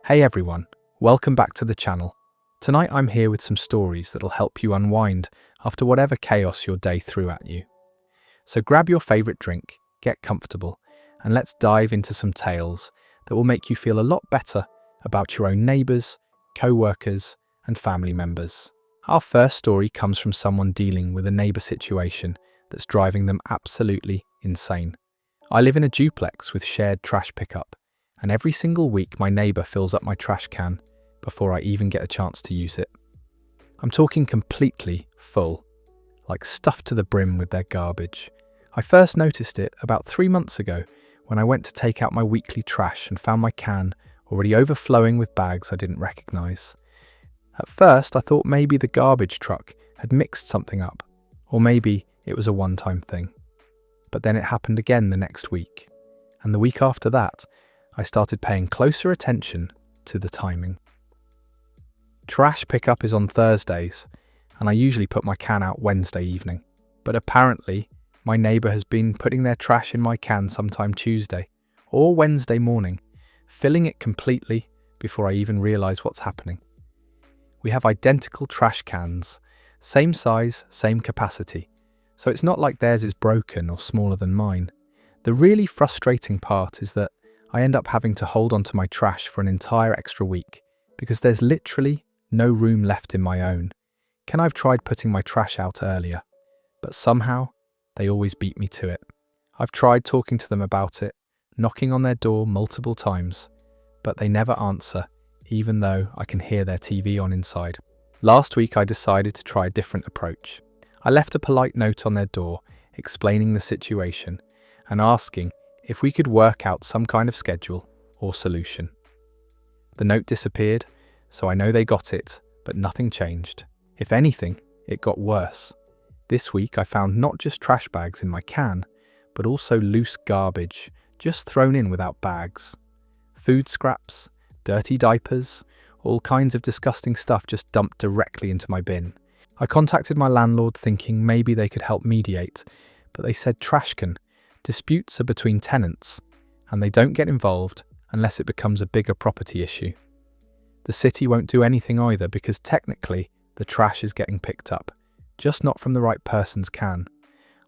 Hey everyone, welcome back to the channel. Tonight I'm here with some stories that'll help you unwind after whatever chaos your day threw at you. So grab your favourite drink, get comfortable, and let's dive into some tales that will make you feel a lot better about your own neighbours, co-workers, and family members. Our first story comes from someone dealing with a neighbour situation that's driving them absolutely insane. I live in a duplex with shared trash pickup, and every single week my neighbour fills up my trash can before I even get a chance to use it. I'm talking completely full, like stuffed to the brim with their garbage. I first noticed it about 3 months ago when I went to take out my weekly trash and found my can already overflowing with bags I didn't recognise. At first I thought maybe the garbage truck had mixed something up, or maybe it was a one-time thing. But then it happened again the next week, and the week after that, I started paying closer attention to the timing. Trash pickup is on Thursdays, and I usually put my can out Wednesday evening. But apparently, my neighbour has been putting their trash in my can sometime Tuesday or Wednesday morning, filling it completely before I even realise what's happening. We have identical trash cans, same size, same capacity, so it's not like theirs is broken or smaller than mine. The really frustrating part is that I end up having to hold on to my trash for an entire extra week because there's literally no room left in my own. I've tried putting my trash out earlier, but somehow they always beat me to it. I've tried talking to them about it, knocking on their door multiple times, but they never answer, even though I can hear their TV on inside. Last week I decided to try a different approach. I left a polite note on their door explaining the situation and asking if we could work out some kind of schedule or solution. The note disappeared, so I know they got it, but nothing changed. If anything, it got worse. This week I found not just trash bags in my can, but also loose garbage, just thrown in without bags. Food scraps, dirty diapers, all kinds of disgusting stuff just dumped directly into my bin. I contacted my landlord thinking maybe they could help mediate, but they said disputes are between tenants, and they don't get involved unless it becomes a bigger property issue. The city won't do anything either because technically the trash is getting picked up, just not from the right person's can.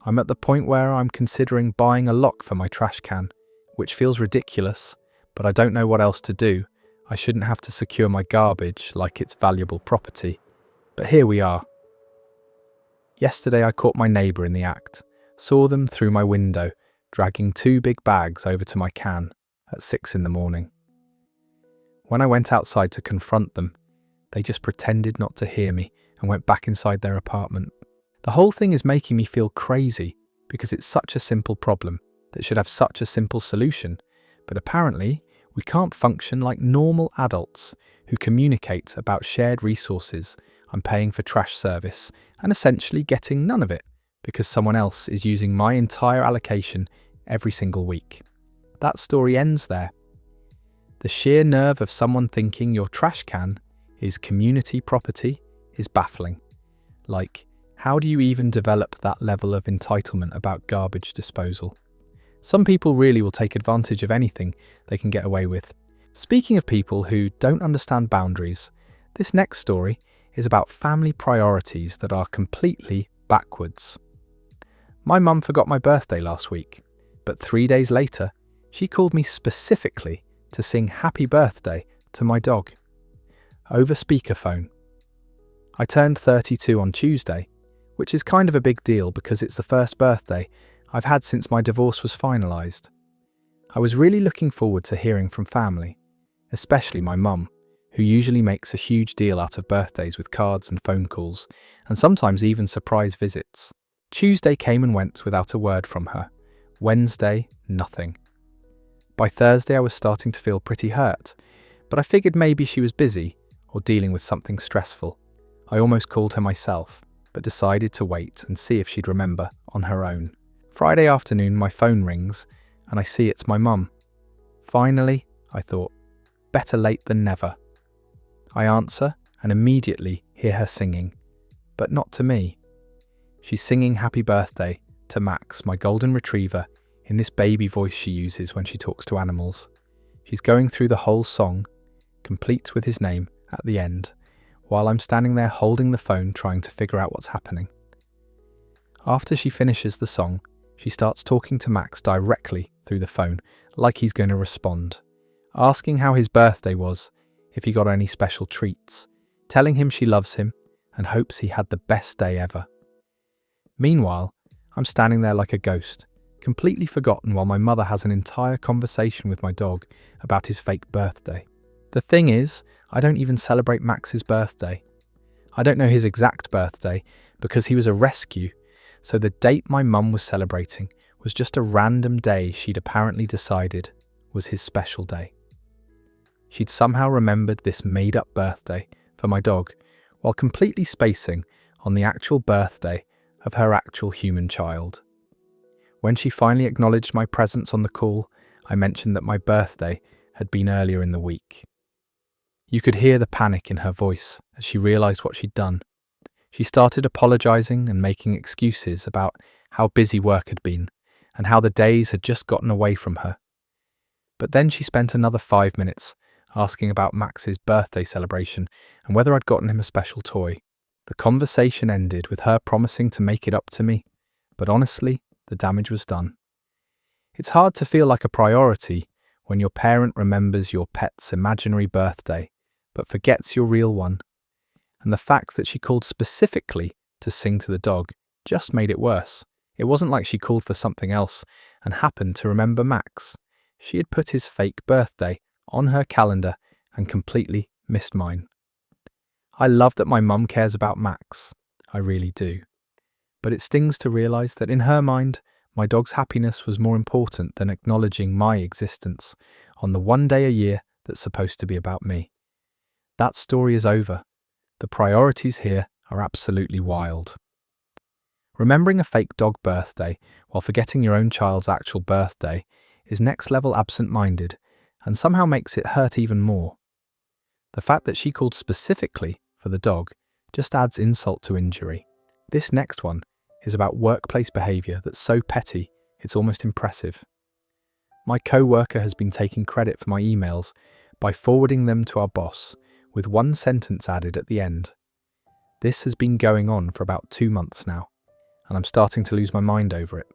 I'm at the point where I'm considering buying a lock for my trash can, which feels ridiculous, but I don't know what else to do. I shouldn't have to secure my garbage like it's valuable property. But here we are. Yesterday I caught my neighbour in the act, saw them through my window, dragging 2 big bags over to my can at 6 in the morning. When I went outside to confront them, they just pretended not to hear me and went back inside their apartment. The whole thing is making me feel crazy because it's such a simple problem that should have such a simple solution, but apparently we can't function like normal adults who communicate about shared resources. I'm paying for trash service and essentially getting none of it because someone else is using my entire allocation every single week. That story ends there. The sheer nerve of someone thinking your trash can is community property is baffling. Like, how do you even develop that level of entitlement about garbage disposal? Some people really will take advantage of anything they can get away with. Speaking of people who don't understand boundaries, this next story is about family priorities that are completely backwards. My mum forgot my birthday last week, but 3 days later, she called me specifically to sing happy birthday to my dog, over speakerphone. I turned 32 on Tuesday, which is kind of a big deal because it's the first birthday I've had since my divorce was finalised. I was really looking forward to hearing from family, especially my mum, who usually makes a huge deal out of birthdays with cards and phone calls, and sometimes even surprise visits. Tuesday came and went without a word from her. Wednesday, nothing. By Thursday I was starting to feel pretty hurt, but I figured maybe she was busy or dealing with something stressful. I almost called her myself, but decided to wait and see if she'd remember on her own. Friday afternoon my phone rings and I see it's my mum. Finally, I thought, better late than never. I answer and immediately hear her singing, but not to me. She's singing happy birthday to Max, my golden retriever, in this baby voice she uses when she talks to animals. She's going through the whole song, complete with his name at the end, while I'm standing there holding the phone trying to figure out what's happening. After she finishes the song, she starts talking to Max directly through the phone, like he's going to respond, asking how his birthday was, if he got any special treats, telling him she loves him and hopes he had the best day ever. Meanwhile, I'm standing there like a ghost, completely forgotten while my mother has an entire conversation with my dog about his fake birthday. The thing is, I don't even celebrate Max's birthday. I don't know his exact birthday because he was a rescue, so the date my mum was celebrating was just a random day she'd apparently decided was his special day. She'd somehow remembered this made-up birthday for my dog while completely spacing on the actual birthday of her actual human child. When she finally acknowledged my presence on the call, I mentioned that my birthday had been earlier in the week. You could hear the panic in her voice as she realised what she'd done. She started apologising and making excuses about how busy work had been and how the days had just gotten away from her. But then she spent another 5 minutes asking about Max's birthday celebration and whether I'd gotten him a special toy. The conversation ended with her promising to make it up to me, but honestly, the damage was done. It's hard to feel like a priority when your parent remembers your pet's imaginary birthday, but forgets your real one. And the fact that she called specifically to sing to the dog just made it worse. It wasn't like she called for something else and happened to remember Max. She had put his fake birthday on her calendar and completely missed mine. I love that my mum cares about Max. I really do. But it stings to realise that in her mind, my dog's happiness was more important than acknowledging my existence on the one day a year that's supposed to be about me. That story is over. The priorities here are absolutely wild. Remembering a fake dog birthday while forgetting your own child's actual birthday is next level absent-minded and somehow makes it hurt even more. The fact that she called specifically for the dog just adds insult to injury. This next one is about workplace behaviour that's so petty it's almost impressive. My co-worker has been taking credit for my emails by forwarding them to our boss with one sentence added at the end. This has been going on for about 2 months now, and I'm starting to lose my mind over it.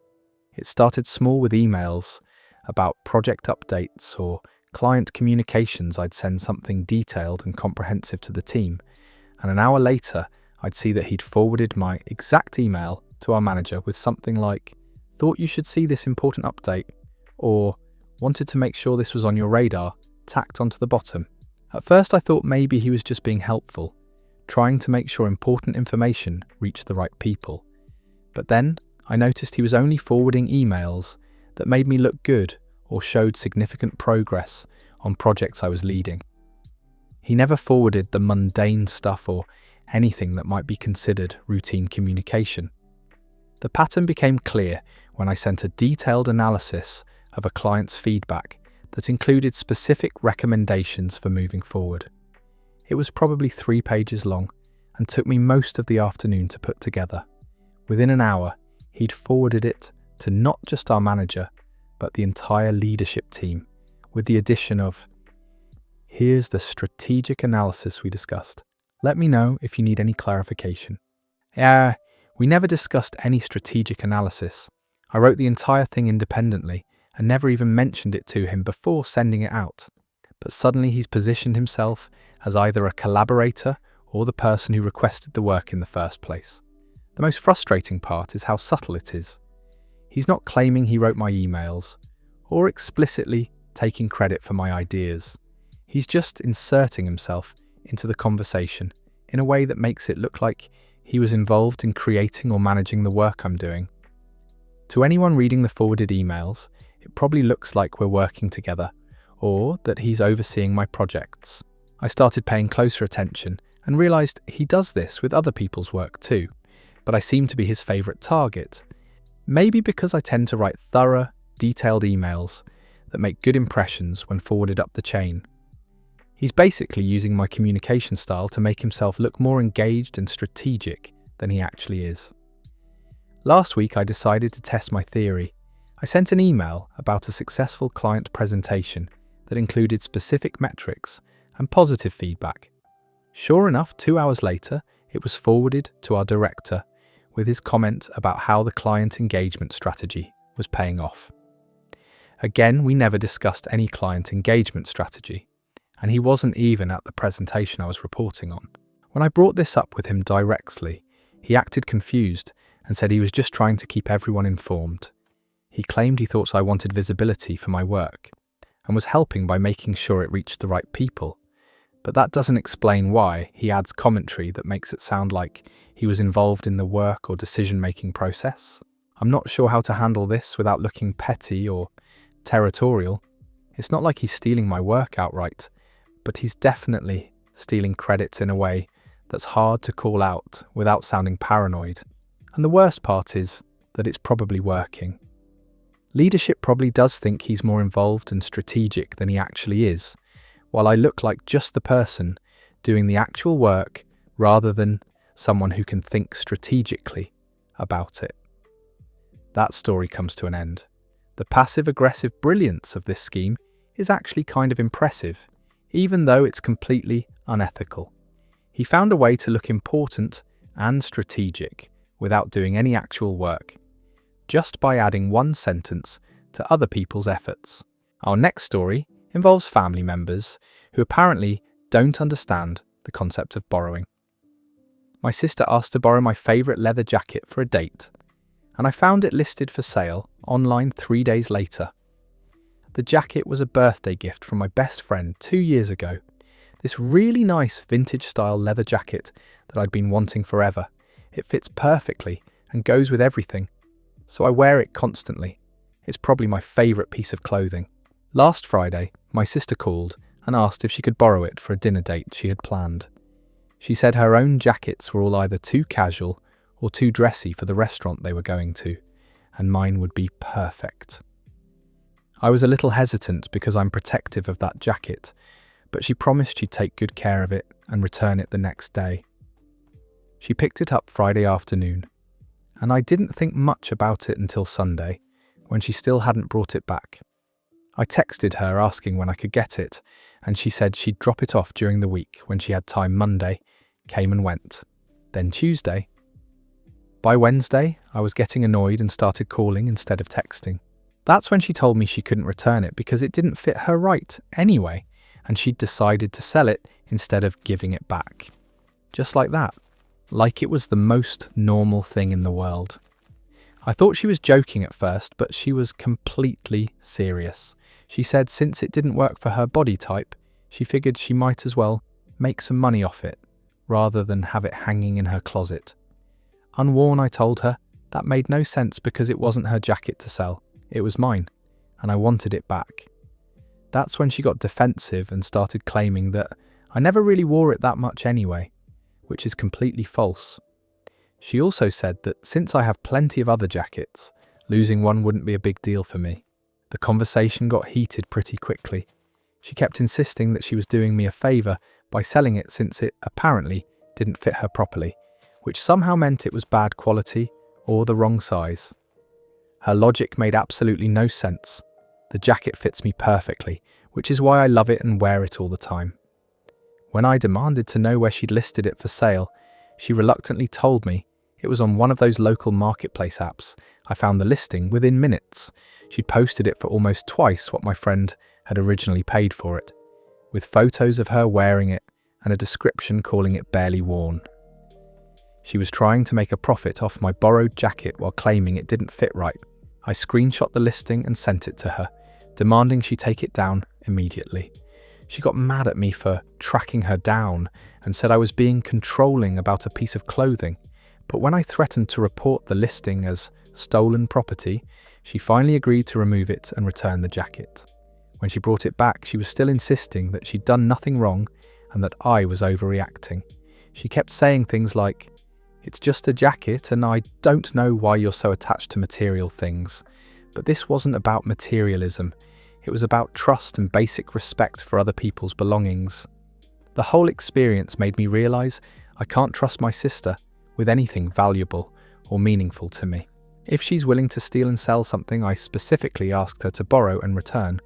It started small with emails about project updates or client communications. I'd send something detailed and comprehensive to the team, and an hour later I'd see that he'd forwarded my exact email to our manager with something like, "Thought you should see this important update," or "Wanted to make sure this was on your radar," tacked onto the bottom. At first I thought maybe he was just being helpful, trying to make sure important information reached the right people. But then I noticed he was only forwarding emails that made me look good or showed significant progress on projects I was leading. He never forwarded the mundane stuff or anything that might be considered routine communication. The pattern became clear when I sent a detailed analysis of a client's feedback that included specific recommendations for moving forward. It was probably 3 pages long and took me most of the afternoon to put together. Within an hour, he'd forwarded it to not just our manager, but the entire leadership team, with the addition of, "Here's the strategic analysis we discussed. Let me know if you need any clarification." We never discussed any strategic analysis. I wrote the entire thing independently and never even mentioned it to him before sending it out. But suddenly he's positioned himself as either a collaborator or the person who requested the work in the first place. The most frustrating part is how subtle it is. He's not claiming he wrote my emails or explicitly taking credit for my ideas. He's just inserting himself into the conversation in a way that makes it look like he was involved in creating or managing the work I'm doing. To anyone reading the forwarded emails, it probably looks like we're working together, or that he's overseeing my projects. I started paying closer attention and realised he does this with other people's work too, but I seem to be his favourite target. Maybe because I tend to write thorough, detailed emails that make good impressions when forwarded up the chain. He's basically using my communication style to make himself look more engaged and strategic than he actually is. Last week I decided to test my theory. I sent an email about a successful client presentation that included specific metrics and positive feedback. Sure enough, 2 hours later, it was forwarded to our director with his comment about how the client engagement strategy was paying off. Again, we never discussed any client engagement strategy, and he wasn't even at the presentation I was reporting on. When I brought this up with him directly, he acted confused and said he was just trying to keep everyone informed. He claimed he thought I wanted visibility for my work and was helping by making sure it reached the right people. But that doesn't explain why he adds commentary that makes it sound like he was involved in the work or decision-making process. I'm not sure how to handle this without looking petty or territorial. It's not like he's stealing my work outright, but he's definitely stealing credits in a way that's hard to call out without sounding paranoid. And the worst part is that it's probably working. Leadership probably does think he's more involved and strategic than he actually is, while I look like just the person doing the actual work rather than someone who can think strategically about it. That story comes to an end. The passive-aggressive brilliance of this scheme is actually kind of impressive, even though it's completely unethical. He found a way to look important and strategic without doing any actual work, just by adding one sentence to other people's efforts. Our next story involves family members who apparently don't understand the concept of borrowing. My sister asked to borrow my favourite leather jacket for a date, and I found it listed for sale online 3 days later. The jacket was a birthday gift from my best friend 2 years ago. This really nice vintage-style leather jacket that I'd been wanting forever. It fits perfectly and goes with everything, so I wear it constantly. It's probably my favourite piece of clothing. Last Friday, my sister called and asked if she could borrow it for a dinner date she had planned. She said her own jackets were all either too casual or too dressy for the restaurant they were going to, and mine would be perfect. I was a little hesitant because I'm protective of that jacket, but she promised she'd take good care of it and return it the next day. She picked it up Friday afternoon, and I didn't think much about it until Sunday, when she still hadn't brought it back. I texted her asking when I could get it, and she said she'd drop it off during the week when she had time. Monday came and went, then Tuesday. By Wednesday, I was getting annoyed and started calling instead of texting. That's when she told me she couldn't return it because it didn't fit her right anyway, and she'd decided to sell it instead of giving it back. Just like that. Like it was the most normal thing in the world. I thought she was joking at first, but she was completely serious. She said since it didn't work for her body type, she figured she might as well make some money off it, rather than have it hanging in her closet. Unworn, I told her, that made no sense because it wasn't her jacket to sell. It was mine, and I wanted it back. That's when she got defensive and started claiming that I never really wore it that much anyway, which is completely false. She also said that since I have plenty of other jackets, losing one wouldn't be a big deal for me. The conversation got heated pretty quickly. She kept insisting that she was doing me a favour by selling it since it apparently didn't fit her properly, which somehow meant it was bad quality or the wrong size. Her logic made absolutely no sense. The jacket fits me perfectly, which is why I love it and wear it all the time. When I demanded to know where she'd listed it for sale, she reluctantly told me it was on one of those local marketplace apps. I found the listing within minutes. She'd posted it for almost twice what my friend had originally paid for it, with photos of her wearing it and a description calling it barely worn. She was trying to make a profit off my borrowed jacket while claiming it didn't fit right. I screenshot the listing and sent it to her, demanding she take it down immediately. She got mad at me for tracking her down and said I was being controlling about a piece of clothing. But when I threatened to report the listing as stolen property, she finally agreed to remove it and return the jacket. When she brought it back, she was still insisting that she'd done nothing wrong and that I was overreacting. She kept saying things like, "It's just a jacket and I don't know why you're so attached to material things." But this wasn't about materialism. It was about trust and basic respect for other people's belongings. The whole experience made me realise I can't trust my sister with anything valuable or meaningful to me. If she's willing to steal and sell something I specifically asked her to borrow and return,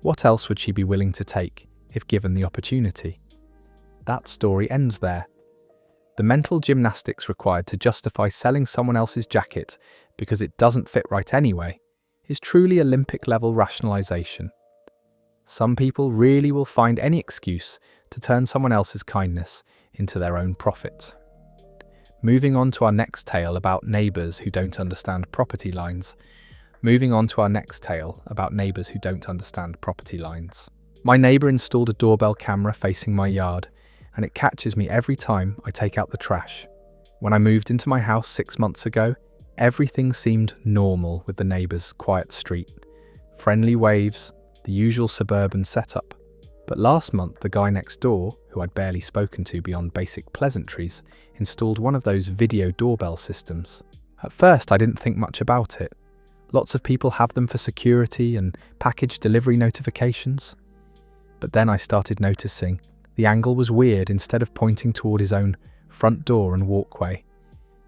what else would she be willing to take if given the opportunity. That story ends there. The mental gymnastics required to justify selling someone else's jacket because it doesn't fit right anyway is truly Olympic-level rationalization. Some people really will find any excuse to turn someone else's kindness into their own profit. Moving on to our next tale about neighbours who don't understand property lines. My neighbour installed a doorbell camera facing my yard, and it catches me every time I take out the trash. When I moved into my house 6 months ago, everything seemed normal with the neighbour's quiet street. Friendly waves, the usual suburban setup. But last month, the guy next door, who I'd barely spoken to beyond basic pleasantries, installed one of those video doorbell systems. At first, I didn't think much about it. Lots of people have them for security and package delivery notifications. But then I started noticing the angle was weird. Instead of pointing toward his own front door and walkway,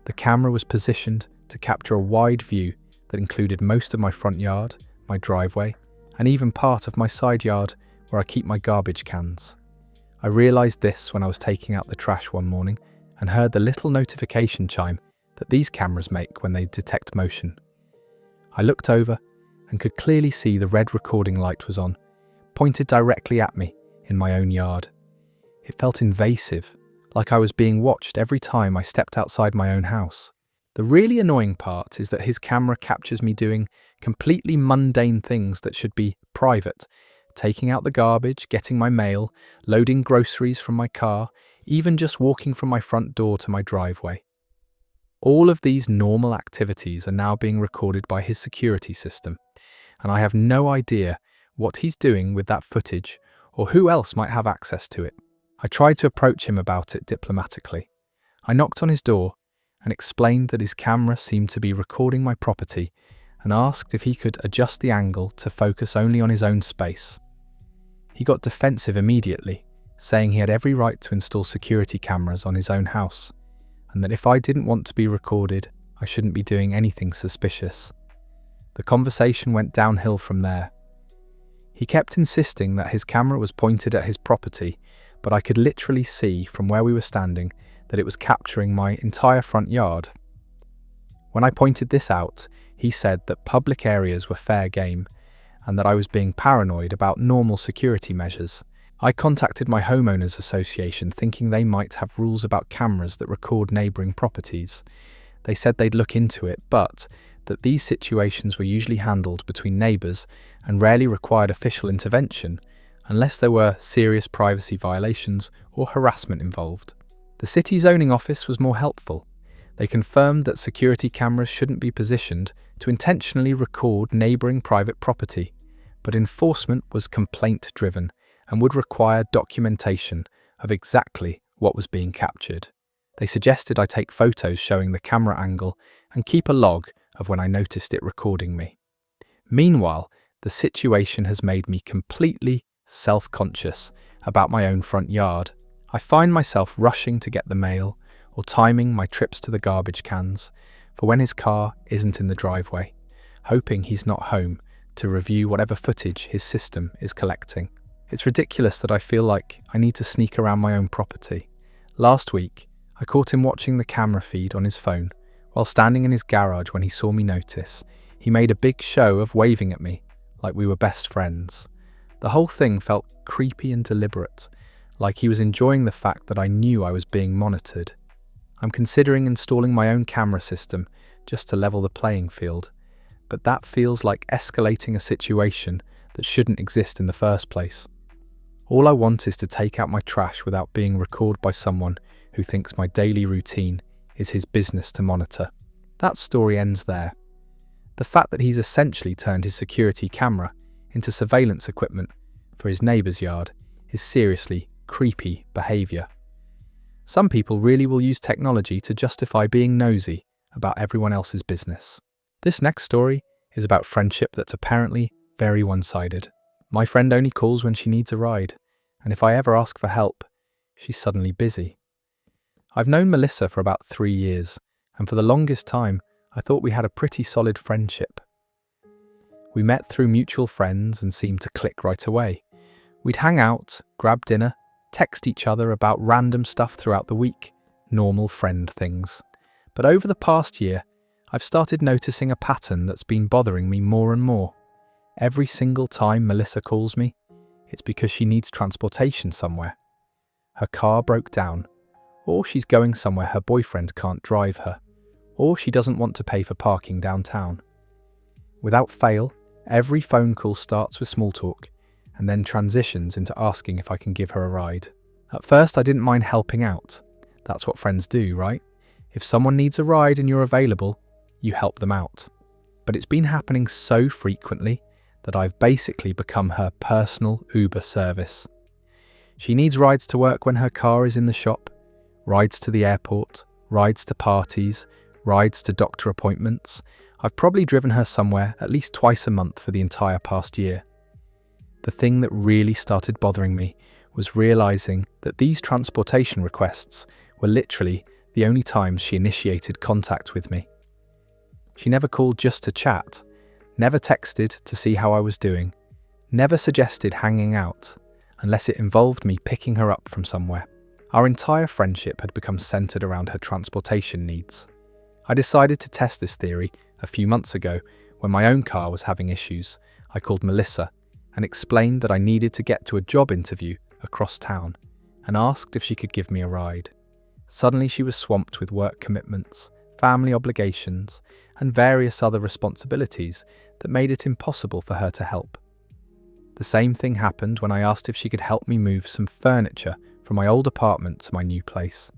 the camera was positioned to capture a wide view that included most of my front yard, my driveway, and even part of my side yard where I keep my garbage cans. I realised this when I was taking out the trash one morning and heard the little notification chime that these cameras make when they detect motion. I looked over and could clearly see the red recording light was on, pointed directly at me in my own yard. It felt invasive, like I was being watched every time I stepped outside my own house. The really annoying part is that his camera captures me doing completely mundane things that should be private. Taking out the garbage, getting my mail, loading groceries from my car, even just walking from my front door to my driveway. All of these normal activities are now being recorded by his security system, and I have no idea what he's doing with that footage or who else might have access to it. I tried to approach him about it diplomatically. I knocked on his door and explained that his camera seemed to be recording my property and asked if he could adjust the angle to focus only on his own space. He got defensive immediately, saying he had every right to install security cameras on his own house, and that if I didn't want to be recorded, I shouldn't be doing anything suspicious. The conversation went downhill from there. He kept insisting that his camera was pointed at his property, but I could literally see from where we were standing that it was capturing my entire front yard. When I pointed this out, he said that public areas were fair game and that I was being paranoid about normal security measures. I contacted my homeowners association thinking they might have rules about cameras that record neighbouring properties. They said they'd look into it, but that these situations were usually handled between neighbours and rarely required official intervention unless there were serious privacy violations or harassment involved. The city zoning office was more helpful. They confirmed that security cameras shouldn't be positioned to intentionally record neighbouring private property, but enforcement was complaint-driven and would require documentation of exactly what was being captured. They suggested I take photos showing the camera angle and keep a log of when I noticed it recording me. Meanwhile, the situation has made me completely self-conscious about my own front yard. I find myself rushing to get the mail or timing my trips to the garbage cans for when his car isn't in the driveway, hoping he's not home to review whatever footage his system is collecting. It's ridiculous that I feel like I need to sneak around my own property. Last week, I caught him watching the camera feed on his phone while standing in his garage. When he saw me notice, he made a big show of waving at me like we were best friends. The whole thing felt creepy and deliberate, like he was enjoying the fact that I knew I was being monitored. I'm considering installing my own camera system just to level the playing field, but that feels like escalating a situation that shouldn't exist in the first place. All I want is to take out my trash without being recorded by someone who thinks my daily routine is his business to monitor. That story ends there. The fact that he's essentially turned his security camera into surveillance equipment for his neighbour's yard is seriously creepy behaviour. Some people really will use technology to justify being nosy about everyone else's business. This next story is about friendship that's apparently very one-sided. My friend only calls when she needs a ride, and if I ever ask for help, she's suddenly busy. I've known Melissa for about 3 years, and for the longest time, I thought we had a pretty solid friendship. We met through mutual friends and seemed to click right away. We'd hang out, grab dinner, text each other about random stuff throughout the week, normal friend things. But over the past year, I've started noticing a pattern that's been bothering me more and more. Every single time Melissa calls me, it's because she needs transportation somewhere. Her car broke down, or she's going somewhere her boyfriend can't drive her, or she doesn't want to pay for parking downtown. Without fail, every phone call starts with small talk, and then transitions into asking if I can give her a ride. At first, I didn't mind helping out. That's what friends do, right? If someone needs a ride and you're available, you help them out. But it's been happening so frequently that I've basically become her personal Uber service. She needs rides to work when her car is in the shop, rides to the airport, rides to parties, rides to doctor appointments. I've probably driven her somewhere at least twice a month for the entire past year. The thing that really started bothering me was realizing that these transportation requests were literally the only times she initiated contact with me. She never called just to chat, never texted to see how I was doing, never suggested hanging out, unless it involved me picking her up from somewhere. Our entire friendship had become centered around her transportation needs. I decided to test this theory a few months ago when my own car was having issues. I called Melissa and explained that I needed to get to a job interview across town and asked if she could give me a ride. Suddenly she was swamped with work commitments, family obligations, and various other responsibilities that made it impossible for her to help. The same thing happened when I asked if she could help me move some furniture from my old apartment to my new place.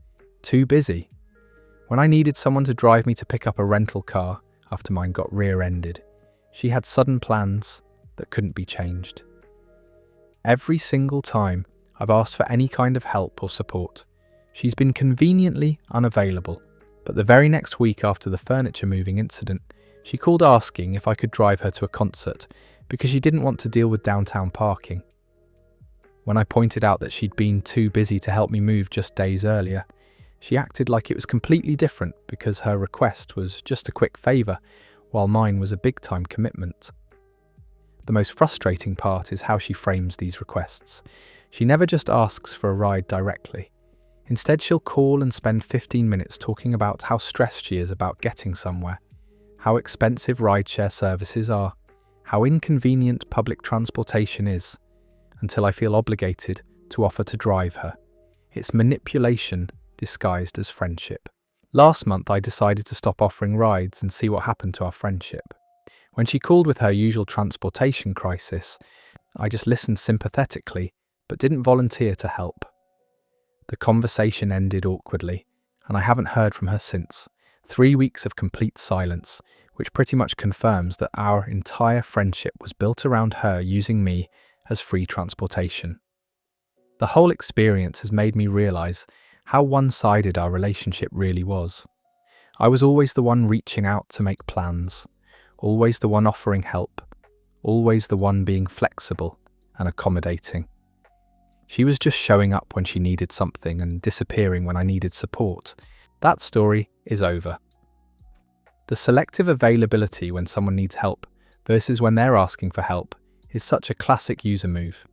Too busy. When I needed someone to drive me to pick up a rental car after mine got rear-ended, she had sudden plans that couldn't be changed. Every single time I've asked for any kind of help or support, she's been conveniently unavailable. But the very next week after the furniture moving incident, she called asking if I could drive her to a concert because she didn't want to deal with downtown parking. When I pointed out that she'd been too busy to help me move just days earlier, she acted like it was completely different because her request was just a quick favour, while mine was a big-time commitment. The most frustrating part is how she frames these requests. She never just asks for a ride directly. Instead, she'll call and spend 15 minutes talking about how stressed she is about getting somewhere, how expensive rideshare services are, how inconvenient public transportation is, until I feel obligated to offer to drive her. It's manipulation disguised as friendship. Last month, I decided to stop offering rides and see what happened to our friendship. When she called with her usual transportation crisis, I just listened sympathetically, but didn't volunteer to help. The conversation ended awkwardly, and I haven't heard from her since. 3 weeks of complete silence, which pretty much confirms that our entire friendship was built around her using me as free transportation. The whole experience has made me realize how one-sided our relationship really was. I was always the one reaching out to make plans, always the one offering help, always the one being flexible and accommodating. She was just showing up when she needed something and disappearing when I needed support. That story is over. The selective availability when someone needs help versus when they're asking for help is such a classic user move.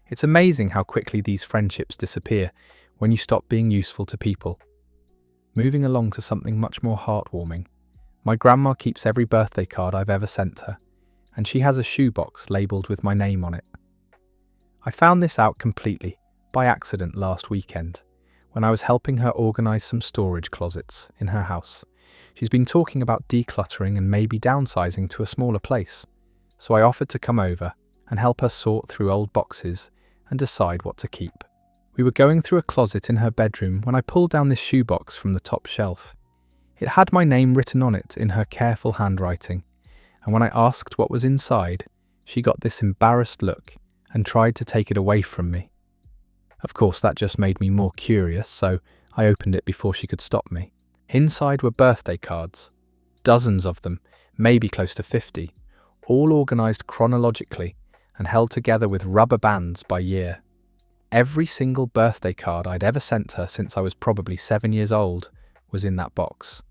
It's amazing how quickly these friendships disappear when you stop being useful to people. Moving along to something much more heartwarming. My grandma keeps every birthday card I've ever sent her, and she has a shoebox labelled with my name on it. I found this out completely by accident last weekend when I was helping her organise some storage closets in her house. She's been talking about decluttering and maybe downsizing to a smaller place, so I offered to come over and help her sort through old boxes and decide what to keep. We were going through a closet in her bedroom when I pulled down this shoebox from the top shelf. It had my name written on it in her careful handwriting, and when I asked what was inside, she got this embarrassed look and tried to take it away from me. Of course, that just made me more curious, so I opened it before she could stop me. Inside were birthday cards, dozens of them, maybe close to 50, all organised chronologically and held together with rubber bands by year. Every single birthday card I'd ever sent her since I was probably 7 years old was in that box.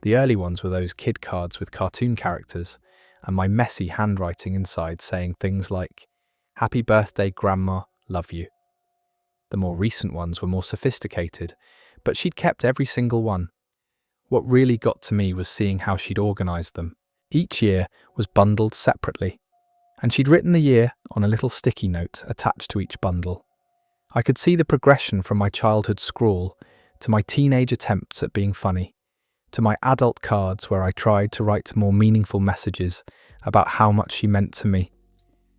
The early ones were those kid cards with cartoon characters, and my messy handwriting inside saying things like, "Happy birthday, Grandma, love you." The more recent ones were more sophisticated, but she'd kept every single one. What really got to me was seeing how she'd organised them. Each year was bundled separately, and she'd written the year on a little sticky note attached to each bundle. I could see the progression from my childhood scrawl to my teenage attempts at being funny, to my adult cards where I tried to write more meaningful messages about how much she meant to me.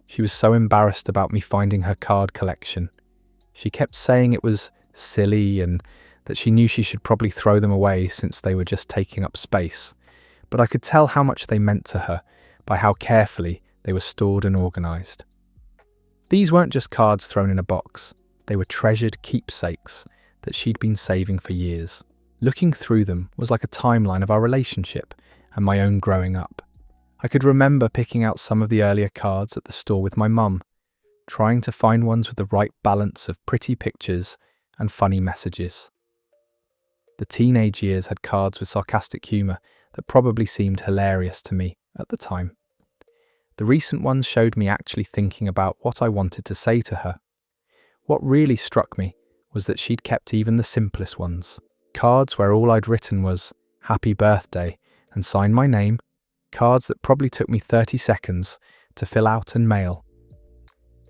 She was so embarrassed about me finding her card collection. She kept saying it was silly and that she knew she should probably throw them away since they were just taking up space. But I could tell how much they meant to her by how carefully they were stored and organised. These weren't just cards thrown in a box. They were treasured keepsakes that she'd been saving for years. Looking through them was like a timeline of our relationship and my own growing up. I could remember picking out some of the earlier cards at the store with my mum, trying to find ones with the right balance of pretty pictures and funny messages. The teenage years had cards with sarcastic humour that probably seemed hilarious to me at the time. The recent ones showed me actually thinking about what I wanted to say to her. What really struck me was that she'd kept even the simplest ones. Cards where all I'd written was "Happy Birthday" and signed my name. Cards that probably took me 30 seconds to fill out and mail.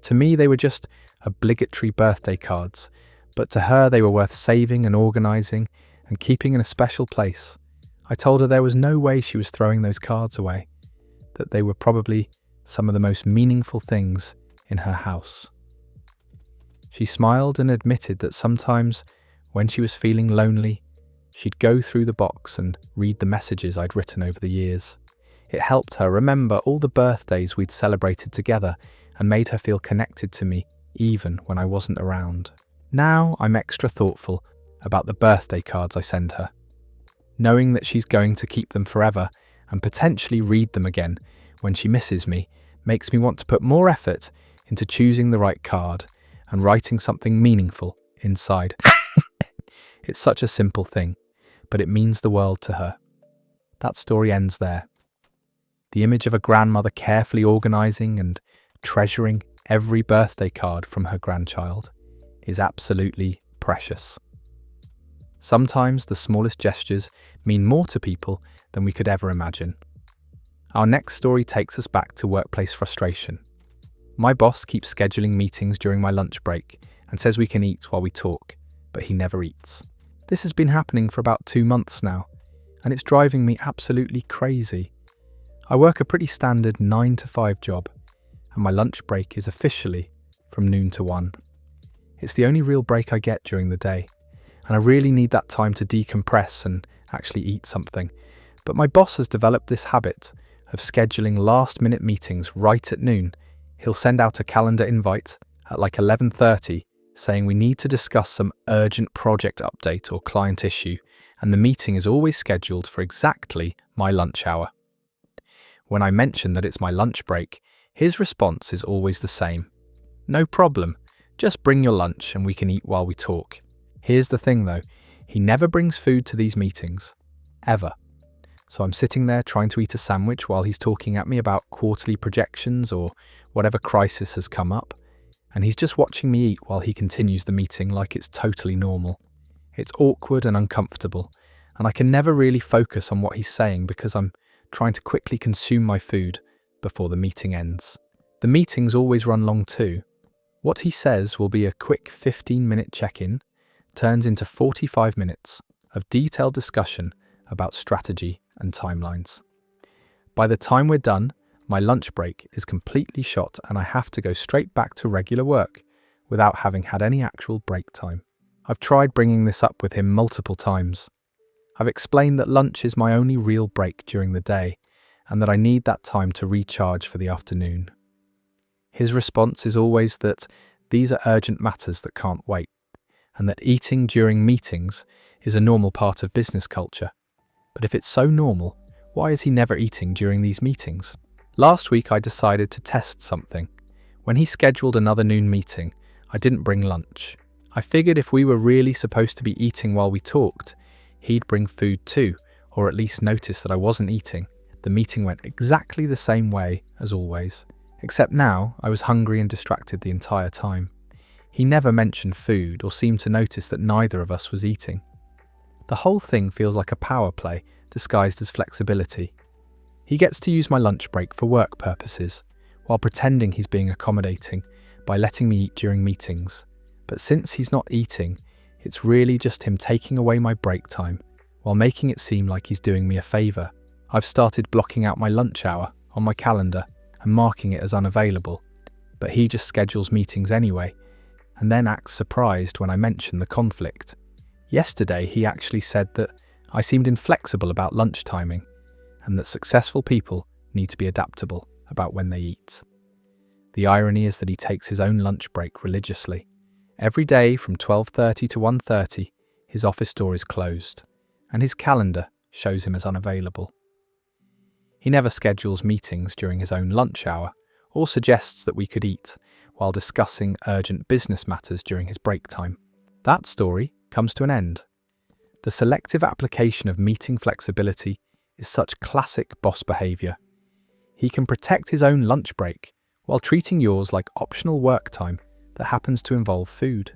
To me, they were just obligatory birthday cards, but to her they were worth saving and organising and keeping in a special place. I told her there was no way she was throwing those cards away, that they were probably some of the most meaningful things in her house. She smiled and admitted that sometimes, when she was feeling lonely, she'd go through the box and read the messages I'd written over the years. It helped her remember all the birthdays we'd celebrated together and made her feel connected to me even when I wasn't around. Now I'm extra thoughtful about the birthday cards I send her. Knowing that she's going to keep them forever and potentially read them again when she misses me makes me want to put more effort into choosing the right card and writing something meaningful inside. It's such a simple thing, but it means the world to her. That story ends there. The image of a grandmother carefully organising and treasuring every birthday card from her grandchild is absolutely precious. Sometimes the smallest gestures mean more to people than we could ever imagine. Our next story takes us back to workplace frustration. My boss keeps scheduling meetings during my lunch break and says we can eat while we talk, but he never eats. This has been happening for about 2 months now, and it's driving me absolutely crazy. I work a pretty standard 9 to 5 job, and my lunch break is officially from noon to 1. It's the only real break I get during the day, and I really need that time to decompress and actually eat something. But my boss has developed this habit of scheduling last-minute meetings right at noon. He'll send out a calendar invite at like 11:30 saying we need to discuss some urgent project update or client issue, and the meeting is always scheduled for exactly my lunch hour. When I mention that it's my lunch break, his response is always the same. "No problem, just bring your lunch and we can eat while we talk." Here's the thing though, he never brings food to these meetings, ever. So I'm sitting there trying to eat a sandwich while he's talking at me about quarterly projections or whatever crisis has come up, and he's just watching me eat while he continues the meeting like it's totally normal. It's awkward and uncomfortable, and I can never really focus on what he's saying because I'm trying to quickly consume my food before the meeting ends. The meetings always run long too. What he says will be a quick 15-minute check-in, turns into 45 minutes of detailed discussion about strategy and timelines. By the time we're done, my lunch break is completely shot and I have to go straight back to regular work without having had any actual break time. I've tried bringing this up with him multiple times. I've explained that lunch is my only real break during the day and that I need that time to recharge for the afternoon. His response is always that these are urgent matters that can't wait, and that eating during meetings is a normal part of business culture. But if it's so normal, why is he never eating during these meetings? Last week I decided to test something. When he scheduled another noon meeting, I didn't bring lunch. I figured if we were really supposed to be eating while we talked, he'd bring food too, or at least notice that I wasn't eating. The meeting went exactly the same way as always, Except now, I was hungry and distracted the entire time. He never mentioned food or seemed to notice that neither of us was eating. The whole thing feels like a power play disguised as flexibility. He gets to use my lunch break for work purposes, while pretending he's being accommodating by letting me eat during meetings. But since he's not eating, it's really just him taking away my break time, while making it seem like he's doing me a favour. I've started blocking out my lunch hour on my calendar and marking it as unavailable, but he just schedules meetings anyway, and then acts surprised when I mention the conflict. Yesterday, he actually said that I seemed inflexible about lunch timing, and that successful people need to be adaptable about when they eat. The irony is that he takes his own lunch break religiously. Every day from 12:30 to 1:30, his office door is closed, and his calendar shows him as unavailable. He never schedules meetings during his own lunch hour, or suggests that we could eat while discussing urgent business matters during his break time. That story comes to an end. The selective application of meeting flexibility is such classic boss behaviour. He can protect his own lunch break while treating yours like optional work time that happens to involve food.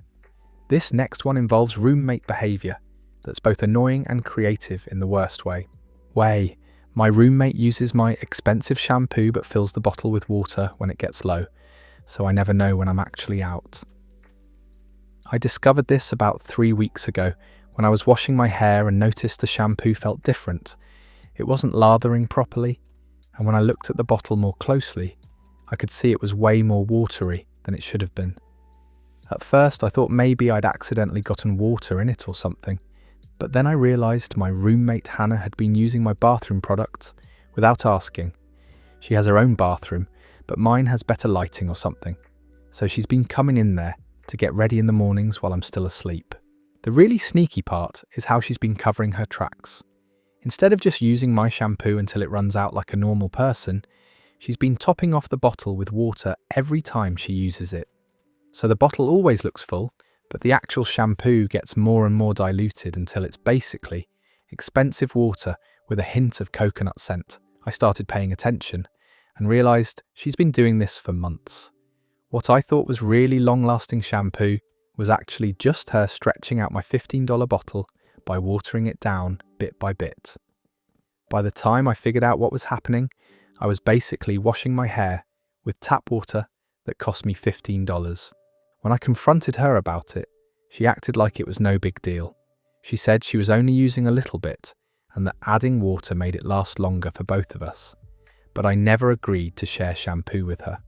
This next one involves roommate behaviour that's both annoying and creative in the worst way. My roommate uses my expensive shampoo but fills the bottle with water when it gets low, so I never know when I'm actually out. I discovered this about 3 weeks ago when I was washing my hair and noticed the shampoo felt different. It wasn't lathering properly, and when I looked at the bottle more closely, I could see it was way more watery than it should have been. At first, I thought maybe I'd accidentally gotten water in it or something, but then I realised my roommate Hannah had been using my bathroom products without asking. She has her own bathroom, but mine has better lighting or something, so she's been coming in there to get ready in the mornings while I'm still asleep. The really sneaky part is how she's been covering her tracks. Instead of just using my shampoo until it runs out like a normal person, she's been topping off the bottle with water every time she uses it. So the bottle always looks full, but the actual shampoo gets more and more diluted until it's basically expensive water with a hint of coconut scent. I started paying attention and realised she's been doing this for months. What I thought was really long-lasting shampoo was actually just her stretching out my $15 bottle by watering it down bit by bit. By the time I figured out what was happening, I was basically washing my hair with tap water that cost me $15. When I confronted her about it, she acted like it was no big deal. She said she was only using a little bit and that adding water made it last longer for both of us. But I never agreed to share shampoo with her,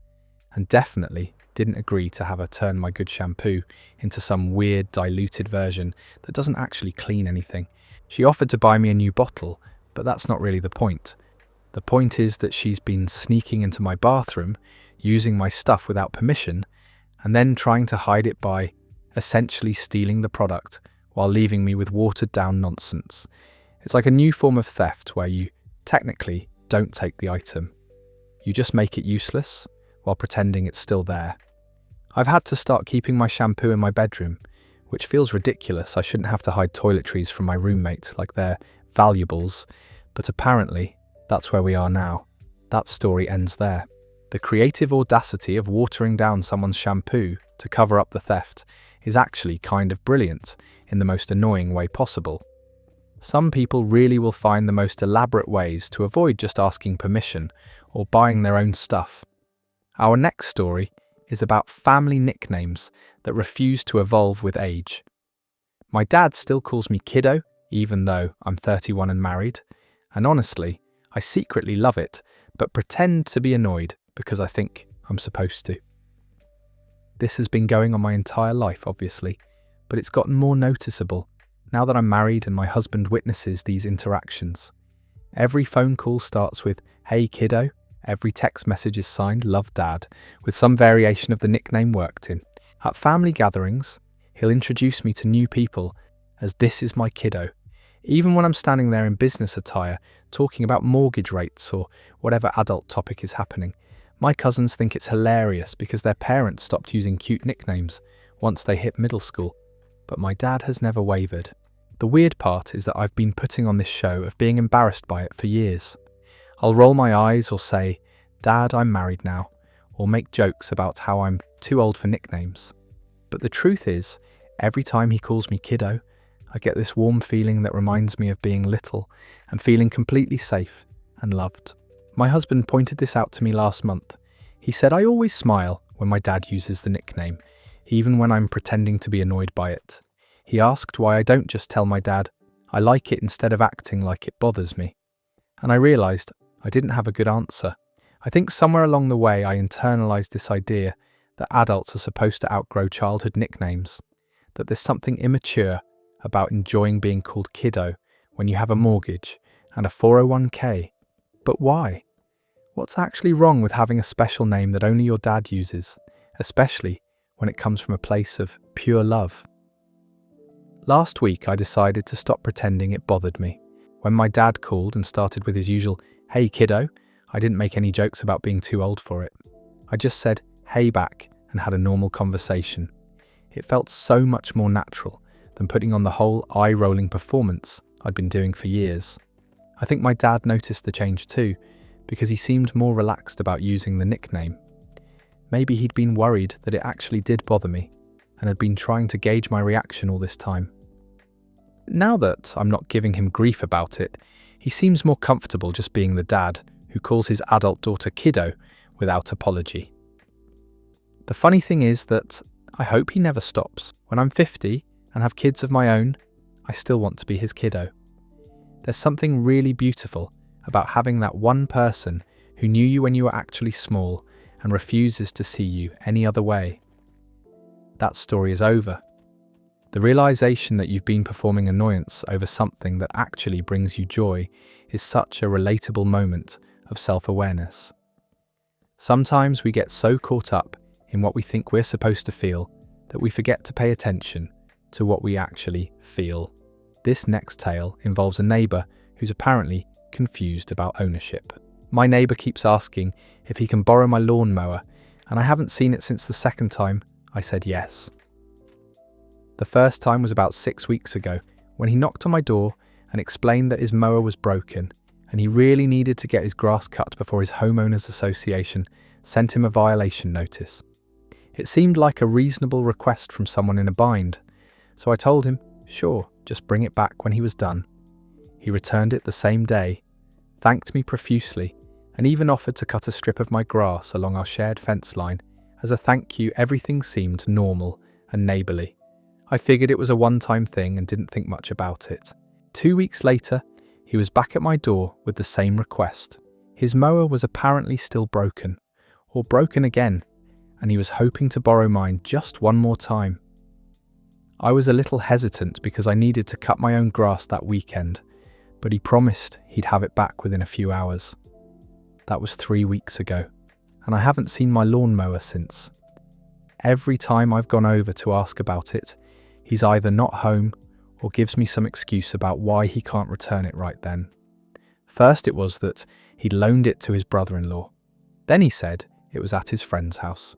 and definitely didn't agree to have her turn my good shampoo into some weird diluted version that doesn't actually clean anything. She offered to buy me a new bottle, but that's not really the point. The point is that she's been sneaking into my bathroom, using my stuff without permission, and then trying to hide it by essentially stealing the product while leaving me with watered down nonsense. It's like a new form of theft where you technically don't take the item. You just make it useless while pretending it's still there. I've had to start keeping my shampoo in my bedroom, which feels ridiculous. I shouldn't have to hide toiletries from my roommate like they're valuables, but apparently that's where we are now. That story ends there. The creative audacity of watering down someone's shampoo to cover up the theft is actually kind of brilliant in the most annoying way possible. Some people really will find the most elaborate ways to avoid just asking permission or buying their own stuff. Our next story is about family nicknames that refuse to evolve with age. My dad still calls me kiddo, even though I'm 31 and married, and honestly, I secretly love it, but pretend to be annoyed because I think I'm supposed to. This has been going on my entire life, obviously, but it's gotten more noticeable now that I'm married and my husband witnesses these interactions. Every phone call starts with, "Hey kiddo." Every text message is signed, "Love Dad," with some variation of the nickname worked in. At family gatherings, he'll introduce me to new people as "this is my kiddo," even when I'm standing there in business attire talking about mortgage rates or whatever adult topic is happening. My cousins think it's hilarious because their parents stopped using cute nicknames once they hit middle school, but my dad has never wavered. The weird part is that I've been putting on this show of being embarrassed by it for years. I'll roll my eyes or say, "Dad, I'm married now," or make jokes about how I'm too old for nicknames. But the truth is, every time he calls me kiddo, I get this warm feeling that reminds me of being little and feeling completely safe and loved. My husband pointed this out to me last month. He said I always smile when my dad uses the nickname, even when I'm pretending to be annoyed by it. He asked why I don't just tell my dad I like it instead of acting like it bothers me. And I realised I didn't have a good answer. I think somewhere along the way I internalised this idea that adults are supposed to outgrow childhood nicknames, that there's something immature about enjoying being called kiddo when you have a mortgage and a 401k. But why? What's actually wrong with having a special name that only your dad uses, especially when it comes from a place of pure love? Last week I decided to stop pretending it bothered me. When my dad called and started with his usual, "Hey kiddo," I didn't make any jokes about being too old for it. I just said, "Hey" back and had a normal conversation. It felt so much more natural than putting on the whole eye-rolling performance I'd been doing for years. I think my dad noticed the change too, because he seemed more relaxed about using the nickname. Maybe he'd been worried that it actually did bother me and had been trying to gauge my reaction all this time. Now that I'm not giving him grief about it, he seems more comfortable just being the dad who calls his adult daughter kiddo without apology. The funny thing is that I hope he never stops. When I'm 50 and have kids of my own, I still want to be his kiddo. There's something really beautiful about having that one person who knew you when you were actually small and refuses to see you any other way. That story is over. The realization that you've been performing annoyance over something that actually brings you joy is such a relatable moment of self-awareness. Sometimes we get so caught up in what we think we're supposed to feel that we forget to pay attention to what we actually feel. This next tale involves a neighbour who's apparently confused about ownership. My neighbour keeps asking if he can borrow my lawnmower, and I haven't seen it since the second time I said yes. The first time was about 6 weeks ago when he knocked on my door and explained that his mower was broken and he really needed to get his grass cut before his homeowners association sent him a violation notice. It seemed like a reasonable request from someone in a bind, so I told him, sure, just bring it back when he was done. He returned it the same day, thanked me profusely, and even offered to cut a strip of my grass along our shared fence line. As a thank you, everything seemed normal and neighbourly. I figured it was a one-time thing and didn't think much about it. 2 weeks later, he was back at my door with the same request. His mower was apparently still broken, or broken again, and he was hoping to borrow mine just one more time. I was a little hesitant because I needed to cut my own grass that weekend, but he promised he'd have it back within a few hours. That was 3 weeks ago, and I haven't seen my lawnmower since. Every time I've gone over to ask about it, he's either not home or gives me some excuse about why he can't return it right then. First it was that he'd loaned it to his brother-in-law. Then he said it was at his friend's house.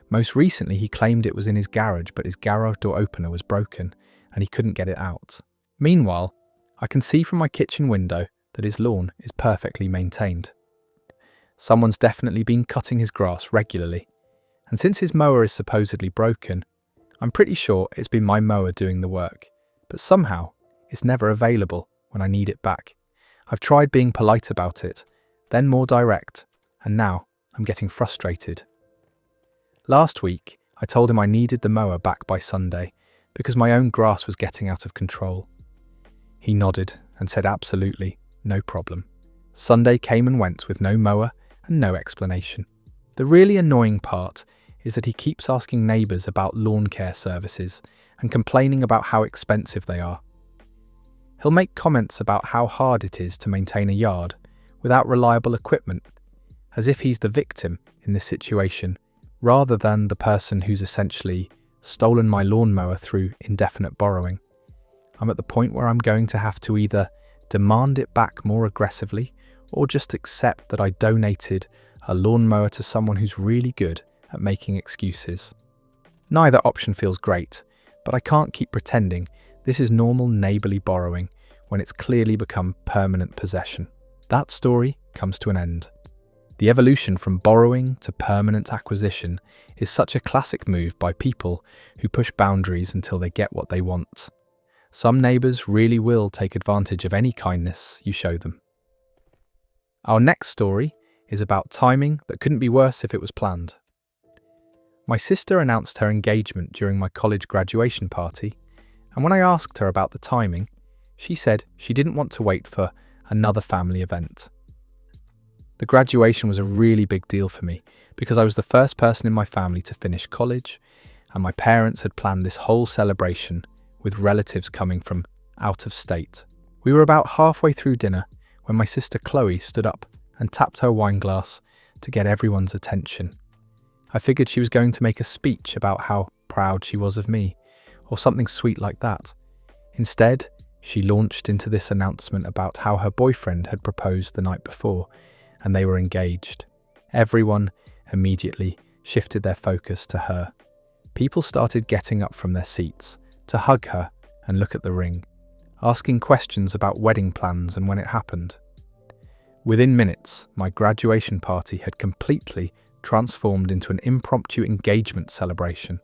Most recently he claimed it was in his garage, but his garage door opener was broken and he couldn't get it out. Meanwhile, I can see from my kitchen window that his lawn is perfectly maintained. Someone's definitely been cutting his grass regularly, and since his mower is supposedly broken, I'm pretty sure it's been my mower doing the work, but somehow it's never available when I need it back. I've tried being polite about it, then more direct, and now I'm getting frustrated. Last week, I told him I needed the mower back by Sunday because my own grass was getting out of control. He nodded and said absolutely, no problem. Sunday came and went with no mower and no explanation. The really annoying part is that he keeps asking neighbours about lawn care services and complaining about how expensive they are. He'll make comments about how hard it is to maintain a yard without reliable equipment, as if he's the victim in this situation, rather than the person who's essentially stolen my lawnmower through indefinite borrowing. I'm at the point where I'm going to have to either demand it back more aggressively or just accept that I donated a lawnmower to someone who's really good at making excuses. Neither option feels great, but I can't keep pretending this is normal neighbourly borrowing when it's clearly become permanent possession. That story comes to an end. The evolution from borrowing to permanent acquisition is such a classic move by people who push boundaries until they get what they want. Some neighbours really will take advantage of any kindness you show them. Our next story is about timing that couldn't be worse if it was planned. My sister announced her engagement during my college graduation party, and when I asked her about the timing, she said she didn't want to wait for another family event. The graduation was a really big deal for me because I was the first person in my family to finish college, and my parents had planned this whole celebration with relatives coming from out of state. We were about halfway through dinner when my sister Chloe stood up and tapped her wine glass to get everyone's attention. I figured she was going to make a speech about how proud she was of me, or something sweet like that. Instead, she launched into this announcement about how her boyfriend had proposed the night before, and they were engaged. Everyone immediately shifted their focus to her. People started getting up from their seats to hug her and look at the ring, asking questions about wedding plans and when it happened. Within minutes, my graduation party had completely transformed into an impromptu engagement celebration,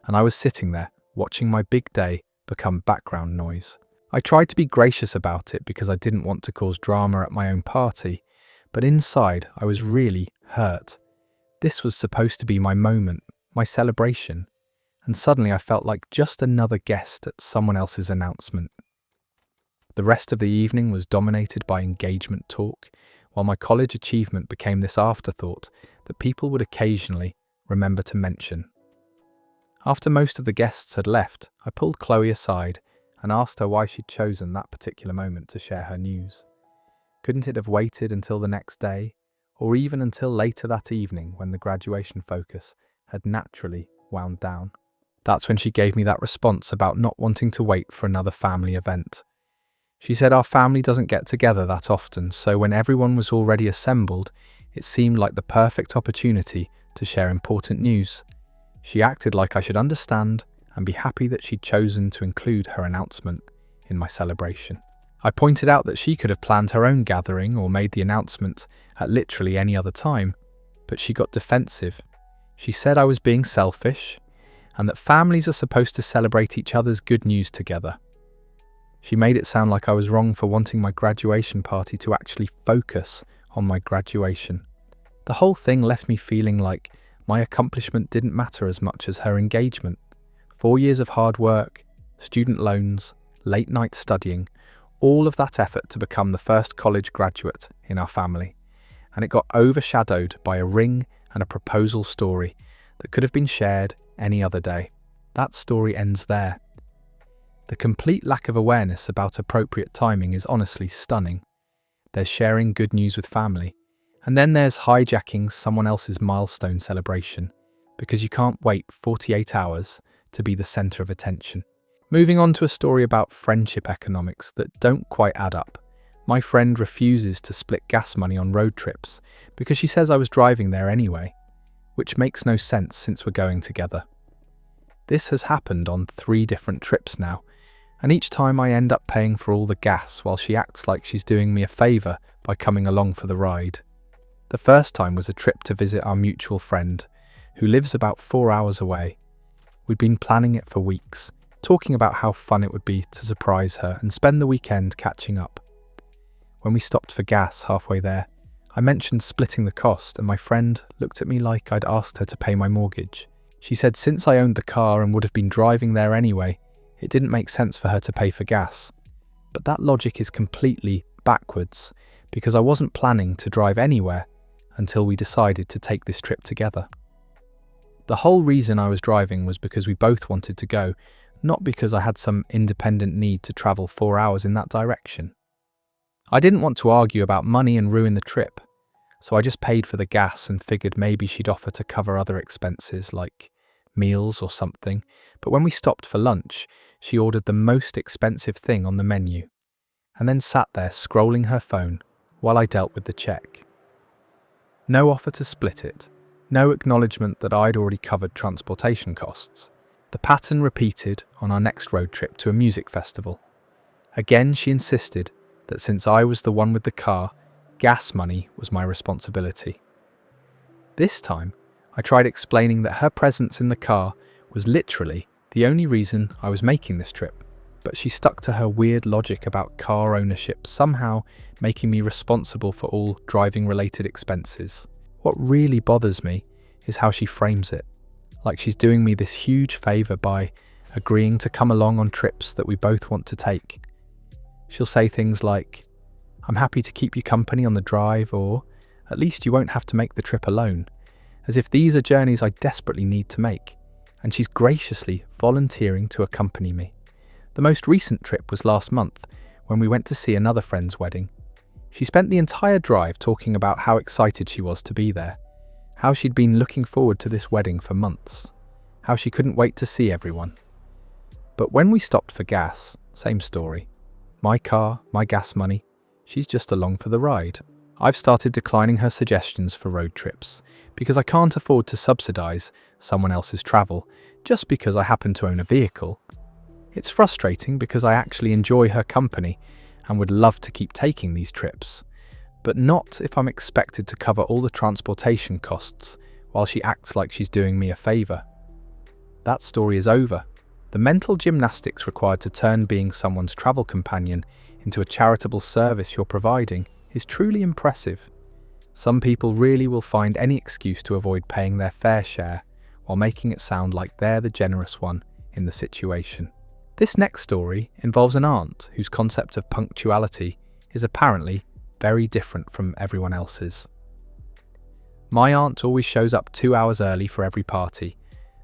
and I was sitting there watching my big day become background noise. I tried to be gracious about it because I didn't want to cause drama at my own party, but inside I was really hurt. This was supposed to be my moment, my celebration, and suddenly I felt like just another guest at someone else's announcement. The rest of the evening was dominated by engagement talk, while my college achievement became this afterthought that people would occasionally remember to mention. After most of the guests had left, I pulled Chloe aside and asked her why she'd chosen that particular moment to share her news. Couldn't it have waited until the next day, or even until later that evening when the graduation focus had naturally wound down? That's when she gave me that response about not wanting to wait for another family event. She said our family doesn't get together that often, so when everyone was already assembled, it seemed like the perfect opportunity to share important news. She acted like I should understand and be happy that she'd chosen to include her announcement in my celebration. I pointed out that she could have planned her own gathering or made the announcement at literally any other time, but she got defensive. She said I was being selfish and that families are supposed to celebrate each other's good news together. She made it sound like I was wrong for wanting my graduation party to actually focus on my graduation. The whole thing left me feeling like my accomplishment didn't matter as much as her engagement. 4 years of hard work, student loans, late night studying, all of that effort to become the first college graduate in our family. And it got overshadowed by a ring and a proposal story that could have been shared any other day. That story ends there. The complete lack of awareness about appropriate timing is honestly stunning. There's sharing good news with family, and then there's hijacking someone else's milestone celebration because you can't wait 48 hours to be the centre of attention. Moving on to a story about friendship economics that don't quite add up. My friend refuses to split gas money on road trips because she says I was driving there anyway, which makes no sense since we're going together. This has happened on 3 different trips now, and each time I end up paying for all the gas while she acts like she's doing me a favour by coming along for the ride. The first time was a trip to visit our mutual friend, who lives about 4 hours away. We'd been planning it for weeks, talking about how fun it would be to surprise her and spend the weekend catching up. When we stopped for gas halfway there, I mentioned splitting the cost, and my friend looked at me like I'd asked her to pay my mortgage. She said since I owned the car and would have been driving there anyway, it didn't make sense for her to pay for gas. But that logic is completely backwards, because I wasn't planning to drive anywhere until we decided to take this trip together. The whole reason I was driving was because we both wanted to go, not because I had some independent need to travel 4 hours in that direction. I didn't want to argue about money and ruin the trip, so I just paid for the gas and figured maybe she'd offer to cover other expenses like meals or something. But when we stopped for lunch, she ordered the most expensive thing on the menu, and then sat there scrolling her phone while I dealt with the check. No offer to split it, no acknowledgement that I'd already covered transportation costs. The pattern repeated on our next road trip to a music festival. Again, she insisted that since I was the one with the car, gas money was my responsibility. This time, I tried explaining that her presence in the car was literally the only reason I was making this trip, but she stuck to her weird logic about car ownership somehow making me responsible for all driving-related expenses. What really bothers me is how she frames it, like she's doing me this huge favour by agreeing to come along on trips that we both want to take. She'll say things like, "I'm happy to keep you company on the drive," or "At least you won't have to make the trip alone," as if these are journeys I desperately need to make, and she's graciously volunteering to accompany me. The most recent trip was last month, when we went to see another friend's wedding. She spent the entire drive talking about how excited she was to be there, how she'd been looking forward to this wedding for months, how she couldn't wait to see everyone. But when we stopped for gas, same story. My car, my gas money, she's just along for the ride. I've started declining her suggestions for road trips because I can't afford to subsidise someone else's travel just because I happen to own a vehicle. It's frustrating because I actually enjoy her company and would love to keep taking these trips, but not if I'm expected to cover all the transportation costs while she acts like she's doing me a favour. That story is over. The mental gymnastics required to turn being someone's travel companion into a charitable service you're providing is truly impressive. Some people really will find any excuse to avoid paying their fair share while making it sound like they're the generous one in the situation. This next story involves an aunt whose concept of punctuality is apparently very different from everyone else's. My aunt always shows up 2 hours early for every party,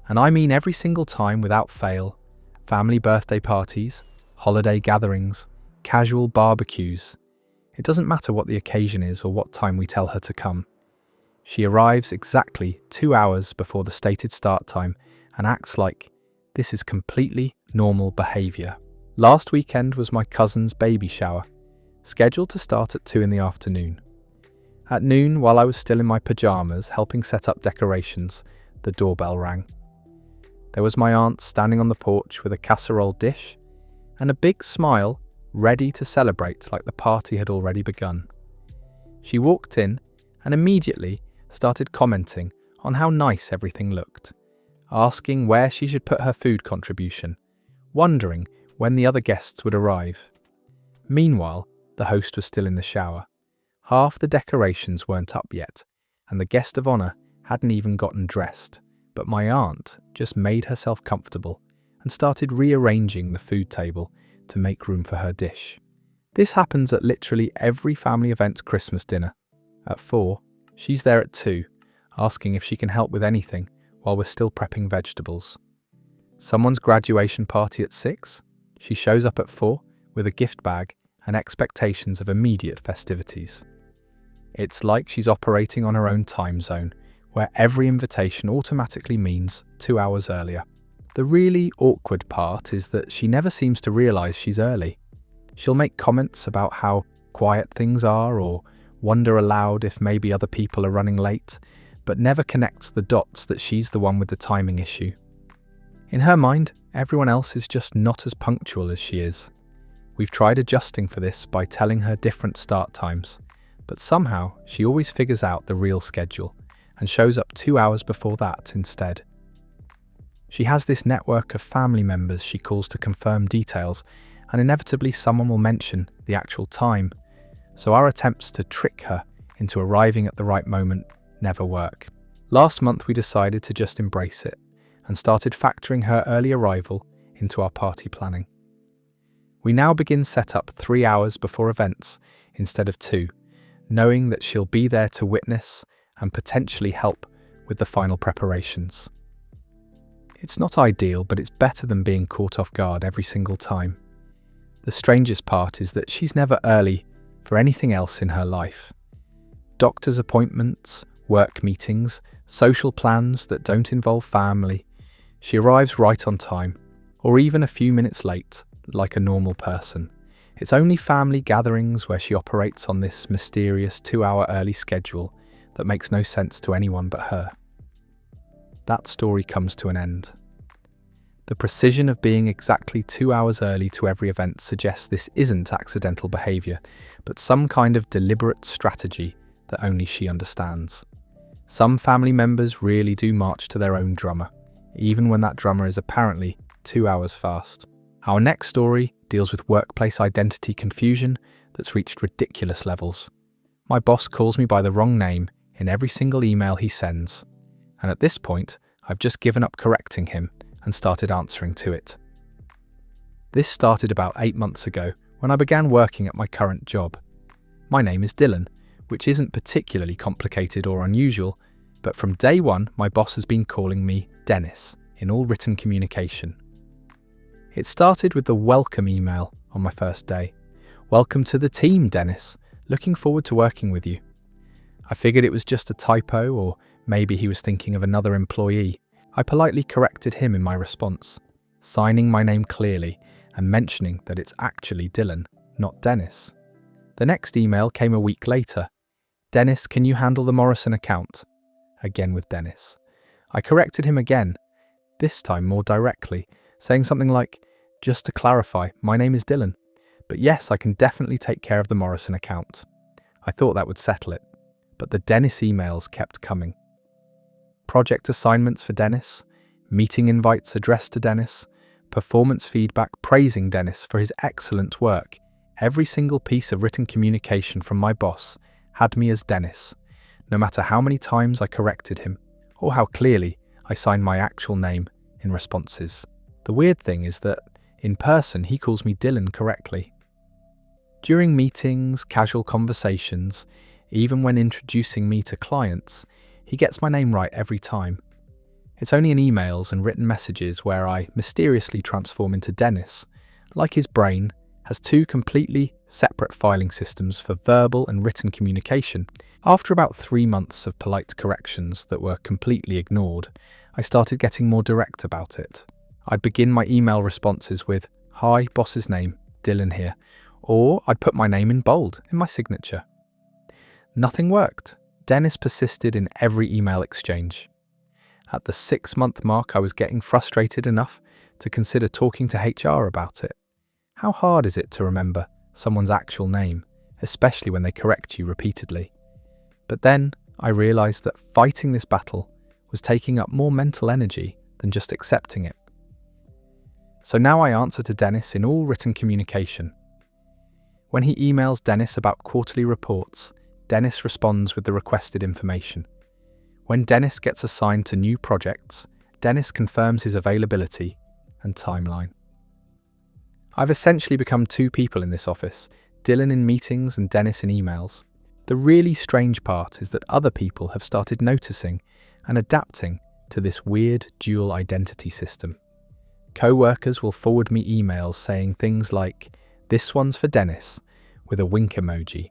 and I mean every single time without fail. Family birthday parties, holiday gatherings, casual barbecues. It doesn't matter what the occasion is or what time we tell her to come. She arrives exactly 2 hours before the stated start time and acts like this is completely normal behaviour. Last weekend was my cousin's baby shower, scheduled to start at 2 in the afternoon. At noon, while I was still in my pyjamas helping set up decorations, the doorbell rang. There was my aunt standing on the porch with a casserole dish and a big smile, ready to celebrate like the party had already begun. She walked in and immediately started commenting on how nice everything looked, asking where she should put her food contribution, wondering when the other guests would arrive. Meanwhile, the host was still in the shower. Half the decorations weren't up yet, and the guest of honour hadn't even gotten dressed, but my aunt just made herself comfortable and started rearranging the food table to make room for her dish. This happens at literally every family event's Christmas dinner. At 4, she's there at 2, asking if she can help with anything while we're still prepping vegetables. Someone's graduation party at 6, she shows up at 4 with a gift bag and expectations of immediate festivities. It's like she's operating on her own time zone, where every invitation automatically means 2 hours earlier. The really awkward part is that she never seems to realise she's early. She'll make comments about how quiet things are or wonder aloud if maybe other people are running late, but never connects the dots that she's the one with the timing issue. In her mind, everyone else is just not as punctual as she is. We've tried adjusting for this by telling her different start times, but somehow she always figures out the real schedule and shows up 2 hours before that instead. She has this network of family members she calls to confirm details, and inevitably someone will mention the actual time, so our attempts to trick her into arriving at the right moment never work. Last month we decided to just embrace it and started factoring her early arrival into our party planning. We now begin setup 3 hours before events instead of 2, knowing that she'll be there to witness and potentially help with the final preparations. It's not ideal, but it's better than being caught off guard every single time. The strangest part is that she's never early for anything else in her life. Doctor's appointments, work meetings, social plans that don't involve family. She arrives right on time, or even a few minutes late, like a normal person. It's only family gatherings where she operates on this mysterious 2-hour early schedule that makes no sense to anyone but her. That story comes to an end. The precision of being exactly 2 hours early to every event suggests this isn't accidental behaviour, but some kind of deliberate strategy that only she understands. Some family members really do march to their own drummer, even when that drummer is apparently 2 hours fast. Our next story deals with workplace identity confusion that's reached ridiculous levels. My boss calls me by the wrong name in every single email he sends, and at this point, I've just given up correcting him and started answering to it. This started about 8 months ago when I began working at my current job. My name is Dylan, which isn't particularly complicated or unusual, but from day one, my boss has been calling me Dennis in all written communication. It started with the welcome email on my first day. "Welcome to the team, Dennis. Looking forward to working with you." I figured it was just a typo, or maybe he was thinking of another employee. I politely corrected him in my response, signing my name clearly and mentioning that it's actually Dylan, not Dennis. The next email came a week later. "Dennis, can you handle the Morrison account?" Again with Dennis. I corrected him again, this time more directly, saying something like, "Just to clarify, my name is Dylan, but yes, I can definitely take care of the Morrison account." I thought that would settle it, but the Dennis emails kept coming. Project assignments for Dennis, meeting invites addressed to Dennis, performance feedback praising Dennis for his excellent work. Every single piece of written communication from my boss had me as Dennis, no matter how many times I corrected him, or how clearly I signed my actual name in responses. The weird thing is that, in person, he calls me Dylan correctly. During meetings, casual conversations, even when introducing me to clients, he gets my name right every time. It's only in emails and written messages where I mysteriously transform into Dennis. Like his brain, has 2 completely separate filing systems for verbal and written communication. After about 3 months of polite corrections that were completely ignored, I started getting more direct about it. I'd begin my email responses with, "Hi, boss's name, Dylan here," or I'd put my name in bold in my signature. Nothing worked. Dennis persisted in every email exchange. At the 6-month mark, I was getting frustrated enough to consider talking to HR about it. How hard is it to remember someone's actual name, especially when they correct you repeatedly? But then I realized that fighting this battle was taking up more mental energy than just accepting it. So now I answer to Dennis in all written communication. When he emails Dennis about quarterly reports, Dennis responds with the requested information. When Dennis gets assigned to new projects, Dennis confirms his availability and timeline. I've essentially become 2 people in this office, Dylan in meetings and Dennis in emails. The really strange part is that other people have started noticing and adapting to this weird dual identity system. Co-workers will forward me emails saying things like, "This one's for Dennis," with a wink emoji.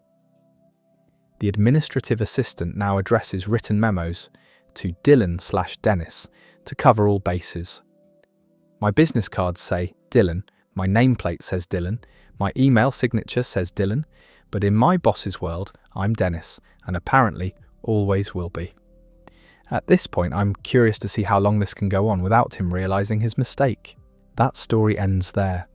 The administrative assistant now addresses written memos to Dylan/Dennis to cover all bases. My business cards say Dylan, my nameplate says Dylan, my email signature says Dylan, but in my boss's world, I'm Dennis, and apparently always will be. At this point, I'm curious to see how long this can go on without him realizing his mistake. That story ends there.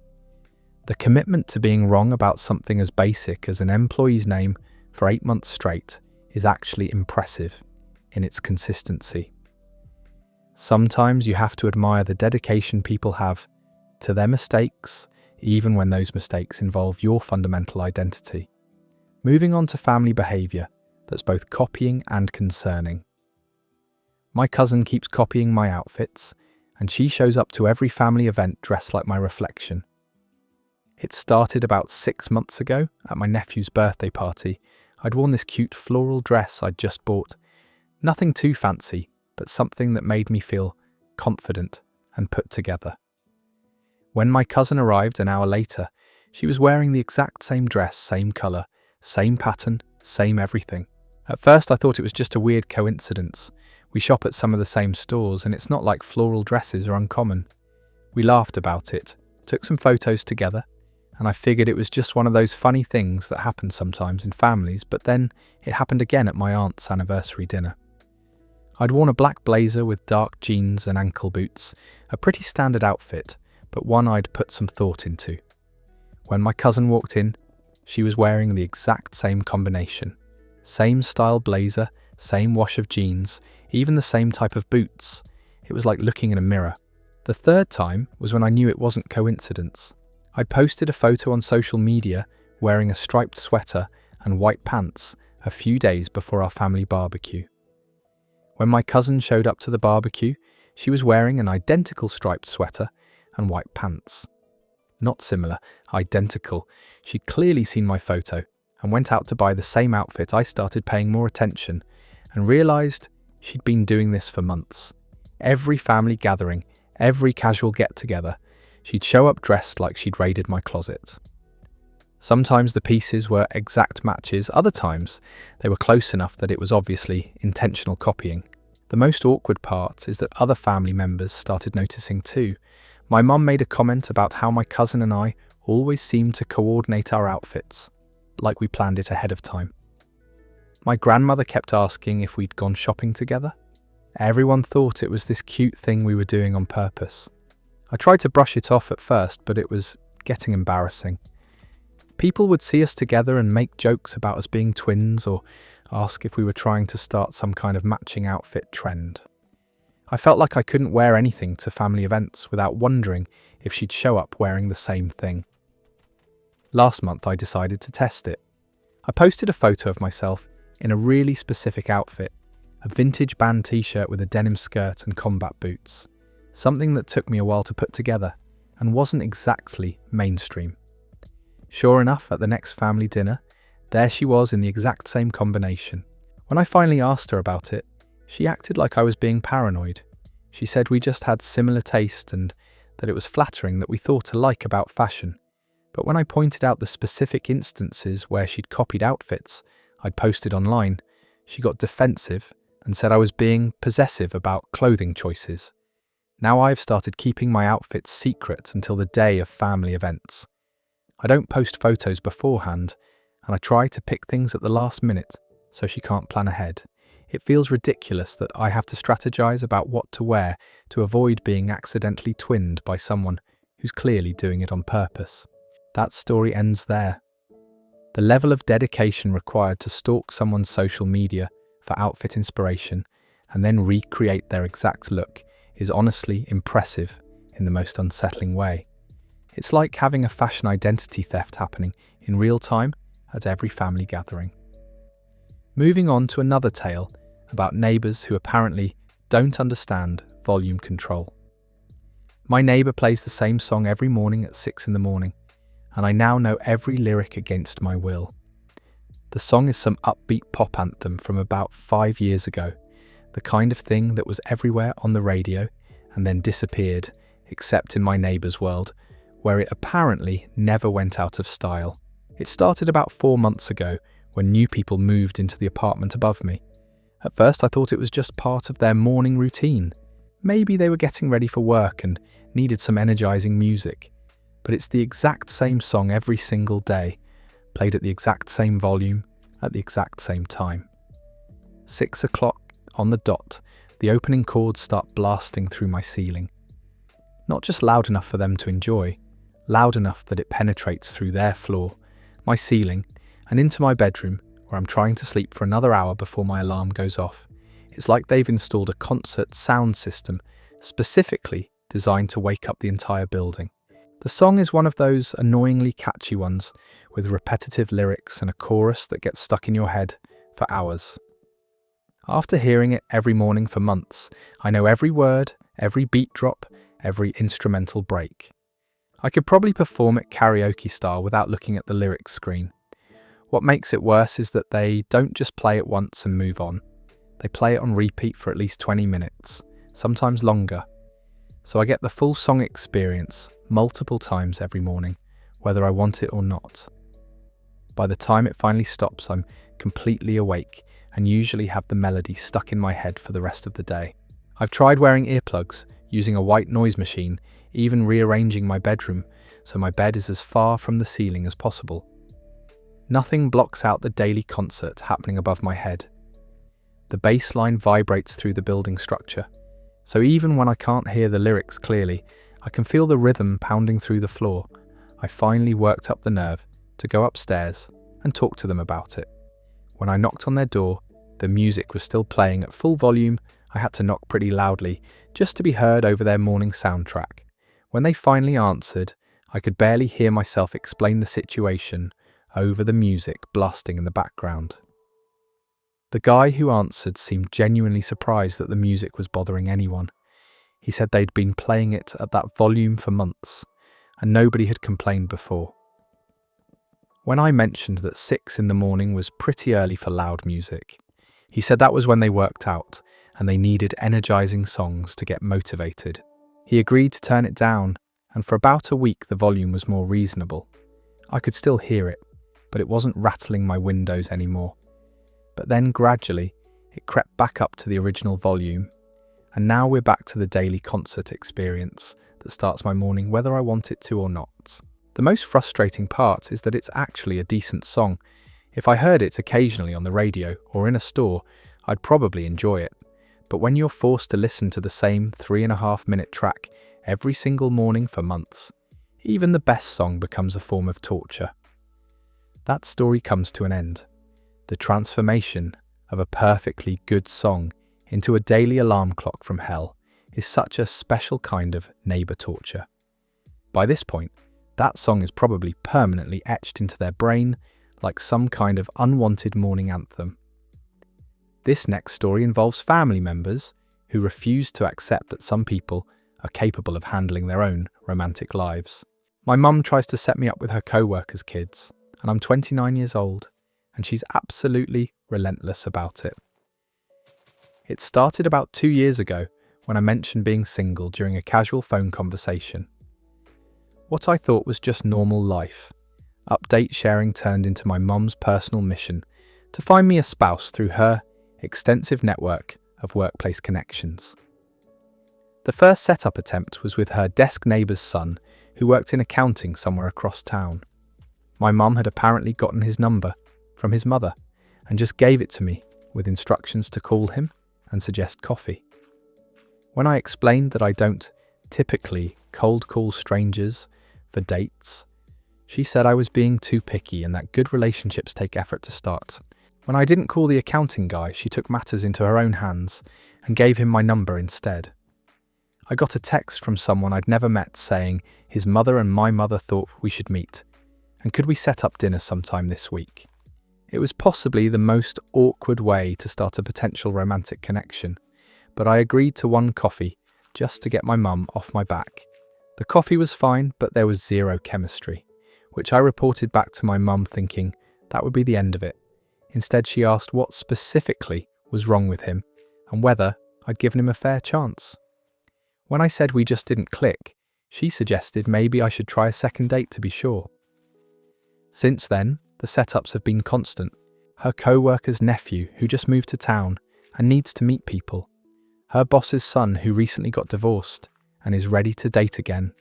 The commitment to being wrong about something as basic as an employee's name for 8 months straight is actually impressive in its consistency. Sometimes you have to admire the dedication people have to their mistakes, even when those mistakes involve your fundamental identity. Moving on to family behaviour that's both copying and concerning. My cousin keeps copying my outfits, and she shows up to every family event dressed like my reflection. It started about 6 months ago at my nephew's birthday party. I'd worn this cute floral dress I'd just bought. Nothing too fancy, but something that made me feel confident and put together. When my cousin arrived an hour later, she was wearing the exact same dress, same colour, same pattern, same everything. At first I thought it was just a weird coincidence. We shop at some of the same stores and it's not like floral dresses are uncommon. We laughed about it, took some photos together, and I figured it was just one of those funny things that happen sometimes in families, but then it happened again at my aunt's anniversary dinner. I'd worn a black blazer with dark jeans and ankle boots, a pretty standard outfit, but one I'd put some thought into. When my cousin walked in, she was wearing the exact same combination. Same style blazer, same wash of jeans, even the same type of boots. It was like looking in a mirror. The third time was when I knew it wasn't coincidence. I'd posted a photo on social media wearing a striped sweater and white pants a few days before our family barbecue. When my cousin showed up to the barbecue, she was wearing an identical striped sweater and white pants. Not similar, identical. She'd clearly seen my photo and went out to buy the same outfit. I started paying more attention and realised she'd been doing this for months. Every family gathering, every casual get-together, she'd show up dressed like she'd raided my closet. Sometimes the pieces were exact matches, other times they were close enough that it was obviously intentional copying. The most awkward part is that other family members started noticing too. My mum made a comment about how my cousin and I always seemed to coordinate our outfits, like we planned it ahead of time. My grandmother kept asking if we'd gone shopping together. Everyone thought it was this cute thing we were doing on purpose. I tried to brush it off at first, but it was getting embarrassing. People would see us together and make jokes about us being twins or ask if we were trying to start some kind of matching outfit trend. I felt like I couldn't wear anything to family events without wondering if she'd show up wearing the same thing. Last month I decided to test it. I posted a photo of myself in a really specific outfit, a vintage band t-shirt with a denim skirt and combat boots, something that took me a while to put together and wasn't exactly mainstream. Sure enough, at the next family dinner, there she was in the exact same combination. When I finally asked her about it, she acted like I was being paranoid. She said we just had similar taste and that it was flattering that we thought alike about fashion. But when I pointed out the specific instances where she'd copied outfits I'd posted online, she got defensive and said I was being possessive about clothing choices. Now I've started keeping my outfits secret until the day of family events. I don't post photos beforehand, and I try to pick things at the last minute so she can't plan ahead. It feels ridiculous that I have to strategize about what to wear to avoid being accidentally twinned by someone who's clearly doing it on purpose. That story ends there. The level of dedication required to stalk someone's social media for outfit inspiration and then recreate their exact look is honestly impressive in the most unsettling way. It's like having a fashion identity theft happening in real time at every family gathering. Moving on to another tale about neighbours who apparently don't understand volume control. My neighbour plays the same song every morning at 6 in the morning, and I now know every lyric against my will. The song is some upbeat pop anthem from about 5 years ago, the kind of thing that was everywhere on the radio and then disappeared, except in my neighbour's world, where it apparently never went out of style. It started about 4 months ago when new people moved into the apartment above me. At first I thought it was just part of their morning routine. Maybe they were getting ready for work and needed some energizing music. But it's the exact same song every single day, played at the exact same volume, at the exact same time. 6 o'clock on the dot, the opening chords start blasting through my ceiling. Not just loud enough for them to enjoy, loud enough that it penetrates through their floor, my ceiling, and into my bedroom, where I'm trying to sleep for another hour before my alarm goes off. It's like they've installed a concert sound system specifically designed to wake up the entire building. The song is one of those annoyingly catchy ones with repetitive lyrics and a chorus that gets stuck in your head for hours. After hearing it every morning for months, I know every word, every beat drop, every instrumental break. I could probably perform it karaoke style without looking at the lyrics screen. What makes it worse is that they don't just play it once and move on. They play it on repeat for at least 20 minutes, sometimes longer. So I get the full song experience multiple times every morning, whether I want it or not. By the time it finally stops, I'm completely awake and usually have the melody stuck in my head for the rest of the day. I've tried wearing earplugs, using a white noise machine, even rearranging my bedroom so my bed is as far from the ceiling as possible. Nothing blocks out the daily concert happening above my head. The bass line vibrates through the building structure, so even when I can't hear the lyrics clearly, I can feel the rhythm pounding through the floor. I finally worked up the nerve to go upstairs and talk to them about it. When I knocked on their door, the music was still playing at full volume. I had to knock pretty loudly, just to be heard over their morning soundtrack. When they finally answered, I could barely hear myself explain the situation over the music blasting in the background. The guy who answered seemed genuinely surprised that the music was bothering anyone. He said they'd been playing it at that volume for months, and nobody had complained before. When I mentioned that 6 in the morning was pretty early for loud music, he said that was when they worked out and they needed energizing songs to get motivated. He agreed to turn it down, and for about a week the volume was more reasonable. I could still hear it, but it wasn't rattling my windows anymore. But then gradually, it crept back up to the original volume, and now we're back to the daily concert experience that starts my morning whether I want it to or not. The most frustrating part is that it's actually a decent song. If I heard it occasionally on the radio or in a store, I'd probably enjoy it. But when you're forced to listen to the same 3.5-minute track every single morning for months, even the best song becomes a form of torture. That story comes to an end. The transformation of a perfectly good song into a daily alarm clock from hell is such a special kind of neighbour torture. By this point, that song is probably permanently etched into their brain like some kind of unwanted morning anthem. This next story involves family members who refuse to accept that some people are capable of handling their own romantic lives. My mum tries to set me up with her co-workers' kids, and I'm 29 years old, and she's absolutely relentless about it. It started about 2 years ago when I mentioned being single during a casual phone conversation. What I thought was just normal life, update sharing turned into my mum's personal mission to find me a spouse through her extensive network of workplace connections. The first setup attempt was with her desk neighbour's son who worked in accounting somewhere across town. My mum had apparently gotten his number from his mother and just gave it to me with instructions to call him and suggest coffee. When I explained that I don't typically cold call strangers for dates, she said I was being too picky and that good relationships take effort to start. When I didn't call the accounting guy, she took matters into her own hands and gave him my number instead. I got a text from someone I'd never met saying his mother and my mother thought we should meet, and could we set up dinner sometime this week? It was possibly the most awkward way to start a potential romantic connection, but I agreed to one coffee just to get my mum off my back. The coffee was fine, but there was zero chemistry, which I reported back to my mum thinking that would be the end of it. Instead, she asked what specifically was wrong with him and whether I'd given him a fair chance. When I said we just didn't click, she suggested maybe I should try a second date to be sure. Since then, the setups have been constant. Her co-worker's nephew who just moved to town and needs to meet people. Her boss's son who recently got divorced and is ready to date again.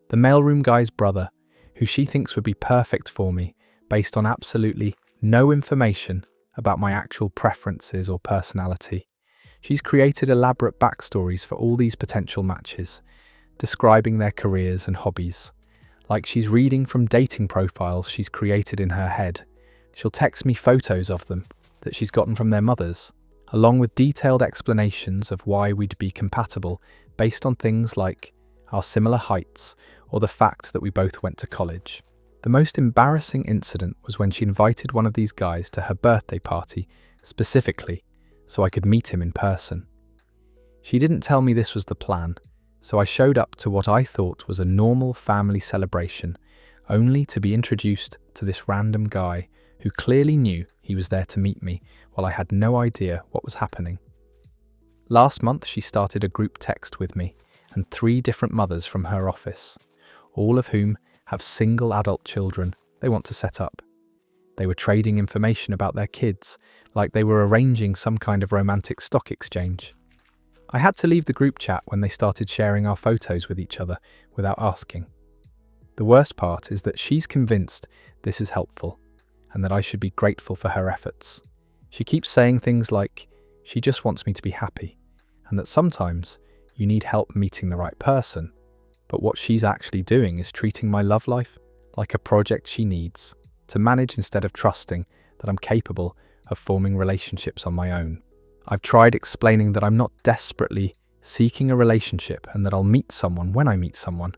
The mailroom guy's brother who she thinks would be perfect for me based on absolutely no information about my actual preferences or personality. She's created elaborate backstories for all these potential matches, describing their careers and hobbies. Like she's reading from dating profiles she's created in her head. She'll text me photos of them that she's gotten from their mothers, along with detailed explanations of why we'd be compatible based on things like our similar heights or the fact that we both went to college. The most embarrassing incident was when she invited one of these guys to her birthday party specifically so I could meet him in person. She didn't tell me this was the plan, so I showed up to what I thought was a normal family celebration, only to be introduced to this random guy who clearly knew he was there to meet me while I had no idea what was happening. Last month she started a group text with me and 3 different mothers from her office, all of whom have single adult children they want to set up. They were trading information about their kids, like they were arranging some kind of romantic stock exchange. I had to leave the group chat when they started sharing our photos with each other without asking. The worst part is that she's convinced this is helpful and that I should be grateful for her efforts. She keeps saying things like she just wants me to be happy and that sometimes you need help meeting the right person, but what she's actually doing is treating my love life like a project she needs to manage instead of trusting that I'm capable of forming relationships on my own. I've tried explaining that I'm not desperately seeking a relationship and that I'll meet someone when I meet someone,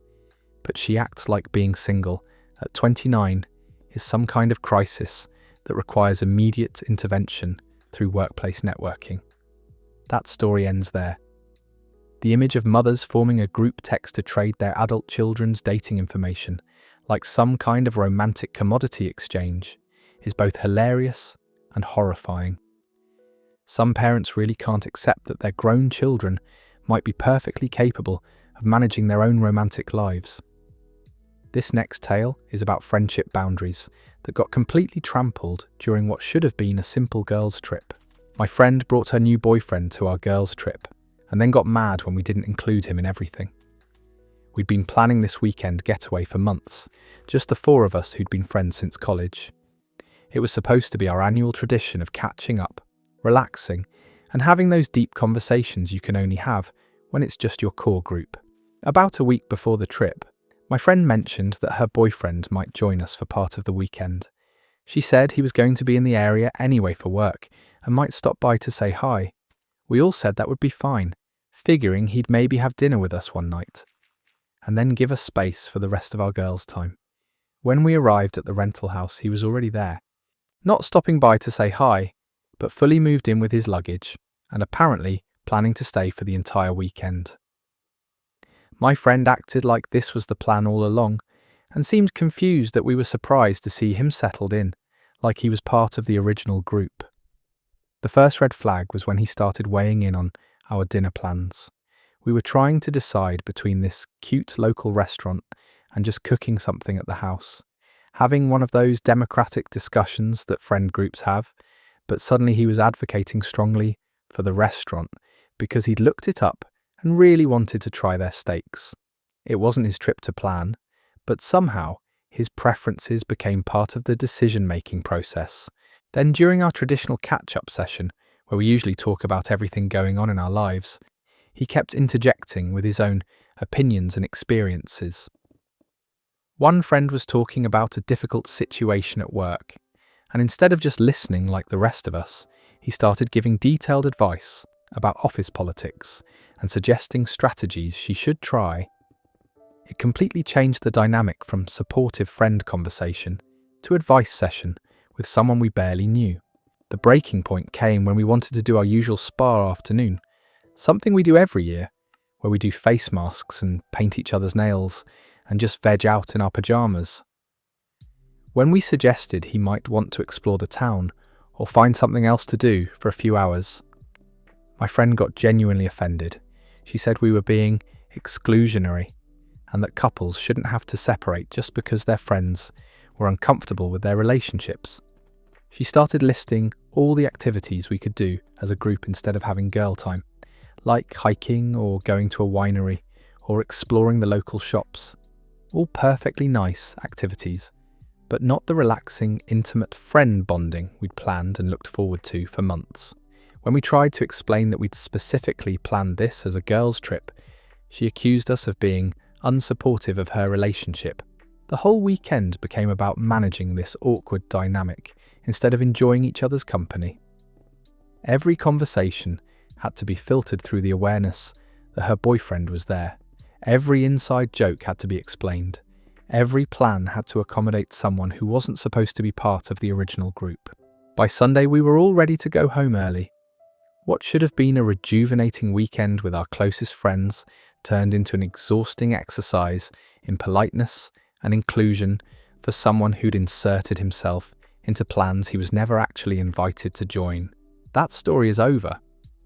but she acts like being single at 29 is some kind of crisis that requires immediate intervention through workplace networking. That story ends there. The image of mothers forming a group text to trade their adult children's dating information, like some kind of romantic commodity exchange, is both hilarious and horrifying. Some parents really can't accept that their grown children might be perfectly capable of managing their own romantic lives. This next tale is about friendship boundaries that got completely trampled during what should have been a simple girls' trip. My friend brought her new boyfriend to our girls' trip and then got mad when we didn't include him in everything. We'd been planning this weekend getaway for months, just the four of us who'd been friends since college. It was supposed to be our annual tradition of catching up, relaxing, and having those deep conversations you can only have when it's just your core group. About a week before the trip, my friend mentioned that her boyfriend might join us for part of the weekend. She said he was going to be in the area anyway for work and might stop by to say hi. We all said that would be fine, figuring he'd maybe have dinner with us one night, and then give us space for the rest of our girls' time. When we arrived at the rental house, he was already there, not stopping by to say hi, but fully moved in with his luggage and apparently planning to stay for the entire weekend. My friend acted like this was the plan all along and seemed confused that we were surprised to see him settled in, like he was part of the original group. The first red flag was when he started weighing in on our dinner plans. We were trying to decide between this cute local restaurant and just cooking something at the house, having one of those democratic discussions that friend groups have, but suddenly he was advocating strongly for the restaurant because he'd looked it up and really wanted to try their steaks. It wasn't his trip to plan, but somehow his preferences became part of the decision-making process. Then during our traditional catch-up session, where we usually talk about everything going on in our lives, he kept interjecting with his own opinions and experiences. One friend was talking about a difficult situation at work, and instead of just listening like the rest of us, he started giving detailed advice about office politics and suggesting strategies she should try. It completely changed the dynamic from supportive friend conversation to advice session with someone we barely knew. The breaking point came when we wanted to do our usual spa afternoon, something we do every year, where we do face masks and paint each other's nails and just veg out in our pajamas. When we suggested he might want to explore the town or find something else to do for a few hours, my friend got genuinely offended. She said we were being exclusionary and that couples shouldn't have to separate just because their friends were uncomfortable with their relationships. She started listing all the activities we could do as a group instead of having girl time, like hiking or going to a winery or exploring the local shops. All perfectly nice activities, but not the relaxing, intimate friend bonding we'd planned and looked forward to for months. When we tried to explain that we'd specifically planned this as a girls' trip, she accused us of being unsupportive of her relationship. The whole weekend became about managing this awkward dynamic instead of enjoying each other's company. Every conversation had to be filtered through the awareness that her boyfriend was there. Every inside joke had to be explained. Every plan had to accommodate someone who wasn't supposed to be part of the original group. By Sunday, we were all ready to go home early. What should have been a rejuvenating weekend with our closest friends turned into an exhausting exercise in politeness and inclusion for someone who'd inserted himself into plans he was never actually invited to join. That story is over.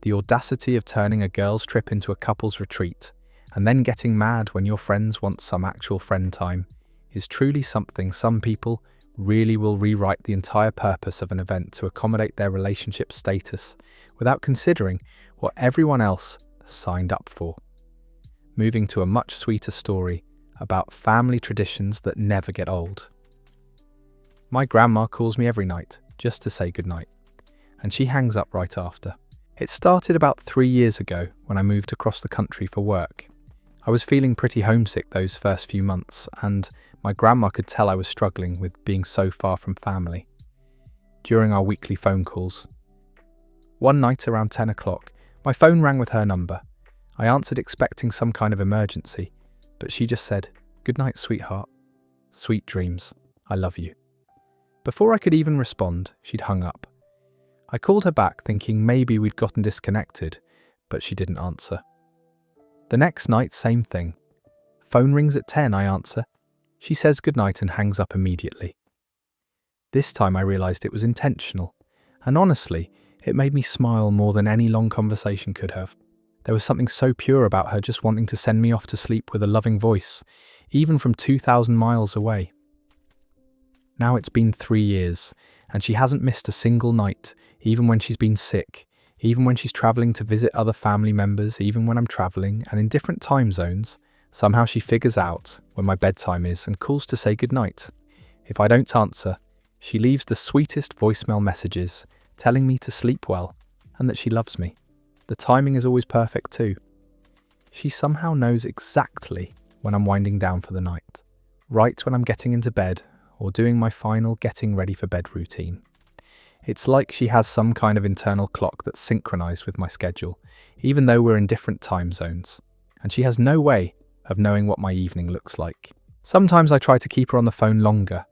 The audacity of turning a girls' trip into a couple's retreat and then getting mad when your friends want some actual friend time is truly something some people really will rewrite the entire purpose of an event to accommodate their relationship status without considering what everyone else signed up for. Moving to a much sweeter story about family traditions that never get old. My grandma calls me every night just to say goodnight, and she hangs up right after. It started about 3 years ago when I moved across the country for work. I was feeling pretty homesick those first few months, and my grandma could tell I was struggling with being so far from family. during our weekly phone calls. One night around 10 o'clock, my phone rang with her number. I answered expecting some kind of emergency, but she just said, "Good night, sweetheart. Sweet dreams. I love you." Before I could even respond, she'd hung up. I called her back thinking maybe we'd gotten disconnected, but she didn't answer. The next night, same thing. Phone rings at 10, I answer. She says goodnight and hangs up immediately. This time I realised it was intentional, and honestly, it made me smile more than any long conversation could have. There was something so pure about her just wanting to send me off to sleep with a loving voice, even from 2,000 miles away. Now it's been 3 years, and she hasn't missed a single night, even when she's been sick, even when she's travelling to visit other family members, even when I'm travelling, and in different time zones. Somehow she figures out when my bedtime is and calls to say goodnight. If I don't answer, she leaves the sweetest voicemail messages, telling me to sleep well, and that she loves me. The timing is always perfect too. She somehow knows exactly when I'm winding down for the night, right when I'm getting into bed or doing my final getting ready for bed routine. It's like she has some kind of internal clock that's synchronized with my schedule, even though we're in different time zones, and she has no way of knowing what my evening looks like. Sometimes I try to keep her on the phone longer,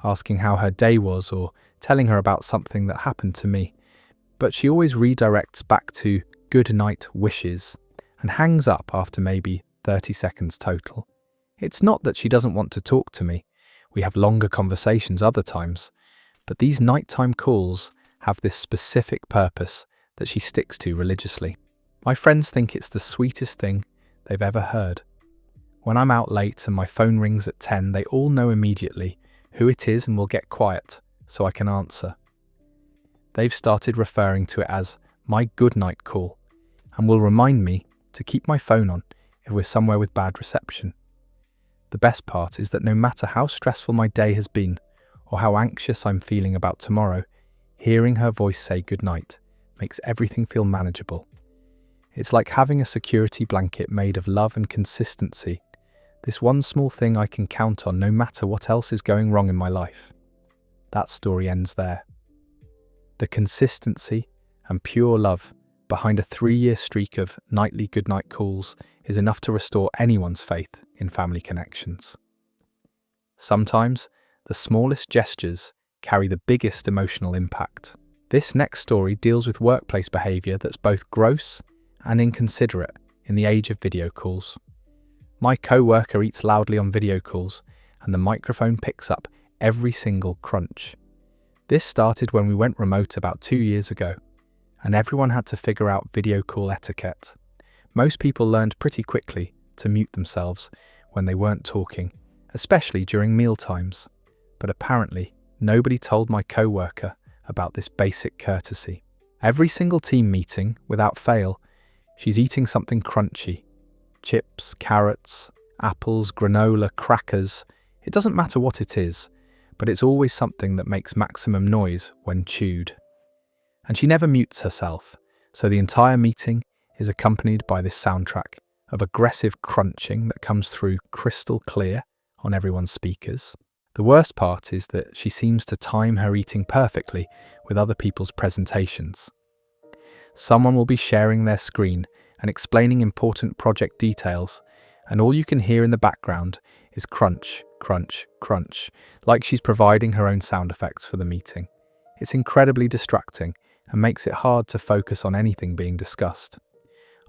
asking how her day was or telling her about something that happened to me, but she always redirects back to good night wishes and hangs up after maybe 30 seconds total. It's not that she doesn't want to talk to me. We have longer conversations other times, but these nighttime calls have this specific purpose that she sticks to religiously. My friends think it's the sweetest thing they've ever heard. When I'm out late and my phone rings at 10, they all know immediately who it is and will get quiet so I can answer. They've started referring to it as my good night call and will remind me to keep my phone on if we're somewhere with bad reception. The best part is that no matter how stressful my day has been or how anxious I'm feeling about tomorrow, hearing her voice say goodnight makes everything feel manageable. It's like having a security blanket made of love and consistency, this one small thing I can count on no matter what else is going wrong in my life. That story ends there. The consistency and pure love behind a 3-year streak of nightly goodnight calls is enough to restore anyone's faith in family connections. Sometimes, the smallest gestures carry the biggest emotional impact. This next story deals with workplace behaviour that's both gross and inconsiderate in the age of video calls. My co-worker eats loudly on video calls, and the microphone picks up every single crunch. This started when we went remote about 2 years ago, and everyone had to figure out video call etiquette. Most people learned pretty quickly to mute themselves when they weren't talking, especially during meal times. But apparently, nobody told my co-worker about this basic courtesy. Every single team meeting, without fail, she's eating something crunchy. Chips, carrots, apples, granola, crackers. It doesn't matter what it is, but it's always something that makes maximum noise when chewed. And she never mutes herself, so the entire meeting is accompanied by this soundtrack of aggressive crunching that comes through crystal clear on everyone's speakers. The worst part is that she seems to time her eating perfectly with other people's presentations. Someone will be sharing their screen and explaining important project details, and all you can hear in the background is crunch, crunch, crunch, like she's providing her own sound effects for the meeting. It's incredibly distracting and makes it hard to focus on anything being discussed.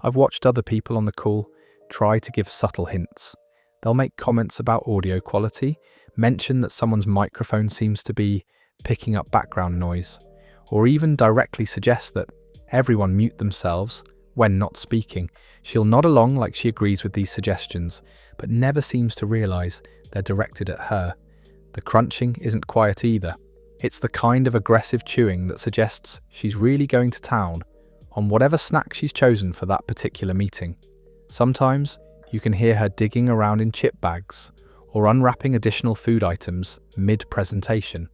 I've watched other people on the call try to give subtle hints. They'll make comments about audio quality, mention that someone's microphone seems to be picking up background noise, or even directly suggest that everyone mute themselves when not speaking. She'll nod along like she agrees with these suggestions, but never seems to realise they're directed at her. The crunching isn't quiet either. It's the kind of aggressive chewing that suggests she's really going to town on whatever snack she's chosen for that particular meeting. Sometimes you can hear her digging around in chip bags or unwrapping additional food items mid-presentation.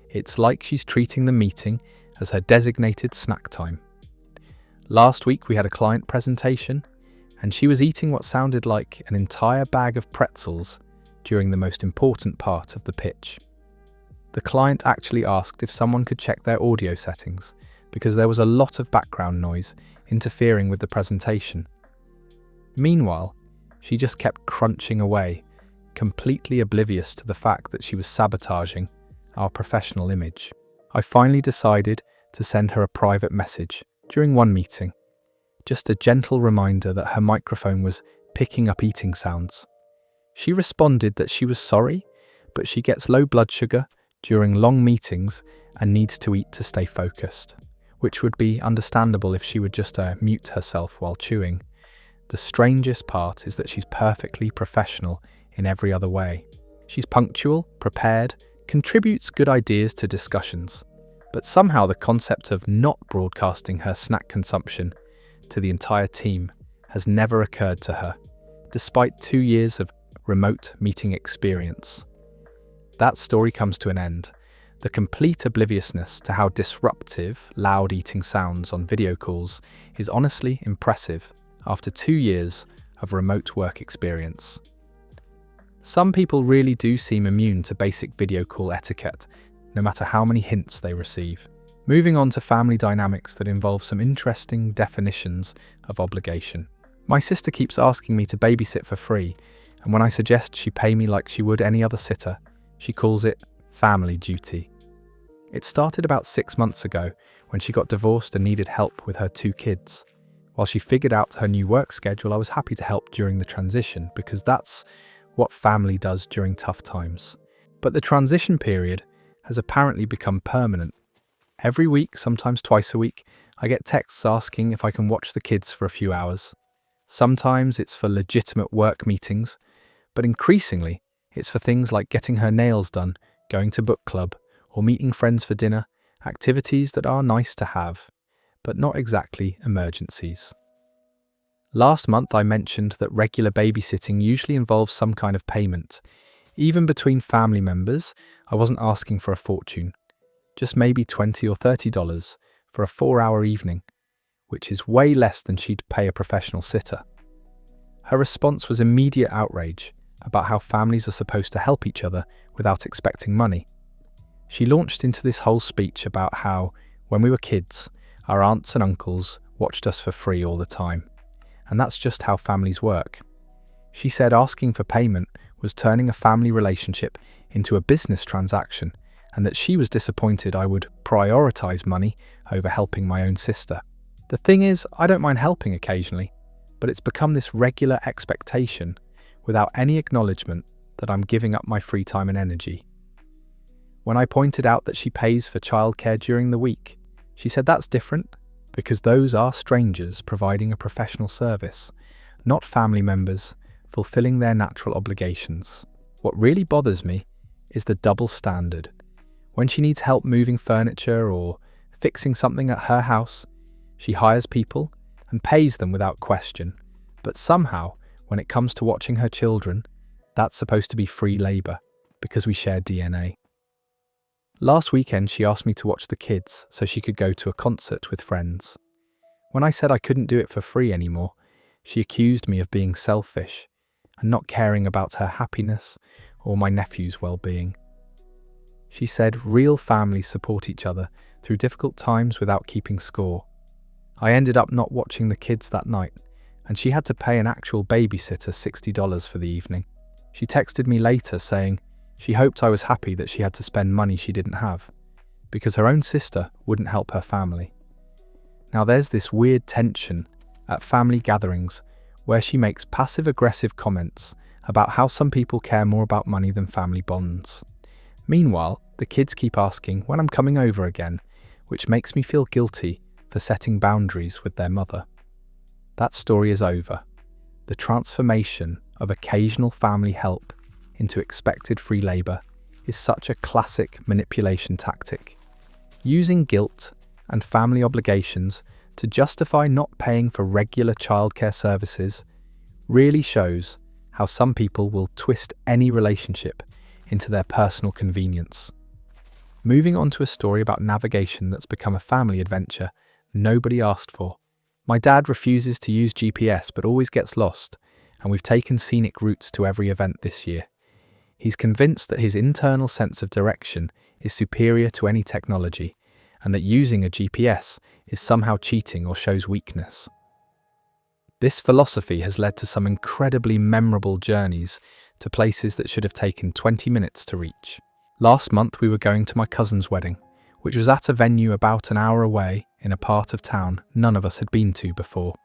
It's like she's treating the meeting as her designated snack time. Last week we had a client presentation, and she was eating what sounded like an entire bag of pretzels during the most important part of the pitch. The client actually asked if someone could check their audio settings because there was a lot of background noise interfering with the presentation. Meanwhile, she just kept crunching away, completely oblivious to the fact that she was sabotaging our professional image. I finally decided to send her a private message during one meeting, just a gentle reminder that her microphone was picking up eating sounds. She responded that she was sorry, but she gets low blood sugar during long meetings and needs to eat to stay focused, which would be understandable if she would just mute herself while chewing. The strangest part is that she's perfectly professional in every other way. She's punctual, prepared, contributes good ideas to discussions, but somehow the concept of not broadcasting her snack consumption to the entire team has never occurred to her, despite 2 years of remote meeting experience. That story comes to an end. The complete obliviousness to how disruptive loud eating sounds on video calls is honestly impressive after 2 years of remote work experience. Some people really do seem immune to basic video call etiquette, no matter how many hints they receive. Moving on to family dynamics that involve some interesting definitions of obligation. My sister keeps asking me to babysit for free, and when I suggest she pay me like she would any other sitter, she calls it family duty. It started about 6 months ago when she got divorced and needed help with her 2 kids. While she figured out her new work schedule, I was happy to help during the transition because that's what family does during tough times. But the transition period has apparently become permanent. Every week, sometimes twice a week, I get texts asking if I can watch the kids for a few hours. Sometimes it's for legitimate work meetings, but increasingly it's for things like getting her nails done, going to book club, or meeting friends for dinner, activities that are nice to have, but not exactly emergencies. Last month I mentioned that regular babysitting usually involves some kind of payment. Even between family members, I wasn't asking for a fortune, just maybe $20 or $30 for a 4-hour evening, which is way less than she'd pay a professional sitter. Her response was immediate outrage about how families are supposed to help each other without expecting money. She launched into this whole speech about how, when we were kids, our aunts and uncles watched us for free all the time, and that's just how families work. She said asking for payment was turning a family relationship into a business transaction, and that she was disappointed I would prioritize money over helping my own sister. The thing is, I don't mind helping occasionally, but it's become this regular expectation without any acknowledgement that I'm giving up my free time and energy. When I pointed out that she pays for childcare during the week, she said that's different because those are strangers providing a professional service, not family members fulfilling their natural obligations. What really bothers me is the double standard. When she needs help moving furniture or fixing something at her house, she hires people and pays them without question, but somehow, when it comes to watching her children, that's supposed to be free labor because we share DNA. Last weekend, she asked me to watch the kids so she could go to a concert with friends. When I said I couldn't do it for free anymore, she accused me of being selfish and not caring about her happiness or my nephew's well-being. She said real families support each other through difficult times without keeping score. I ended up not watching the kids that night, and she had to pay an actual babysitter $60 for the evening. She texted me later saying she hoped I was happy that she had to spend money she didn't have, because her own sister wouldn't help her family. Now there's this weird tension at family gatherings where she makes passive-aggressive comments about how some people care more about money than family bonds. Meanwhile, the kids keep asking when I'm coming over again, which makes me feel guilty for setting boundaries with their mother. That story is over. The transformation of occasional family help into expected free labor is such a classic manipulation tactic. Using guilt and family obligations to justify not paying for regular childcare services really shows how some people will twist any relationship into their personal convenience. Moving on to a story about navigation that's become a family adventure nobody asked for. My dad refuses to use GPS but always gets lost, and we've taken scenic routes to every event this year. He's convinced that his internal sense of direction is superior to any technology, and that using a GPS is somehow cheating or shows weakness. This philosophy has led to some incredibly memorable journeys to places that should have taken 20 minutes to reach. Last month we were going to my cousin's wedding, which was at a venue about an hour away in a part of town none of us had been to before.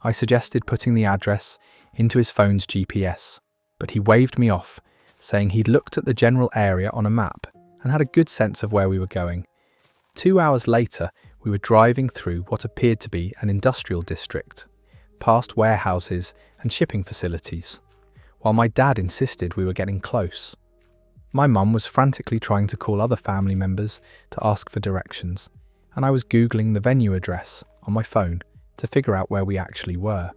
I suggested putting the address into his phone's GPS, but he waved me off, saying he'd looked at the general area on a map and had a good sense of where we were going. 2 hours later, we were driving through what appeared to be an industrial district, past warehouses and shipping facilities, while my dad insisted we were getting close. My mum was frantically trying to call other family members to ask for directions, and I was Googling the venue address on my phone to figure out where we actually were.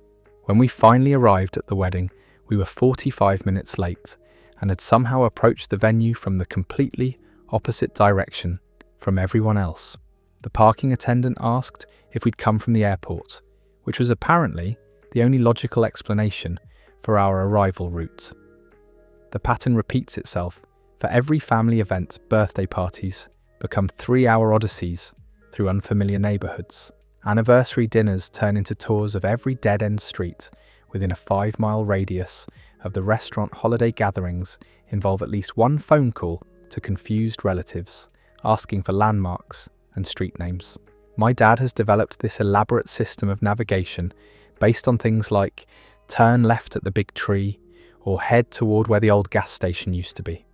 When we finally arrived at the wedding, we were 45 minutes late and had somehow approached the venue from the completely opposite direction from everyone else. The parking attendant asked if we'd come from the airport, which was apparently the only logical explanation for our arrival route. The pattern repeats itself. For every family event, birthday parties become 3-hour odysseys through unfamiliar neighbourhoods. Anniversary dinners turn into tours of every dead-end street within a 5-mile radius of the restaurant. Holiday gatherings involve at least one phone call to confused relatives, asking for landmarks and street names. My dad has developed this elaborate system of navigation based on things like turn left at the big tree or head toward where the old gas station used to be.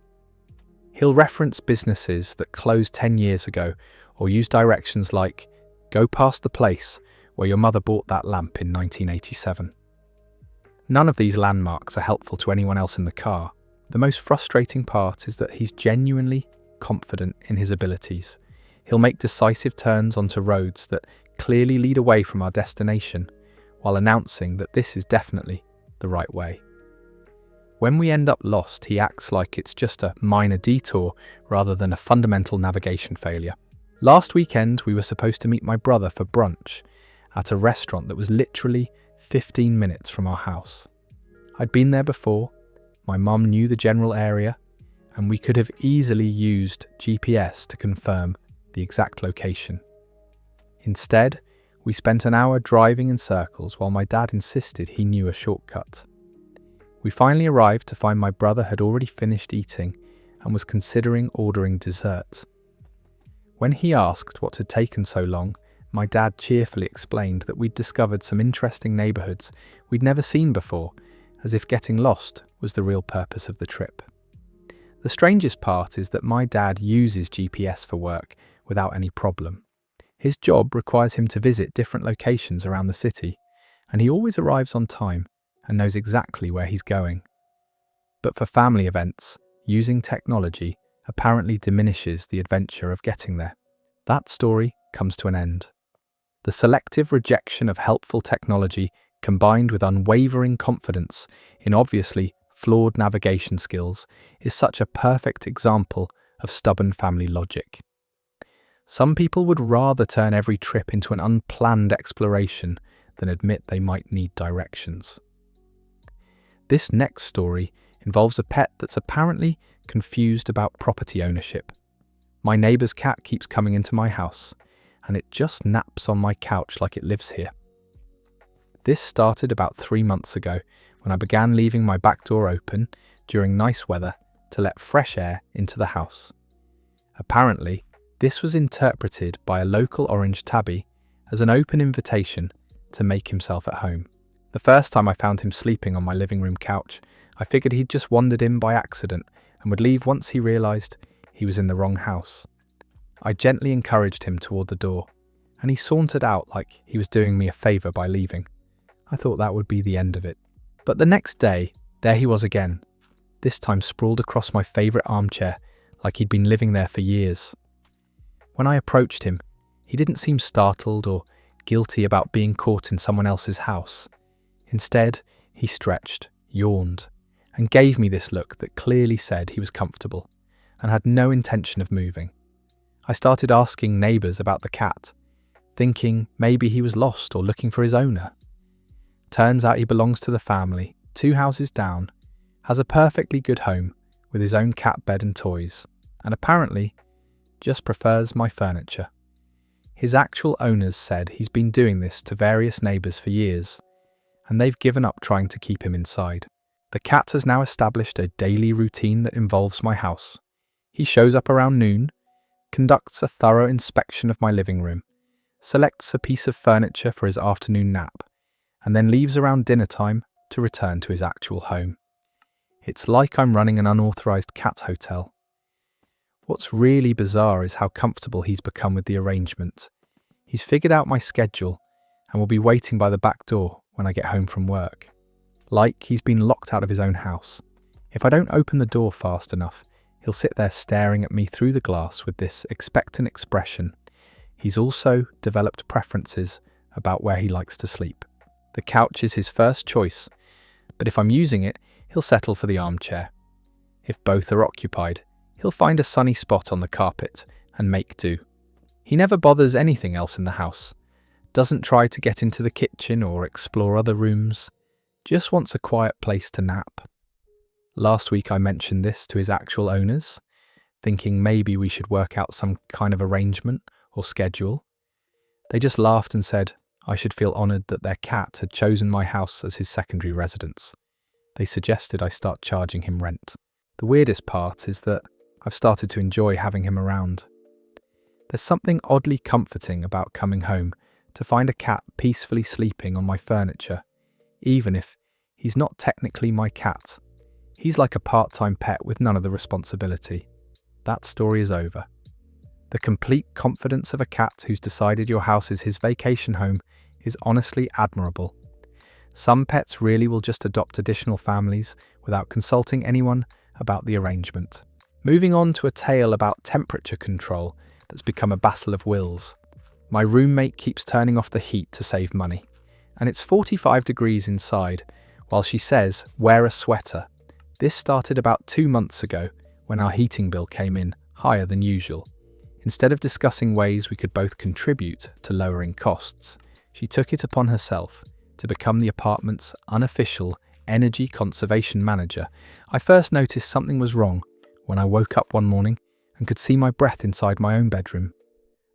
He'll reference businesses that closed 10 years ago or use directions like go past the place where your mother bought that lamp in 1987. None of these landmarks are helpful to anyone else in the car. The most frustrating part is that he's genuinely confident in his abilities. He'll make decisive turns onto roads that clearly lead away from our destination, while announcing that this is definitely the right way. When we end up lost, he acts like it's just a minor detour rather than a fundamental navigation failure. Last weekend, we were supposed to meet my brother for brunch at a restaurant that was literally 15 minutes from our house. I'd been there before, my mum knew the general area, and we could have easily used GPS to confirm the exact location. Instead, we spent an hour driving in circles while my dad insisted he knew a shortcut. We finally arrived to find my brother had already finished eating and was considering ordering dessert. When he asked what had taken so long, my dad cheerfully explained that we'd discovered some interesting neighbourhoods we'd never seen before, as if getting lost was the real purpose of the trip. The strangest part is that my dad uses GPS for work without any problem. His job requires him to visit different locations around the city, and he always arrives on time and knows exactly where he's going. But for family events, using technology apparently diminishes the adventure of getting there. That story comes to an end. The selective rejection of helpful technology combined with unwavering confidence in obviously flawed navigation skills is such a perfect example of stubborn family logic. Some people would rather turn every trip into an unplanned exploration than admit they might need directions. This next story involves a pet that's apparently confused about property ownership. My neighbour's cat keeps coming into my house, and it just naps on my couch like it lives here. This started about 3 months ago when I began leaving my back door open during nice weather to let fresh air into the house. Apparently, this was interpreted by a local orange tabby as an open invitation to make himself at home. The first time I found him sleeping on my living room couch, I figured he'd just wandered in by accident and would leave once he realised he was in the wrong house. I gently encouraged him toward the door, and he sauntered out like he was doing me a favour by leaving. I thought that would be the end of it. But the next day, there he was again, this time sprawled across my favourite armchair like he'd been living there for years. When I approached him, he didn't seem startled or guilty about being caught in someone else's house. Instead, he stretched, yawned, and gave me this look that clearly said he was comfortable and had no intention of moving. I started asking neighbours about the cat, thinking maybe he was lost or looking for his owner. Turns out he belongs to the family, 2 houses down, has a perfectly good home with his own cat bed and toys, and apparently just prefers my furniture. His actual owners said he's been doing this to various neighbours for years, and they've given up trying to keep him inside. The cat has now established a daily routine that involves my house. He shows up around noon, conducts a thorough inspection of my living room, selects a piece of furniture for his afternoon nap, and then leaves around dinner time to return to his actual home. It's like I'm running an unauthorised cat hotel. What's really bizarre is how comfortable he's become with the arrangement. He's figured out my schedule and will be waiting by the back door when I get home from work. Like he's been locked out of his own house. If I don't open the door fast enough, he'll sit there staring at me through the glass with this expectant expression. He's also developed preferences about where he likes to sleep. The couch is his first choice, but if I'm using it, he'll settle for the armchair. If both are occupied, he'll find a sunny spot on the carpet and make do. He never bothers anything else in the house, doesn't try to get into the kitchen or explore other rooms, just wants a quiet place to nap. Last week I mentioned this to his actual owners, thinking maybe we should work out some kind of arrangement or schedule. They just laughed and said I should feel honoured that their cat had chosen my house as his secondary residence. They suggested I start charging him rent. The weirdest part is that I've started to enjoy having him around. There's something oddly comforting about coming home to find a cat peacefully sleeping on my furniture, even if he's not technically my cat. He's like a part-time pet with none of the responsibility. That story is over. The complete confidence of a cat who's decided your house is his vacation home is honestly admirable. Some pets really will just adopt additional families without consulting anyone about the arrangement. Moving on to a tale about temperature control that's become a battle of wills. My roommate keeps turning off the heat to save money, and it's 45 degrees inside, while she says, wear a sweater. This started about 2 months ago when our heating bill came in higher than usual. Instead of discussing ways we could both contribute to lowering costs, she took it upon herself to become the apartment's unofficial energy conservation manager. I first noticed something was wrong when I woke up one morning and could see my breath inside my own bedroom.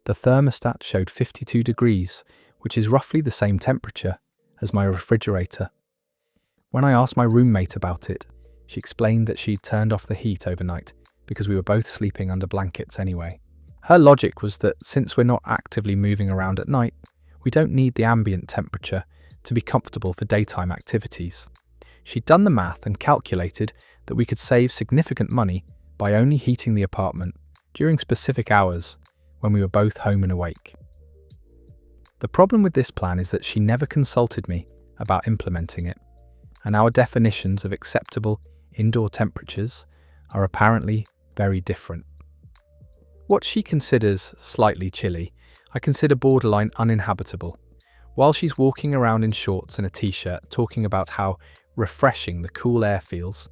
The thermostat showed 52 degrees, which is roughly the same temperature as my refrigerator. When I asked my roommate about it, she explained that she'd turned off the heat overnight because we were both sleeping under blankets anyway. Her logic was that since we're not actively moving around at night, we don't need the ambient temperature to be comfortable for daytime activities. She'd done the math and calculated that we could save significant money by only heating the apartment during specific hours when we were both home and awake. The problem with this plan is that she never consulted me about implementing it, and our definitions of acceptable indoor temperatures are apparently very different. What she considers slightly chilly, I consider borderline uninhabitable. While she's walking around in shorts and a t-shirt talking about how refreshing the cool air feels,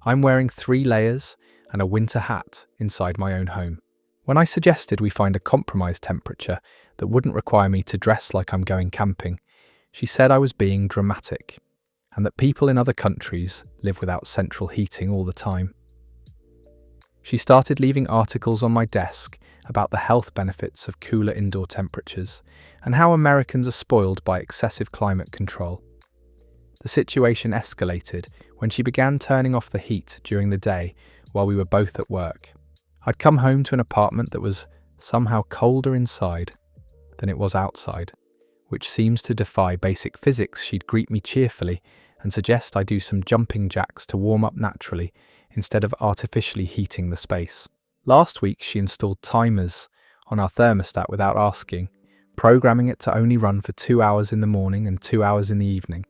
I'm wearing 3 layers and a winter hat inside my own home. When I suggested we find a compromise temperature that wouldn't require me to dress like I'm going camping, she said I was being dramatic, and that people in other countries live without central heating all the time. She started leaving articles on my desk about the health benefits of cooler indoor temperatures and how Americans are spoiled by excessive climate control. The situation escalated when she began turning off the heat during the day while we were both at work. I'd come home to an apartment that was somehow colder inside than it was outside, which seems to defy basic physics. She'd greet me cheerfully and suggest I do some jumping jacks to warm up naturally instead of artificially heating the space. Last week she installed timers on our thermostat without asking, programming it to only run for 2 hours in the morning and 2 hours in the evening.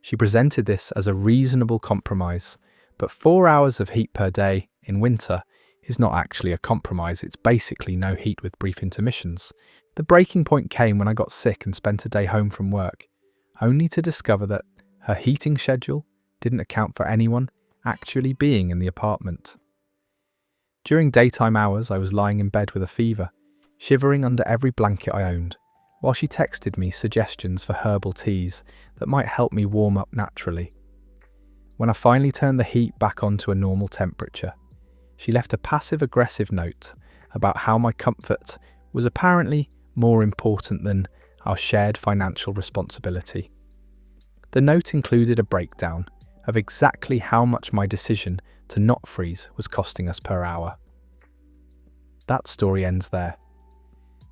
She presented this as a reasonable compromise, but 4 hours of heat per day in winter is not actually a compromise. It's basically no heat with brief intermissions. The breaking point came when I got sick and spent a day home from work, only to discover that her heating schedule didn't account for anyone actually being in the apartment. During daytime hours, I was lying in bed with a fever, shivering under every blanket I owned, while she texted me suggestions for herbal teas that might help me warm up naturally. When I finally turned the heat back on to a normal temperature, she left a passive-aggressive note about how my comfort was apparently more important than our shared financial responsibility. The note included a breakdown of exactly how much my decision to not freeze was costing us per hour. That story ends there.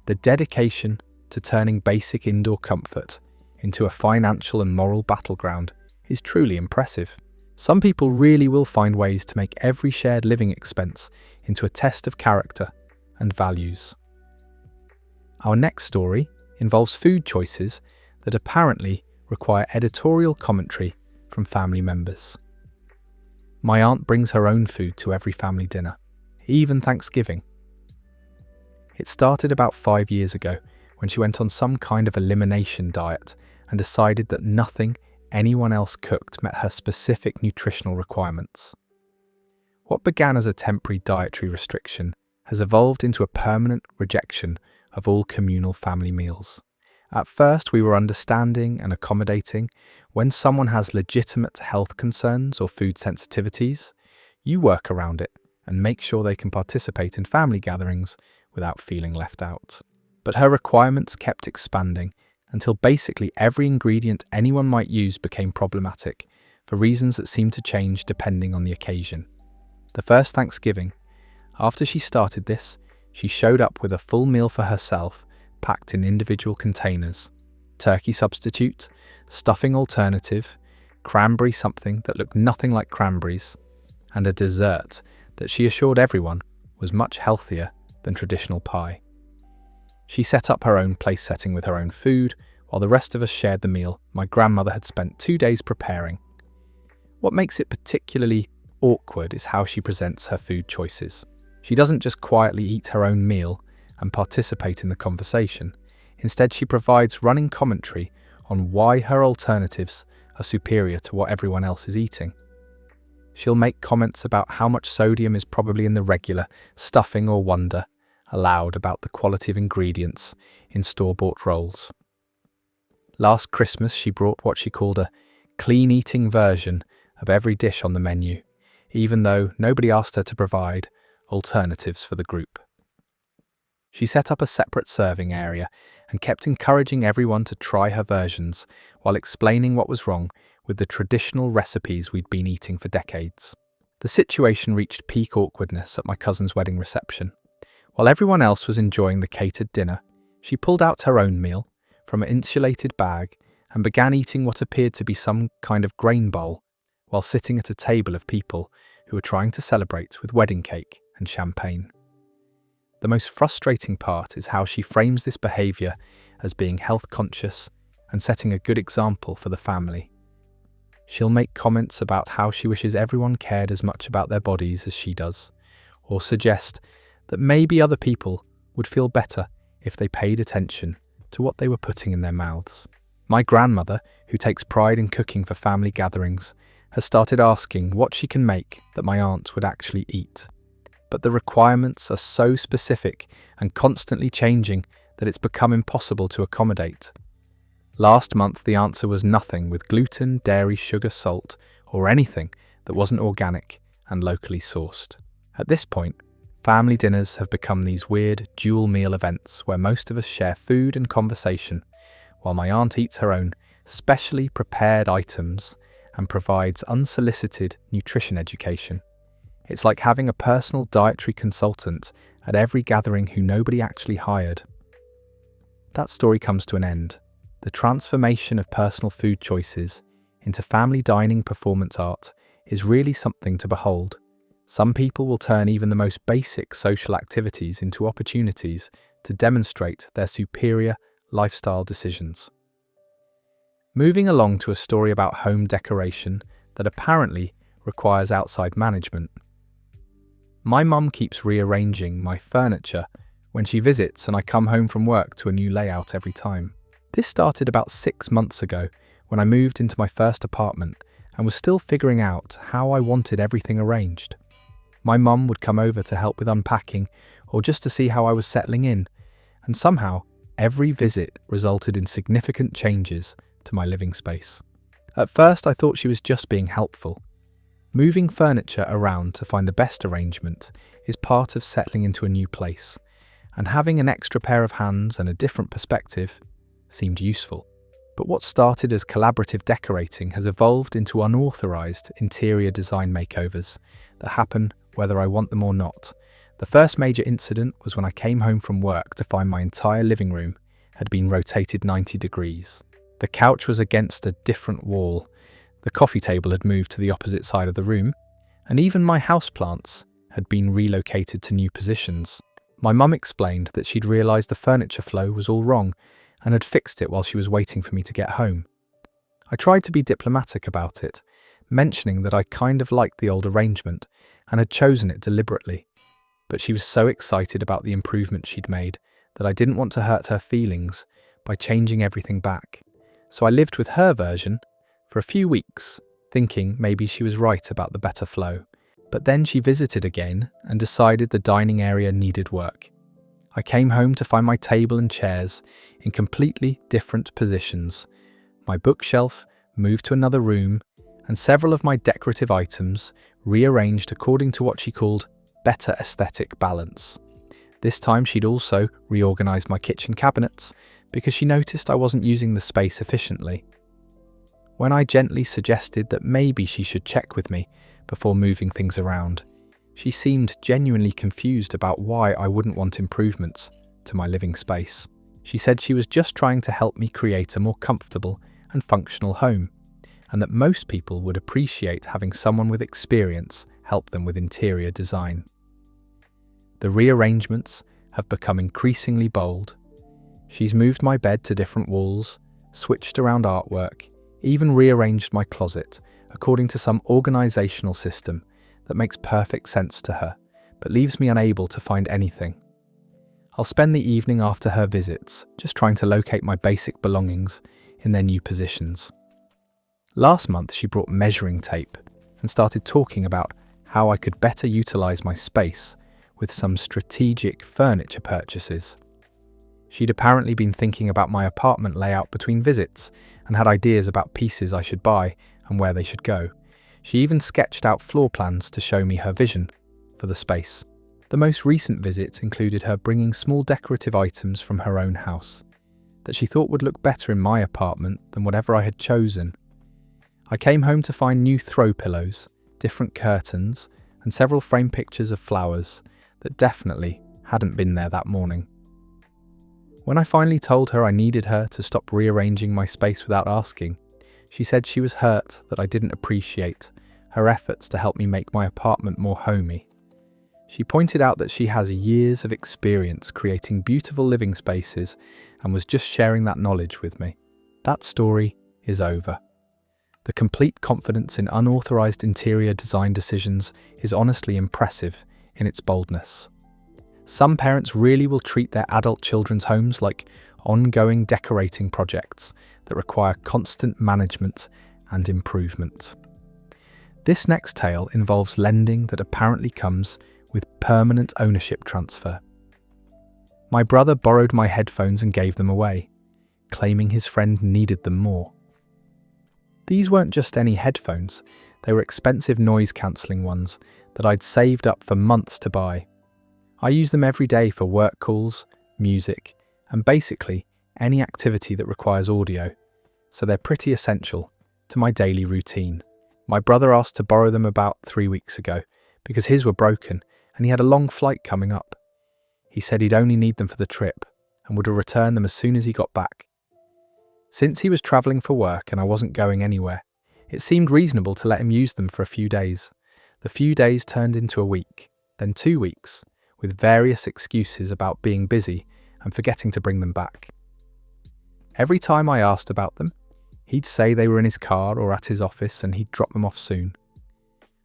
The dedication to turning basic indoor comfort into a financial and moral battleground is truly impressive. Some people really will find ways to make every shared living expense into a test of character and values. Our next story involves food choices that apparently require editorial commentary from family members. My aunt brings her own food to every family dinner, even Thanksgiving. It started about 5 years ago when she went on some kind of elimination diet and decided that nothing anyone else cooked met her specific nutritional requirements. What began as a temporary dietary restriction has evolved into a permanent rejection of all communal family meals. At first, we were understanding and accommodating. When someone has legitimate health concerns or food sensitivities, you work around it and make sure they can participate in family gatherings without feeling left out. But her requirements kept expanding until basically every ingredient anyone might use became problematic for reasons that seemed to change depending on the occasion. The first Thanksgiving, after she started this, she showed up with a full meal for herself, packed in individual containers. Turkey substitute, stuffing alternative, cranberry something that looked nothing like cranberries, and a dessert that she assured everyone was much healthier than traditional pie. She set up her own place setting with her own food, while the rest of us shared the meal my grandmother had spent 2 days preparing. What makes it particularly awkward is how she presents her food choices. She doesn't just quietly eat her own meal and participate in the conversation. Instead, she provides running commentary on why her alternatives are superior to what everyone else is eating. She'll make comments about how much sodium is probably in the regular stuffing or wonder aloud about the quality of ingredients in store-bought rolls. Last Christmas, she brought what she called a clean-eating version of every dish on the menu, even though nobody asked her to provide alternatives for the group. She set up a separate serving area and kept encouraging everyone to try her versions while explaining what was wrong with the traditional recipes we'd been eating for decades. The situation reached peak awkwardness at my cousin's wedding reception. While everyone else was enjoying the catered dinner, she pulled out her own meal from an insulated bag and began eating what appeared to be some kind of grain bowl while sitting at a table of people who were trying to celebrate with wedding cake and champagne. The most frustrating part is how she frames this behaviour as being health conscious and setting a good example for the family. She'll make comments about how she wishes everyone cared as much about their bodies as she does, or suggest that maybe other people would feel better if they paid attention to what they were putting in their mouths. My grandmother, who takes pride in cooking for family gatherings, has started asking what she can make that my aunt would actually eat. But the requirements are so specific and constantly changing that it's become impossible to accommodate. Last month, the answer was nothing with gluten, dairy, sugar, salt, or anything that wasn't organic and locally sourced. At this point, family dinners have become these weird dual meal events where most of us share food and conversation, while my aunt eats her own specially prepared items and provides unsolicited nutrition education. It's like having a personal dietary consultant at every gathering who nobody actually hired. That story comes to an end. The transformation of personal food choices into family dining performance art is really something to behold. Some people will turn even the most basic social activities into opportunities to demonstrate their superior lifestyle decisions. Moving along to a story about home decoration that apparently requires outside management. My mum keeps rearranging my furniture when she visits and I come home from work to a new layout every time. This started about 6 months ago when I moved into my first apartment and was still figuring out how I wanted everything arranged. My mum would come over to help with unpacking or just to see how I was settling in, and somehow every visit resulted in significant changes to my living space. At first I thought she was just being helpful, Moving furniture around to find the best arrangement is part of settling into a new place, and having an extra pair of hands and a different perspective seemed useful. But what started as collaborative decorating has evolved into unauthorized interior design makeovers that happen whether I want them or not. The first major incident was when I came home from work to find my entire living room had been rotated 90 degrees. The couch was against a different wall, the coffee table had moved to the opposite side of the room, and even my houseplants had been relocated to new positions. My mum explained that she'd realised the furniture flow was all wrong and had fixed it while she was waiting for me to get home. I tried to be diplomatic about it, mentioning that I kind of liked the old arrangement and had chosen it deliberately. But she was so excited about the improvement she'd made that I didn't want to hurt her feelings by changing everything back. So I lived with her version for a few weeks, thinking maybe she was right about the better flow. But then she visited again and decided the dining area needed work. I came home to find my table and chairs in completely different positions, my bookshelf moved to another room, and several of my decorative items rearranged according to what she called better aesthetic balance. This time she'd also reorganised my kitchen cabinets because she noticed I wasn't using the space efficiently. When I gently suggested that maybe she should check with me before moving things around, she seemed genuinely confused about why I wouldn't want improvements to my living space. She said she was just trying to help me create a more comfortable and functional home, and that most people would appreciate having someone with experience help them with interior design. The rearrangements have become increasingly bold. She's moved my bed to different walls, switched around artwork, even rearranged my closet according to some organisational system that makes perfect sense to her, but leaves me unable to find anything. I'll spend the evening after her visits just trying to locate my basic belongings in their new positions. Last month she brought measuring tape and started talking about how I could better utilise my space with some strategic furniture purchases. She'd apparently been thinking about my apartment layout between visits and had ideas about pieces I should buy and where they should go. She even sketched out floor plans to show me her vision for the space. The most recent visit included her bringing small decorative items from her own house that she thought would look better in my apartment than whatever I had chosen. I came home to find new throw pillows, different curtains, and several framed pictures of flowers that definitely hadn't been there that morning. When I finally told her I needed her to stop rearranging my space without asking, she said she was hurt that I didn't appreciate her efforts to help me make my apartment more homey. She pointed out that she has years of experience creating beautiful living spaces and was just sharing that knowledge with me. That story is over. The complete confidence in unauthorized interior design decisions is honestly impressive in its boldness. Some parents really will treat their adult children's homes like ongoing decorating projects that require constant management and improvement. This next tale involves lending that apparently comes with permanent ownership transfer. My brother borrowed my headphones and gave them away, claiming his friend needed them more. These weren't just any headphones, they were expensive noise-cancelling ones that I'd saved up for months to buy. I use them every day for work calls, music, and basically any activity that requires audio, so they're pretty essential to my daily routine. My brother asked to borrow them about 3 weeks ago because his were broken and he had a long flight coming up. He said he'd only need them for the trip and would return them as soon as he got back. Since he was travelling for work and I wasn't going anywhere, it seemed reasonable to let him use them for a few days. The few days turned into a week, then 2 weeks, with various excuses about being busy and forgetting to bring them back. Every time I asked about them, he'd say they were in his car or at his office and he'd drop them off soon.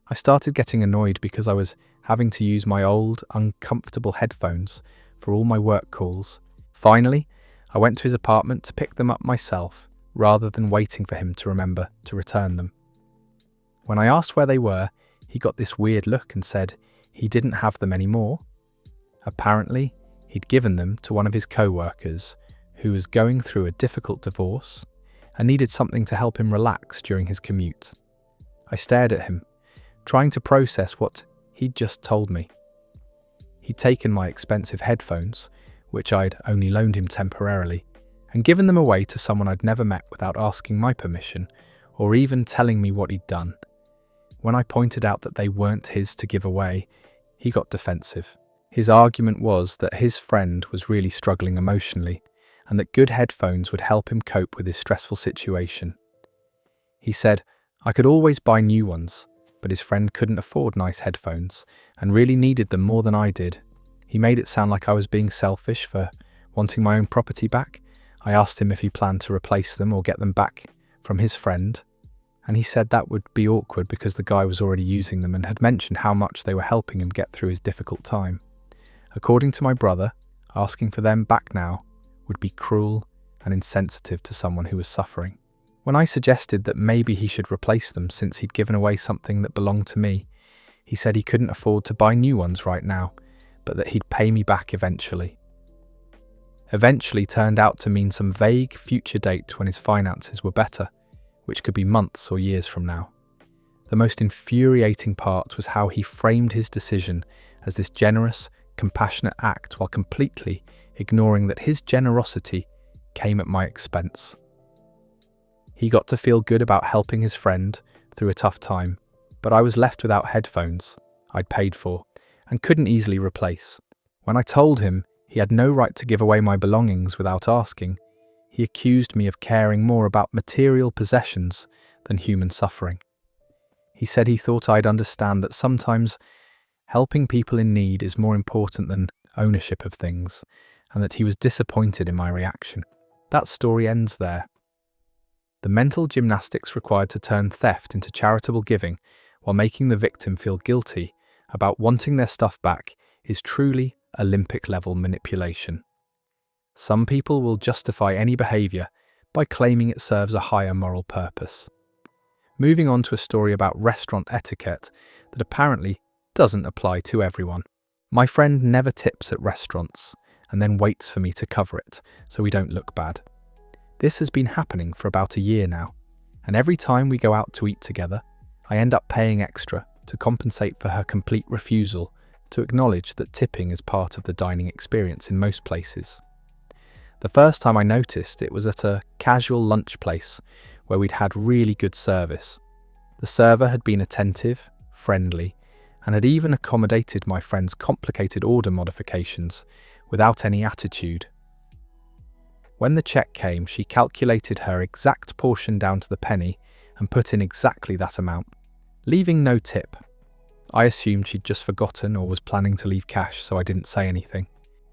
I started getting annoyed because I was having to use my old, uncomfortable headphones for all my work calls. Finally, I went to his apartment to pick them up myself, rather than waiting for him to remember to return them. When I asked where they were, he got this weird look and said he didn't have them anymore. Apparently, he'd given them to one of his co-workers who was going through a difficult divorce and needed something to help him relax during his commute. I stared at him, trying to process what he'd just told me. He'd taken my expensive headphones, which I'd only loaned him temporarily, and given them away to someone I'd never met without asking my permission or even telling me what he'd done. When I pointed out that they weren't his to give away, he got defensive. His argument was that his friend was really struggling emotionally and that good headphones would help him cope with his stressful situation. He said I could always buy new ones, but his friend couldn't afford nice headphones and really needed them more than I did. He made it sound like I was being selfish for wanting my own property back. I asked him if he planned to replace them or get them back from his friend, and he said that would be awkward because the guy was already using them and had mentioned how much they were helping him get through his difficult time. According to my brother, asking for them back now would be cruel and insensitive to someone who was suffering. When I suggested that maybe he should replace them since he'd given away something that belonged to me, he said he couldn't afford to buy new ones right now, but that he'd pay me back eventually. Eventually turned out to mean some vague future date when his finances were better, which could be months or years from now. The most infuriating part was how he framed his decision as this generous, compassionate act while completely ignoring that his generosity came at my expense. He got to feel good about helping his friend through a tough time, but I was left without headphones I'd paid for and couldn't easily replace. When I told him he had no right to give away my belongings without asking, he accused me of caring more about material possessions than human suffering. He said he thought I'd understand that sometimes helping people in need is more important than ownership of things, and that he was disappointed in my reaction. That story ends there. The mental gymnastics required to turn theft into charitable giving while making the victim feel guilty about wanting their stuff back is truly Olympic-level manipulation. Some people will justify any behaviour by claiming it serves a higher moral purpose. Moving on to a story about restaurant etiquette that apparently doesn't apply to everyone. My friend never tips at restaurants and then waits for me to cover it so we don't look bad. This has been happening for about a year now, and every time we go out to eat together, I end up paying extra to compensate for her complete refusal to acknowledge that tipping is part of the dining experience in most places. The first time I noticed it was at a casual lunch place where we'd had really good service. The server had been attentive, friendly, and had even accommodated my friend's complicated order modifications without any attitude. When the check came, she calculated her exact portion down to the penny and put in exactly that amount, leaving no tip. I assumed she'd just forgotten or was planning to leave cash, so I didn't say anything.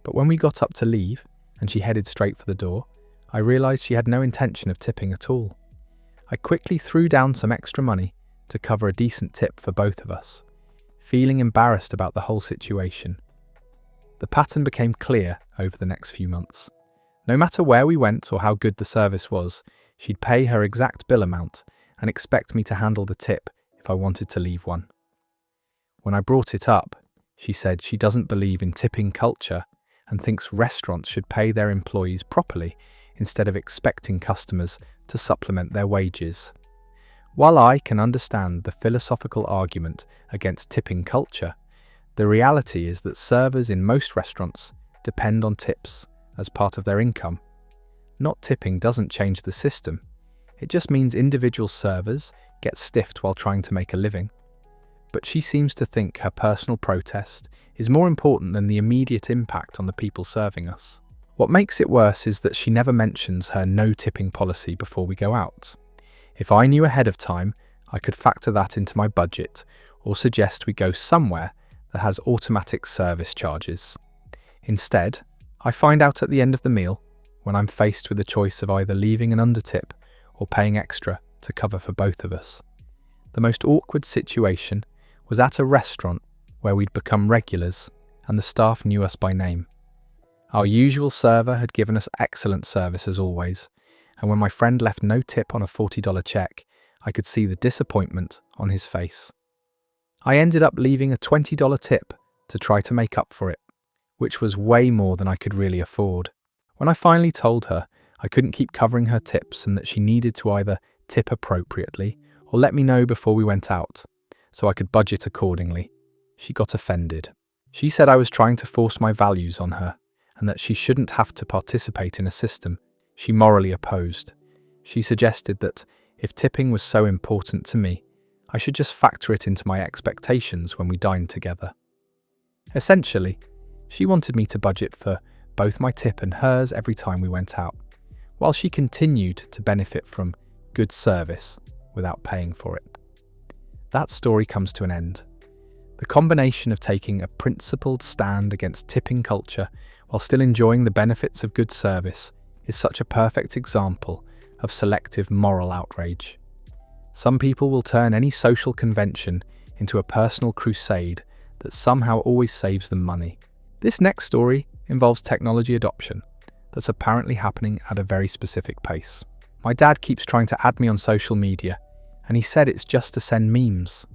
But when we got up to leave, and she headed straight for the door, I realised she had no intention of tipping at all. I quickly threw down some extra money to cover a decent tip for both of us, feeling embarrassed about the whole situation. The pattern became clear over the next few months. No matter where we went or how good the service was, she'd pay her exact bill amount and expect me to handle the tip if I wanted to leave one. When I brought it up, she said she doesn't believe in tipping culture and thinks restaurants should pay their employees properly instead of expecting customers to supplement their wages. While I can understand the philosophical argument against tipping culture, the reality is that servers in most restaurants depend on tips as part of their income. Not tipping doesn't change the system. It just means individual servers get stiffed while trying to make a living. But she seems to think her personal protest is more important than the immediate impact on the people serving us. What makes it worse is that she never mentions her no tipping policy before we go out. If I knew ahead of time, I could factor that into my budget or suggest we go somewhere that has automatic service charges. Instead, I find out at the end of the meal when I'm faced with the choice of either leaving an undertip or paying extra to cover for both of us. The most awkward situation was at a restaurant where we'd become regulars and the staff knew us by name. Our usual server had given us excellent service as always, and when my friend left no tip on a $40 check, I could see the disappointment on his face. I ended up leaving a $20 tip to try to make up for it, which was way more than I could really afford. When I finally told her I couldn't keep covering her tips and that she needed to either tip appropriately or let me know before we went out, so I could budget accordingly. She got offended. She said I was trying to force my values on her and that she shouldn't have to participate in a system she morally opposed. She suggested that if tipping was so important to me, I should just factor it into my expectations when we dined together. Essentially, she wanted me to budget for both my tip and hers every time we went out, while she continued to benefit from good service without paying for it. That story comes to an end. The combination of taking a principled stand against tipping culture while still enjoying the benefits of good service is such a perfect example of selective moral outrage. Some people will turn any social convention into a personal crusade that somehow always saves them money. This next story involves technology adoption that's apparently happening at a very specific pace. My dad keeps trying to add me on social media, and he said it's just to send memes.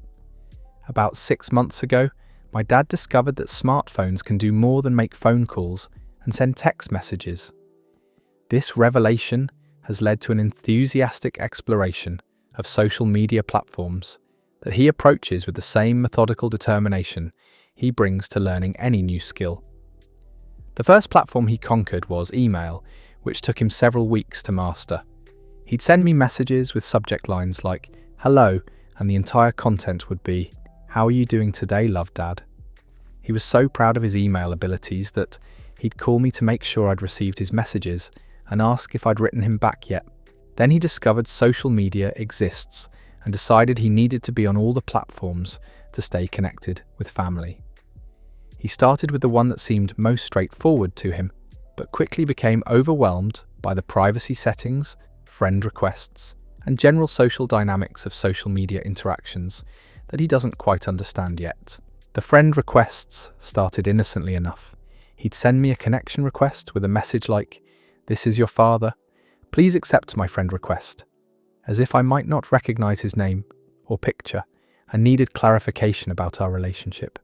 About 6 months ago, my dad discovered that smartphones can do more than make phone calls and send text messages. This revelation has led to an enthusiastic exploration of social media platforms that he approaches with the same methodical determination he brings to learning any new skill. The first platform he conquered was email, which took him several weeks to master. He'd send me messages with subject lines like, "Hello," and the entire content would be, "How are you doing today, love, Dad?" He was so proud of his email abilities that he'd call me to make sure I'd received his messages and ask if I'd written him back yet. Then he discovered social media exists and decided he needed to be on all the platforms to stay connected with family. He started with the one that seemed most straightforward to him, but quickly became overwhelmed by the privacy settings, friend requests, and general social dynamics of social media interactions that he doesn't quite understand yet. The friend requests started innocently enough. He'd send me a connection request with a message like, "This is your father. Please accept my friend request," as if I might not recognize his name or picture and needed clarification about our relationship.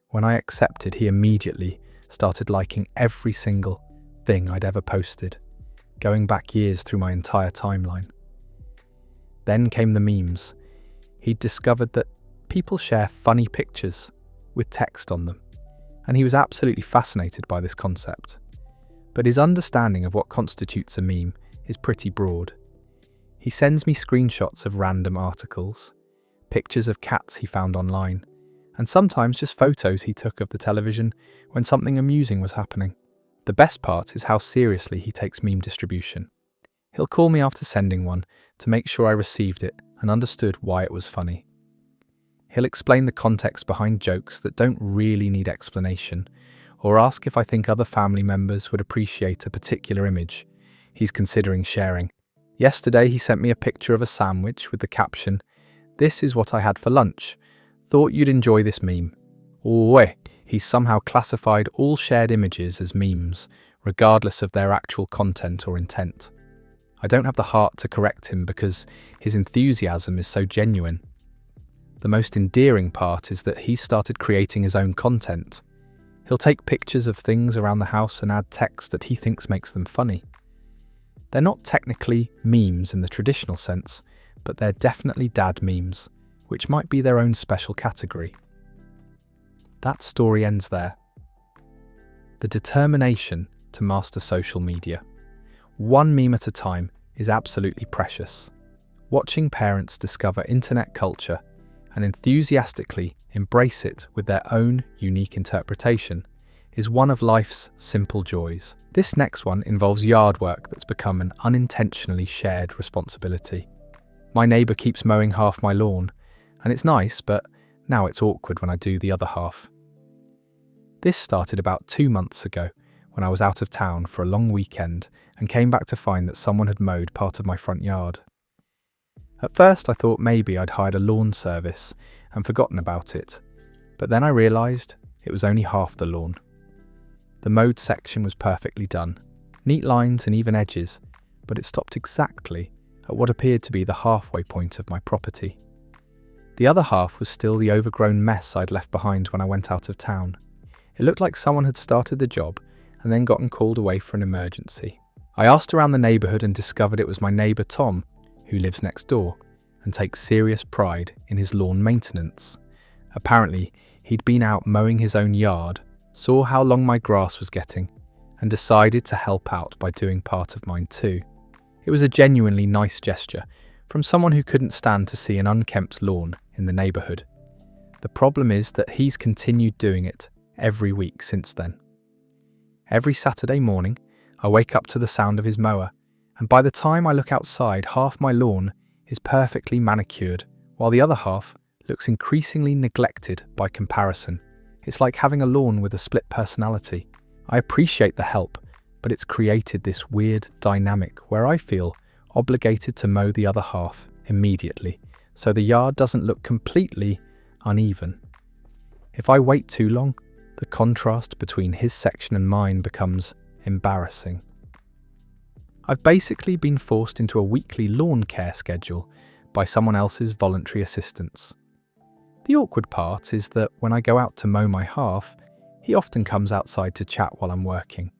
When I accepted, he immediately started liking every single thing I'd ever posted, going back years through my entire timeline. Then came the memes. He'd discovered that people share funny pictures with text on them, and he was absolutely fascinated by this concept. But his understanding of what constitutes a meme is pretty broad. He sends me screenshots of random articles, pictures of cats he found online, and sometimes just photos he took of the television when something amusing was happening. The best part is how seriously he takes meme distribution. He'll call me after sending one to make sure I received it and understood why it was funny. He'll explain the context behind jokes that don't really need explanation, or ask if I think other family members would appreciate a particular image he's considering sharing. Yesterday he sent me a picture of a sandwich with the caption, "This is what I had for lunch. Thought you'd enjoy this meme." Oi, he's somehow classified all shared images as memes, regardless of their actual content or intent. I don't have the heart to correct him because his enthusiasm is so genuine. The most endearing part is that he's started creating his own content. He'll take pictures of things around the house and add text that he thinks makes them funny. They're not technically memes in the traditional sense, but they're definitely dad memes, which might be their own special category. That story ends there. The determination to master social media, one meme at a time, is absolutely precious. Watching parents discover internet culture and enthusiastically embrace it with their own unique interpretation is one of life's simple joys. This next one involves yard work that's become an unintentionally shared responsibility. My neighbour keeps mowing half my lawn, and it's nice, but now it's awkward when I do the other half. This started about 2 months ago when I was out of town for a long weekend and came back to find that someone had mowed part of my front yard. At first I thought maybe I'd hired a lawn service and forgotten about it, but then I realised it was only half the lawn. The mowed section was perfectly done, neat lines and even edges, but it stopped exactly at what appeared to be the halfway point of my property. The other half was still the overgrown mess I'd left behind when I went out of town. It looked like someone had started the job and then gotten called away for an emergency. I asked around the neighbourhood and discovered it was my neighbour Tom, who lives next door, and takes serious pride in his lawn maintenance. Apparently, he'd been out mowing his own yard, saw how long my grass was getting, and decided to help out by doing part of mine too. It was a genuinely nice gesture from someone who couldn't stand to see an unkempt lawn in the neighbourhood. The problem is that he's continued doing it every week since then. Every Saturday morning, I wake up to the sound of his mower, and by the time I look outside, half my lawn is perfectly manicured, while the other half looks increasingly neglected by comparison. It's like having a lawn with a split personality. I appreciate the help, but it's created this weird dynamic where I feel obligated to mow the other half immediately, so the yard doesn't look completely uneven. If I wait too long, the contrast between his section and mine becomes embarrassing. I've basically been forced into a weekly lawn care schedule by someone else's voluntary assistance. The awkward part is that when I go out to mow my half, he often comes outside to chat while I'm working.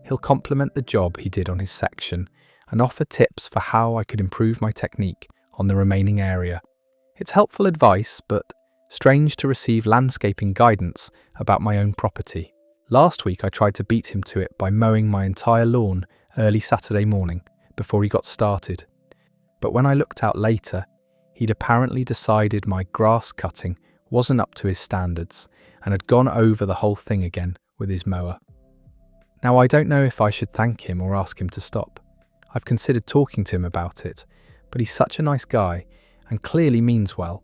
He'll compliment the job he did on his section and offer tips for how I could improve my technique on the remaining area. It's helpful advice, but strange to receive landscaping guidance about my own property. Last week I tried to beat him to it by mowing my entire lawn early Saturday morning before he got started. But when I looked out later, he'd apparently decided my grass cutting wasn't up to his standards and had gone over the whole thing again with his mower. Now, I don't know if I should thank him or ask him to stop. I've considered talking to him about it, but he's such a nice guy and clearly means well.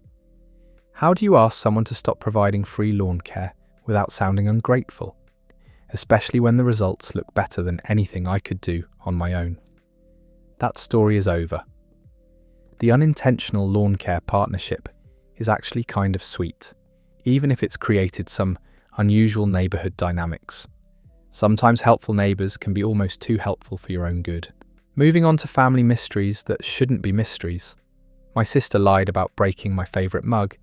How do you ask someone to stop providing free lawn care without sounding ungrateful? Especially when the results look better than anything I could do on my own. That story is over. The unintentional lawn care partnership is actually kind of sweet, even if it's created some unusual neighbourhood dynamics. Sometimes helpful neighbours can be almost too helpful for your own good. Moving on to family mysteries that shouldn't be mysteries. My sister lied about breaking my favourite mug,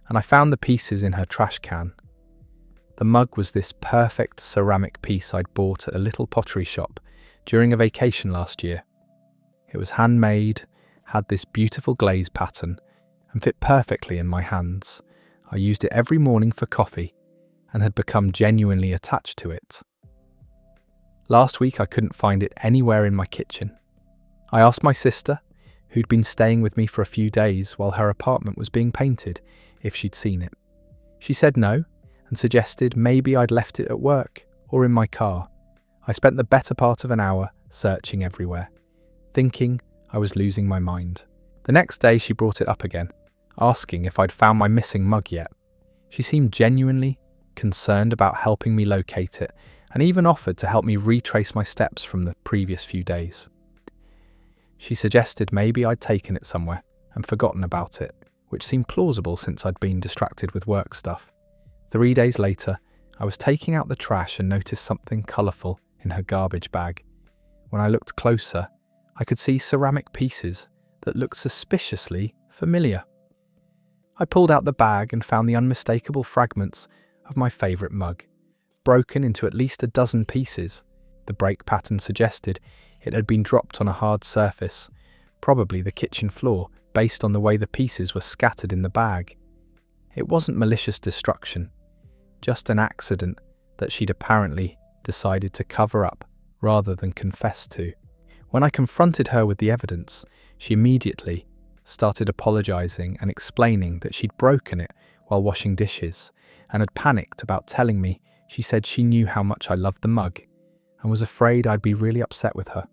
and I found the pieces in her trash can. The mug was this perfect ceramic piece I'd bought at a little pottery shop during a vacation last year. It was handmade, had this beautiful glaze pattern, and fit perfectly in my hands. I used it every morning for coffee and had become genuinely attached to it. Last week I couldn't find it anywhere in my kitchen. I asked my sister, who'd been staying with me for a few days while her apartment was being painted, if she'd seen it. She said no, and suggested maybe I'd left it at work or in my car. I spent the better part of an hour searching everywhere, thinking I was losing my mind. The next day she brought it up again, asking if I'd found my missing mug yet. She seemed genuinely concerned about helping me locate it, and even offered to help me retrace my steps from the previous few days. She suggested maybe I'd taken it somewhere and forgotten about it, which seemed plausible since I'd been distracted with work stuff. 3 days later, I was taking out the trash and noticed something colourful in her garbage bag. When I looked closer, I could see ceramic pieces that looked suspiciously familiar. I pulled out the bag and found the unmistakable fragments of my favourite mug, broken into at least a dozen pieces. The break pattern suggested it had been dropped on a hard surface, probably the kitchen floor, based on the way the pieces were scattered in the bag. It wasn't malicious destruction, just an accident that she'd apparently decided to cover up rather than confess to. When I confronted her with the evidence, she immediately started apologising and explaining that she'd broken it while washing dishes and had panicked about telling me. She said she knew how much I loved the mug and was afraid I'd be really upset with her.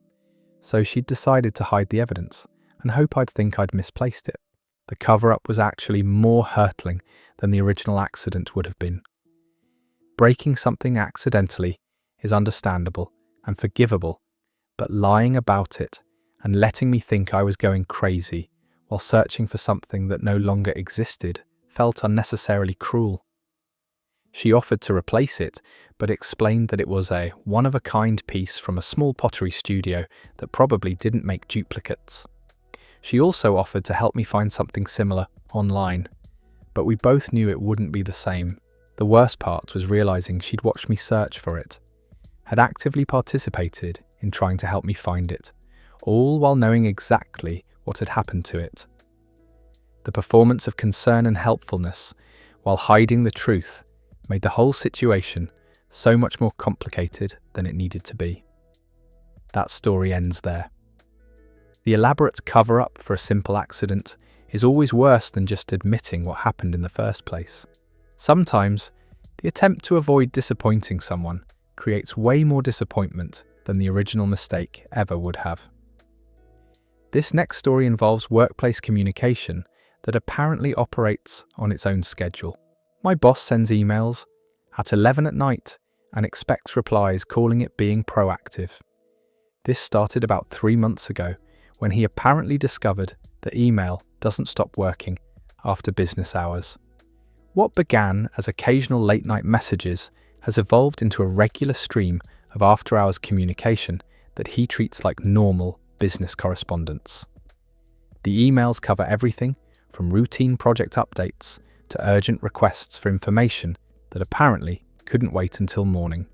So she'd decided to hide the evidence and hope I'd think I'd misplaced it. The cover-up was actually more hurtling than the original accident would have been. Breaking something accidentally is understandable and forgivable, but lying about it and letting me think I was going crazy while searching for something that no longer existed felt unnecessarily cruel. She offered to replace it, but explained that it was a one-of-a-kind piece from a small pottery studio that probably didn't make duplicates. She also offered to help me find something similar online, but we both knew it wouldn't be the same. The worst part was realizing she'd watched me search for it, had actively participated in trying to help me find it, all while knowing exactly what had happened to it. The performance of concern and helpfulness, while hiding the truth, made the whole situation so much more complicated than it needed to be. That story ends there. The elaborate cover-up for a simple accident is always worse than just admitting what happened in the first place. Sometimes, the attempt to avoid disappointing someone creates way more disappointment than the original mistake ever would have. This next story involves workplace communication that apparently operates on its own schedule. My boss sends emails at 11 at night and expects replies calling it being proactive. This started about 3 months ago when he apparently discovered that email doesn't stop working after business hours. What began as occasional late-night messages has evolved into a regular stream of after-hours communication that he treats like normal business correspondence. The emails cover everything from routine project updates to urgent requests for information that apparently couldn't wait until morning.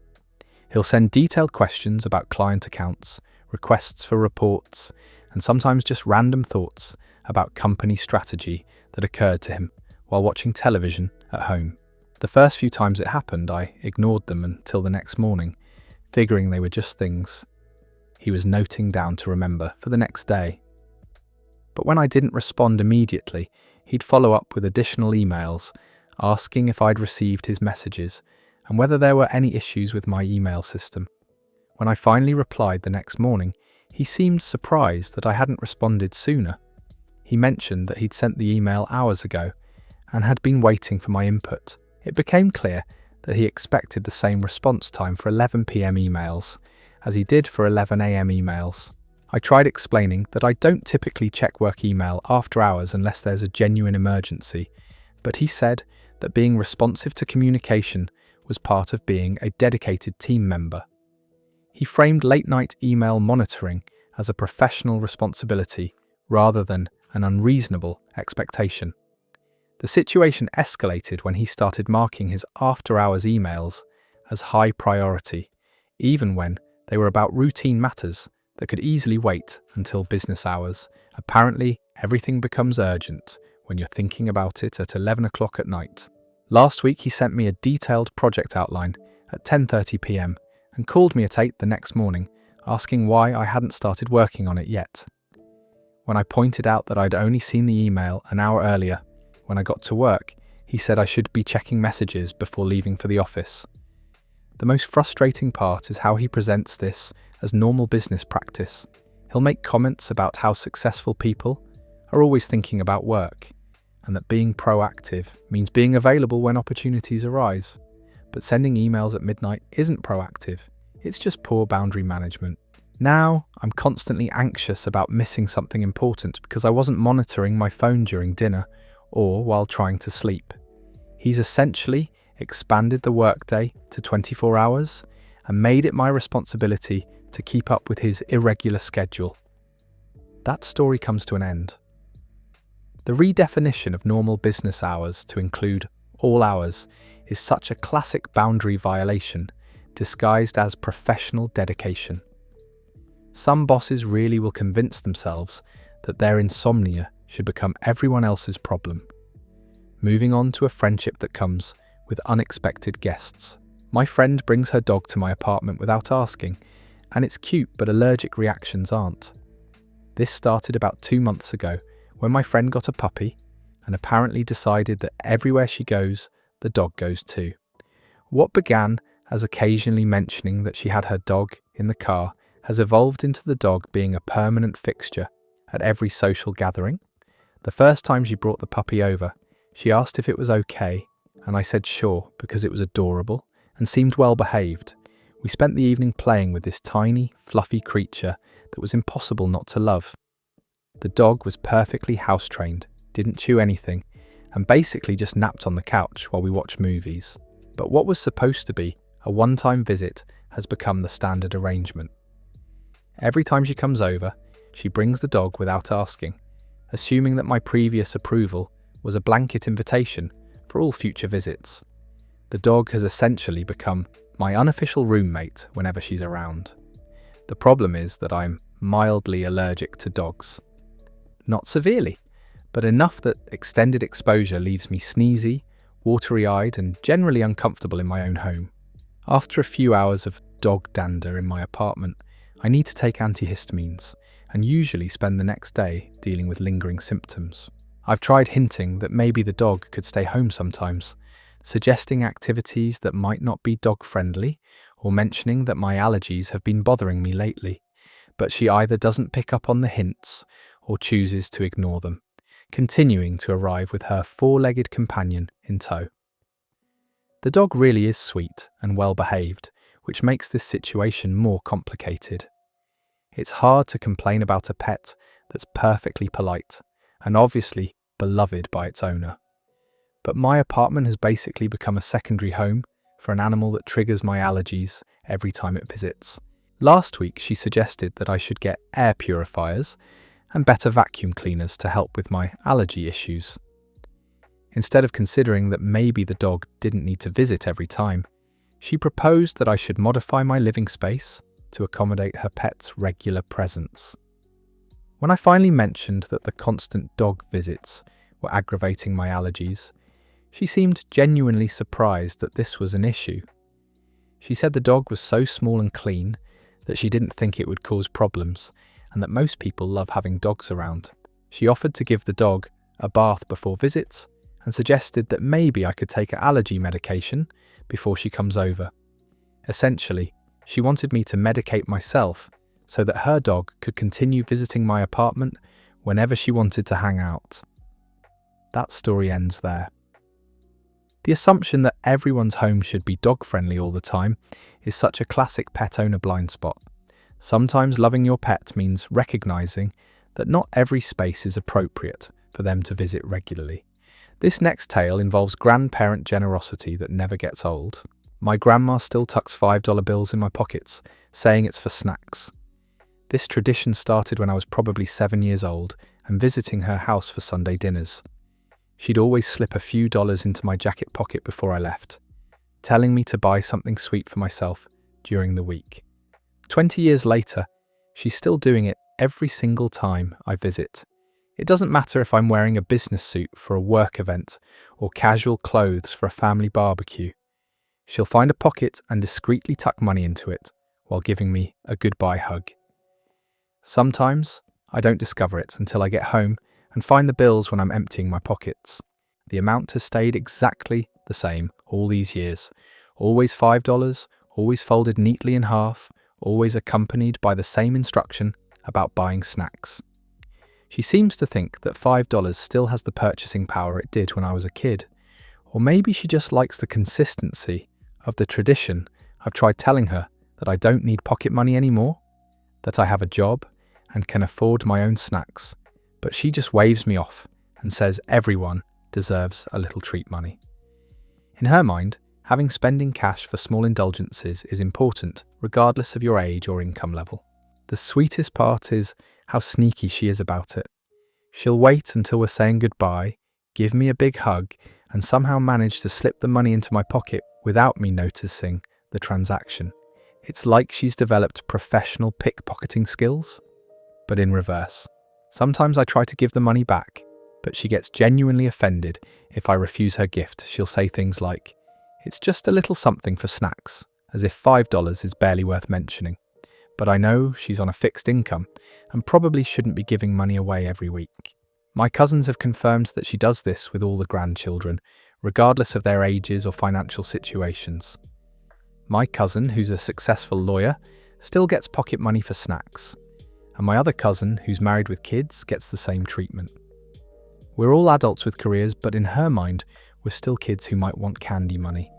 He'll send detailed questions about client accounts, requests for reports, and sometimes just random thoughts about company strategy that occurred to him while watching television at home. The first few times it happened, I ignored them until the next morning, figuring they were just things he was noting down to remember for the next day. But when I didn't respond immediately, he'd follow up with additional emails, asking if I'd received his messages and whether there were any issues with my email system. When I finally replied the next morning, he seemed surprised that I hadn't responded sooner. He mentioned that he'd sent the email hours ago and had been waiting for my input. It became clear that he expected the same response time for 11 p.m. emails as he did for 11 a.m. emails. I tried explaining that I don't typically check work email after hours unless there's a genuine emergency, but he said that being responsive to communication was part of being a dedicated team member. He framed late-night email monitoring as a professional responsibility rather than an unreasonable expectation. The situation escalated when he started marking his after-hours emails as high priority, even when they were about routine matters that could easily wait until business hours. Apparently, everything becomes urgent when you're thinking about it at 11 o'clock at night. Last week, he sent me a detailed project outline at 10:30 p.m. and called me at 8 the next morning, asking why I hadn't started working on it yet. When I pointed out that I'd only seen the email an hour earlier, when I got to work, he said I should be checking messages before leaving for the office. The most frustrating part is how he presents this as normal business practice. He'll make comments about how successful people are always thinking about work, and that being proactive means being available when opportunities arise. But sending emails at midnight isn't proactive, it's just poor boundary management. Now, I'm constantly anxious about missing something important because I wasn't monitoring my phone during dinner or while trying to sleep. He's essentially expanded the workday to 24 hours and made it my responsibility to keep up with his irregular schedule. That story comes to an end. The redefinition of normal business hours to include all hours is such a classic boundary violation, disguised as professional dedication. Some bosses really will convince themselves that their insomnia should become everyone else's problem. Moving on to a friendship that comes with unexpected guests. My friend brings her dog to my apartment without asking, and it's cute, but allergic reactions aren't. This started about 2 months ago when my friend got a puppy and apparently decided that everywhere she goes, the dog goes too. What began as occasionally mentioning that she had her dog in the car has evolved into the dog being a permanent fixture at every social gathering. The first time she brought the puppy over, she asked if it was okay, and I said sure because it was adorable and seemed well behaved. We spent the evening playing with this tiny, fluffy creature that was impossible not to love. The dog was perfectly house-trained, didn't chew anything, and basically just napped on the couch while we watched movies. But what was supposed to be a one-time visit has become the standard arrangement. Every time she comes over, she brings the dog without asking, assuming that my previous approval was a blanket invitation for all future visits. The dog has essentially become my unofficial roommate whenever she's around. The problem is that I'm mildly allergic to dogs. Not severely, but enough that extended exposure leaves me sneezy, watery-eyed, and generally uncomfortable in my own home. After a few hours of dog dander in my apartment, I need to take antihistamines, and usually spend the next day dealing with lingering symptoms. I've tried hinting that maybe the dog could stay home sometimes, suggesting activities that might not be dog-friendly, or mentioning that my allergies have been bothering me lately, but she either doesn't pick up on the hints or chooses to ignore them, continuing to arrive with her four-legged companion in tow. The dog really is sweet and well-behaved, which makes this situation more complicated. It's hard to complain about a pet that's perfectly polite and obviously beloved by its owner. But my apartment has basically become a secondary home for an animal that triggers my allergies every time it visits. Last week, she suggested that I should get air purifiers and better vacuum cleaners to help with my allergy issues. Instead of considering that maybe the dog didn't need to visit every time, she proposed that I should modify my living space to accommodate her pet's regular presence. When I finally mentioned that the constant dog visits were aggravating my allergies, she seemed genuinely surprised that this was an issue. She said the dog was so small and clean that she didn't think it would cause problems, and that most people love having dogs around. She offered to give the dog a bath before visits and suggested that maybe I could take her allergy medication before she comes over. Essentially, she wanted me to medicate myself so that her dog could continue visiting my apartment whenever she wanted to hang out. That story ends there. The assumption that everyone's home should be dog-friendly all the time is such a classic pet owner blind spot. Sometimes loving your pet means recognizing that not every space is appropriate for them to visit regularly. This next tale involves grandparent generosity that never gets old. My grandma still tucks $5 bills in my pockets, saying it's for snacks. This tradition started when I was probably 7 years old and visiting her house for Sunday dinners. She'd always slip a few dollars into my jacket pocket before I left, telling me to buy something sweet for myself during the week. 20 years later, she's still doing it every single time I visit. It doesn't matter if I'm wearing a business suit for a work event or casual clothes for a family barbecue. She'll find a pocket and discreetly tuck money into it while giving me a goodbye hug. Sometimes I don't discover it until I get home and find the bills when I'm emptying my pockets. The amount has stayed exactly the same all these years. Always $5, always folded neatly in half, always accompanied by the same instruction about buying snacks. She seems to think that $5 still has the purchasing power it did when I was a kid. Or maybe she just likes the consistency of the tradition. I've tried telling her that I don't need pocket money anymore, that I have a job and can afford my own snacks, but she just waves me off and says everyone deserves a little treat money. In her mind, having spending cash for small indulgences is important, regardless of your age or income level. The sweetest part is how sneaky she is about it. She'll wait until we're saying goodbye, give me a big hug, and somehow manage to slip the money into my pocket without me noticing the transaction. It's like she's developed professional pickpocketing skills, but in reverse. Sometimes I try to give the money back, but she gets genuinely offended if I refuse her gift. She'll say things like, "It's just a little something for snacks," as if $5 is barely worth mentioning. But I know she's on a fixed income and probably shouldn't be giving money away every week. My cousins have confirmed that she does this with all the grandchildren, regardless of their ages or financial situations. My cousin, who's a successful lawyer, still gets pocket money for snacks. And my other cousin, who's married with kids, gets the same treatment. We're all adults with careers, but in her mind, we're still kids who might want candy money.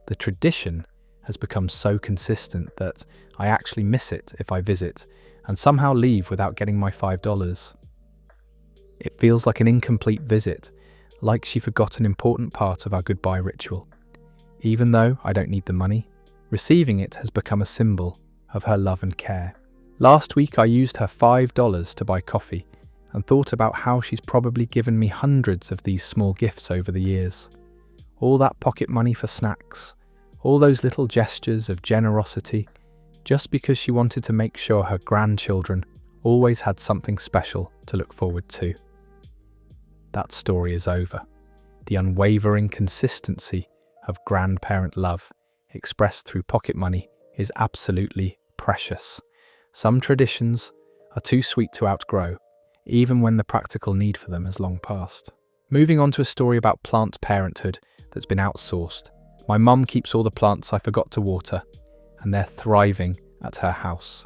The tradition has become so consistent that I actually miss it if I visit and somehow leave without getting my $5. It feels like an incomplete visit, like she forgot an important part of our goodbye ritual. Even though I don't need the money, receiving it has become a symbol of her love and care. Last week I used her $5 to buy coffee and thought about how she's probably given me hundreds of these small gifts over the years. All that pocket money for snacks, all those little gestures of generosity, just because she wanted to make sure her grandchildren always had something special to look forward to. that story is over. The unwavering consistency of grandparent love, expressed through pocket money, is absolutely precious. Some traditions are too sweet to outgrow, even when the practical need for them has long passed. Moving on to a story about plant parenthood that's been outsourced. My mum keeps all the plants I forgot to water, and they're thriving at her house.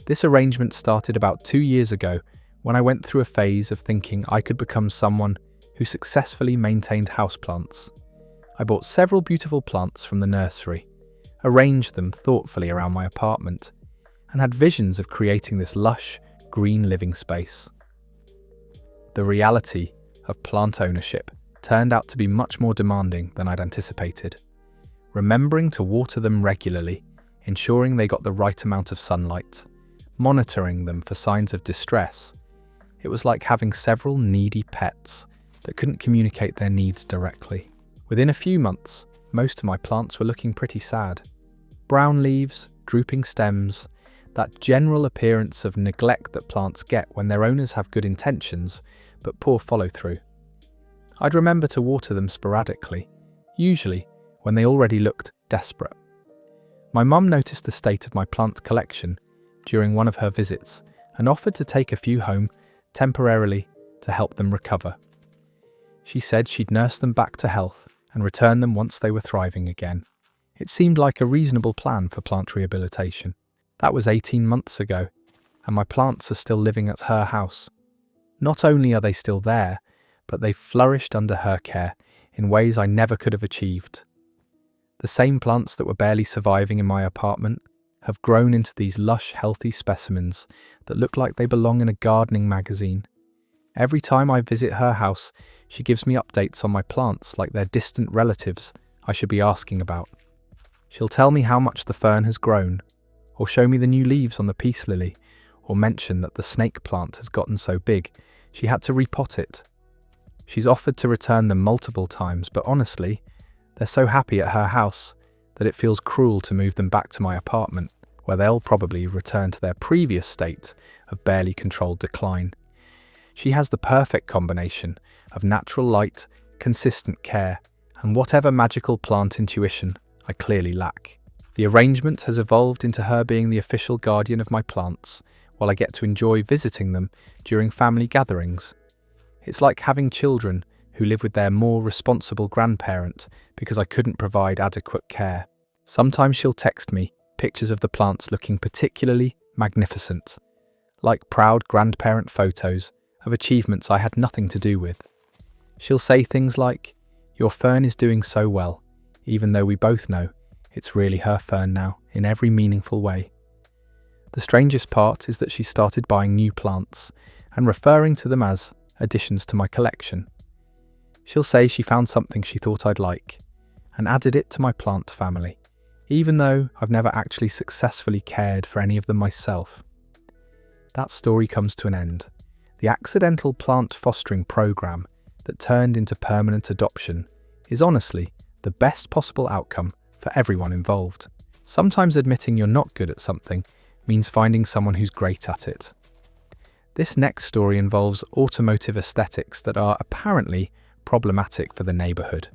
This arrangement started about 2 years ago when I went through a phase of thinking I could become someone who successfully maintained houseplants. I bought several beautiful plants from the nursery, arranged them thoughtfully around my apartment, and had visions of creating this lush, green living space. The reality of plant ownership turned out to be much more demanding than I'd anticipated. Remembering to water them regularly, ensuring they got the right amount of sunlight, monitoring them for signs of distress, it was like having several needy pets that couldn't communicate their needs directly. Within a few months, most of my plants were looking pretty sad. Brown leaves, drooping stems, that general appearance of neglect that plants get when their owners have good intentions but poor follow-through. I'd remember to water them sporadically, usually when they already looked desperate. My mum noticed the state of my plant collection during one of her visits and offered to take a few home temporarily to help them recover. She said she'd nurse them back to health and return them once they were thriving again. It seemed like a reasonable plan for plant rehabilitation. That was 18 months ago, and my plants are still living at her house. Not only are they still there, but they've flourished under her care in ways I never could have achieved. The same plants that were barely surviving in my apartment have grown into these lush, healthy specimens that look like they belong in a gardening magazine. Every time I visit her house, she gives me updates on my plants like they're distant relatives I should be asking about. She'll tell me how much the fern has grown, or show me the new leaves on the peace lily, or mention that the snake plant has gotten so big she had to repot it. She's offered to return them multiple times, but honestly, they're so happy at her house that it feels cruel to move them back to my apartment, where they'll probably return to their previous state of barely controlled decline. She has the perfect combination of natural light, consistent care, and whatever magical plant intuition I clearly lack. The arrangement has evolved into her being the official guardian of my plants, while I get to enjoy visiting them during family gatherings. It's like having children who live with their more responsible grandparent because I couldn't provide adequate care. Sometimes she'll text me pictures of the plants looking particularly magnificent, like proud grandparent photos of achievements I had nothing to do with. She'll say things like, "Your fern is doing so well," even though we both know it's really her fern now in every meaningful way. The strangest part is that she started buying new plants and referring to them as additions to my collection. She'll say she found something she thought I'd like and added it to my plant family, even though I've never actually successfully cared for any of them myself. That story comes to an end. The accidental plant fostering program that turned into permanent adoption is honestly the best possible outcome for everyone involved. Sometimes admitting you're not good at something means finding someone who's great at it. This next story involves automotive aesthetics that are apparently problematic for the neighbourhood.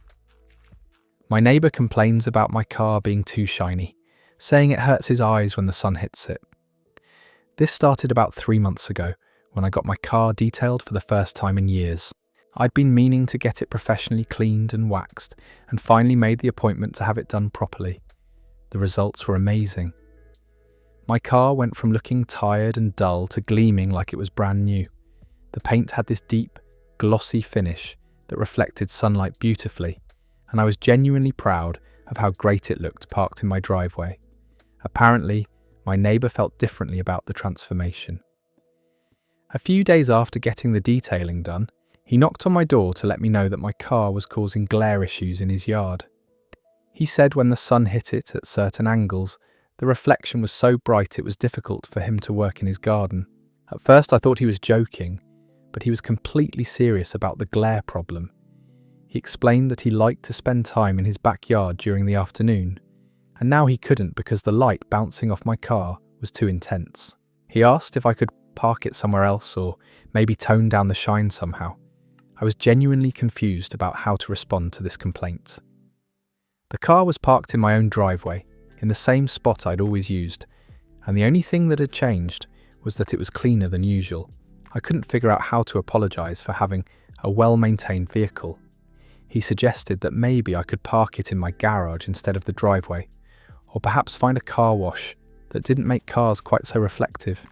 My neighbour complains about my car being too shiny, saying it hurts his eyes when the sun hits it. This started about 3 months ago when I got my car detailed for the first time in years. I'd been meaning to get it professionally cleaned and waxed and finally made the appointment to have it done properly. The results were amazing. My car went from looking tired and dull to gleaming like it was brand new. The paint had this deep, glossy finish that reflected sunlight beautifully, and I was genuinely proud of how great it looked parked in my driveway. Apparently, my neighbour felt differently about the transformation. A few days after getting the detailing done, he knocked on my door to let me know that my car was causing glare issues in his yard. He said when the sun hit it at certain angles, the reflection was so bright it was difficult for him to work in his garden. At first I thought he was joking, but he was completely serious about the glare problem. He explained that he liked to spend time in his backyard during the afternoon, and now he couldn't because the light bouncing off my car was too intense. He asked if I could park it somewhere else or maybe tone down the shine somehow, I was genuinely confused about how to respond to this complaint. The car was parked in my own driveway, in the same spot I'd always used, and the only thing that had changed was that it was cleaner than usual. I couldn't figure out how to apologise for having a well-maintained vehicle. He suggested that maybe I could park it in my garage instead of the driveway, or perhaps find a car wash that didn't make cars quite so reflective.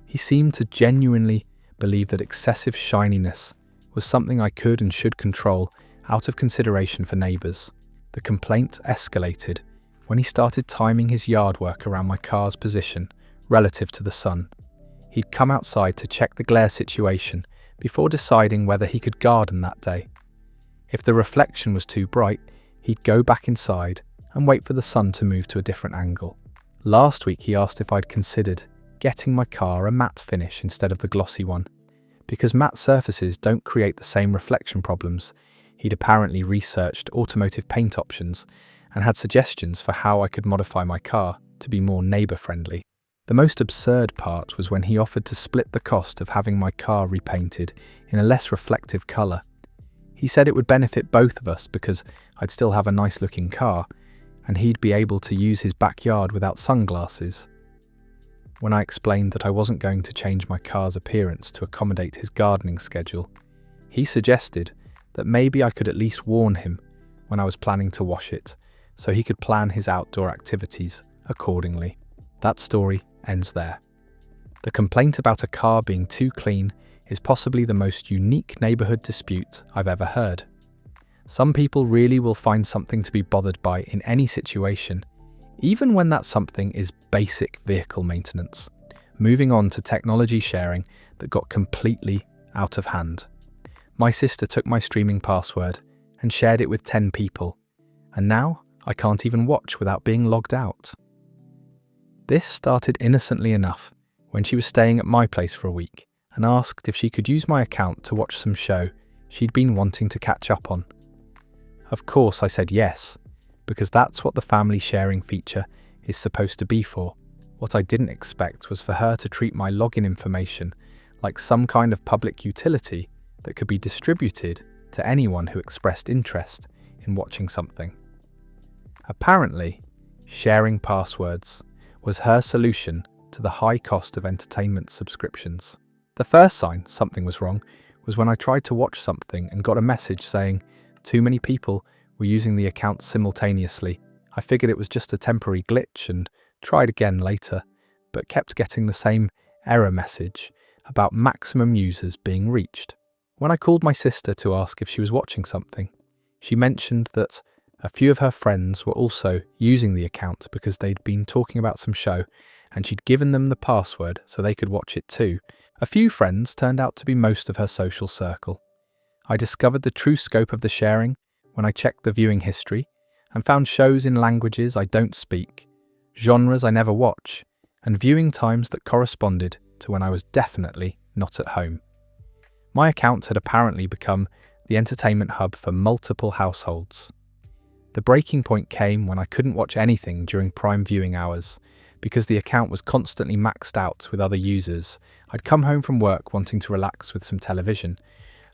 He seemed to genuinely believe that excessive shininess was something I could and should control out of consideration for neighbours. The complaint escalated when he started timing his yard work around my car's position relative to the sun. He'd come outside to check the glare situation before deciding whether he could garden that day. If the reflection was too bright, he'd go back inside and wait for the sun to move to a different angle. Last week he asked if I'd considered getting my car a matte finish instead of the glossy one. Because matte surfaces don't create the same reflection problems, he'd apparently researched automotive paint options and had suggestions for how I could modify my car to be more neighbour-friendly. The most absurd part was when he offered to split the cost of having my car repainted in a less reflective colour. He said it would benefit both of us because I'd still have a nice-looking car, and he'd be able to use his backyard without sunglasses. When I explained that I wasn't going to change my car's appearance to accommodate his gardening schedule, he suggested that maybe I could at least warn him when I was planning to wash it, so he could plan his outdoor activities accordingly. That story ends there. The complaint about a car being too clean is possibly the most unique neighbourhood dispute I've ever heard. Some people really will find something to be bothered by in any situation, even when that something is basic vehicle maintenance. Moving on to technology sharing that got completely out of hand. My sister took my streaming password and shared it with 10 people, and now I can't even watch without being logged out. This started innocently enough when she was staying at my place for a week and asked if she could use my account to watch some show she'd been wanting to catch up on. Of course I said yes, because that's what the family sharing feature is supposed to be for. What I didn't expect was for her to treat my login information like some kind of public utility that could be distributed to anyone who expressed interest in watching something. Apparently, sharing passwords was her solution to the high cost of entertainment subscriptions. The first sign something was wrong was when I tried to watch something and got a message saying too many people were using the account simultaneously. I figured it was just a temporary glitch and tried again later, but kept getting the same error message about maximum users being reached. When I called my sister to ask if she was watching something, she mentioned that a few of her friends were also using the account because they'd been talking about some show and she'd given them the password so they could watch it too. A few friends turned out to be most of her social circle. I discovered the true scope of the sharing when I checked the viewing history and found shows in languages I don't speak, genres I never watch, and viewing times that corresponded to when I was definitely not at home. My account had apparently become the entertainment hub for multiple households. The breaking point came when I couldn't watch anything during prime viewing hours because the account was constantly maxed out with other users. I'd come home from work wanting to relax with some television,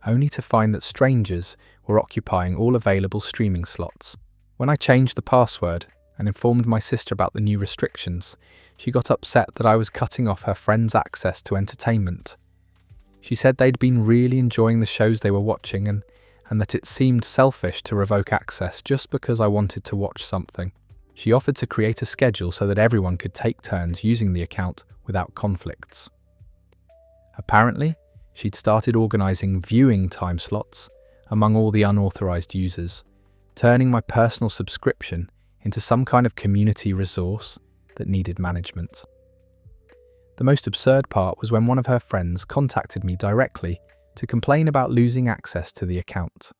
only to find that strangers were occupying all available streaming slots. When I changed the password and informed my sister about the new restrictions, she got upset that I was cutting off her friends' access to entertainment. She said they'd been really enjoying the shows they were watching and that it seemed selfish to revoke access just because I wanted to watch something. She offered to create a schedule so that everyone could take turns using the account without conflicts. Apparently, she'd started organising viewing time slots among all the unauthorised users, turning my personal subscription into some kind of community resource that needed management. The most absurd part was when one of her friends contacted me directly to complain about losing access to the account.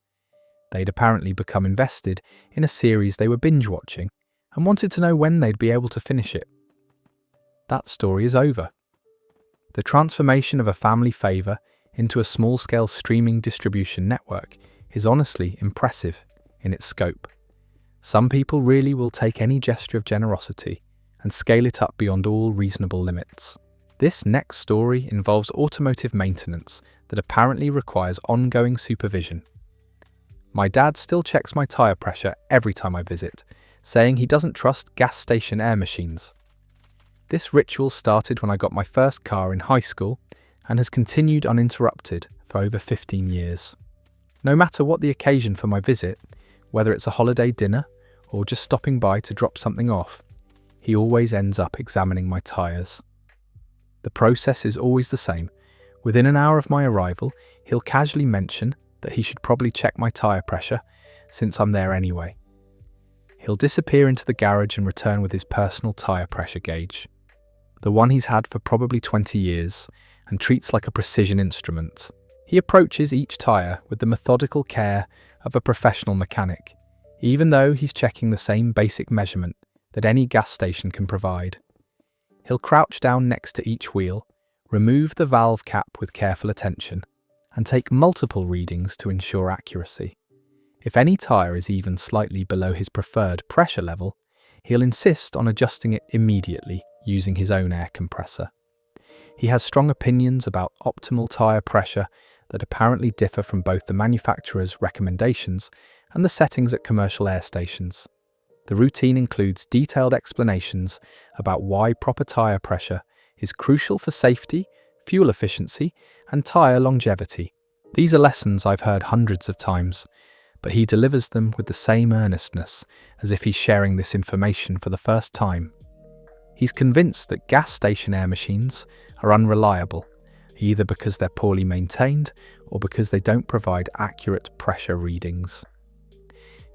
They'd apparently become invested in a series they were binge-watching and wanted to know when they'd be able to finish it. That story is over. The transformation of a family favour into a small-scale streaming distribution network is honestly impressive in its scope. Some people really will take any gesture of generosity and scale it up beyond all reasonable limits. This next story involves automotive maintenance that apparently requires ongoing supervision. My dad still checks my tyre pressure every time I visit, saying he doesn't trust gas station air machines. This ritual started when I got my first car in high school and has continued uninterrupted for over 15 years. No matter what the occasion for my visit, whether it's a holiday dinner or just stopping by to drop something off, he always ends up examining my tyres. The process is always the same. Within an hour of my arrival, he'll casually mention that he should probably check my tyre pressure since I'm there anyway. He'll disappear into the garage and return with his personal tyre pressure gauge, the one he's had for probably 20 years and treats like a precision instrument. He approaches each tyre with the methodical care of a professional mechanic, even though he's checking the same basic measurement that any gas station can provide. He'll crouch down next to each wheel, remove the valve cap with careful attention, and take multiple readings to ensure accuracy. If any tyre is even slightly below his preferred pressure level, he'll insist on adjusting it immediately using his own air compressor. He has strong opinions about optimal tyre pressure that apparently differ from both the manufacturer's recommendations and the settings at commercial air stations. The routine includes detailed explanations about why proper tyre pressure is crucial for safety, fuel efficiency, and tyre longevity. These are lessons I've heard hundreds of times, but he delivers them with the same earnestness as if he's sharing this information for the first time. He's convinced that gas station air machines are unreliable, either because they're poorly maintained or because they don't provide accurate pressure readings.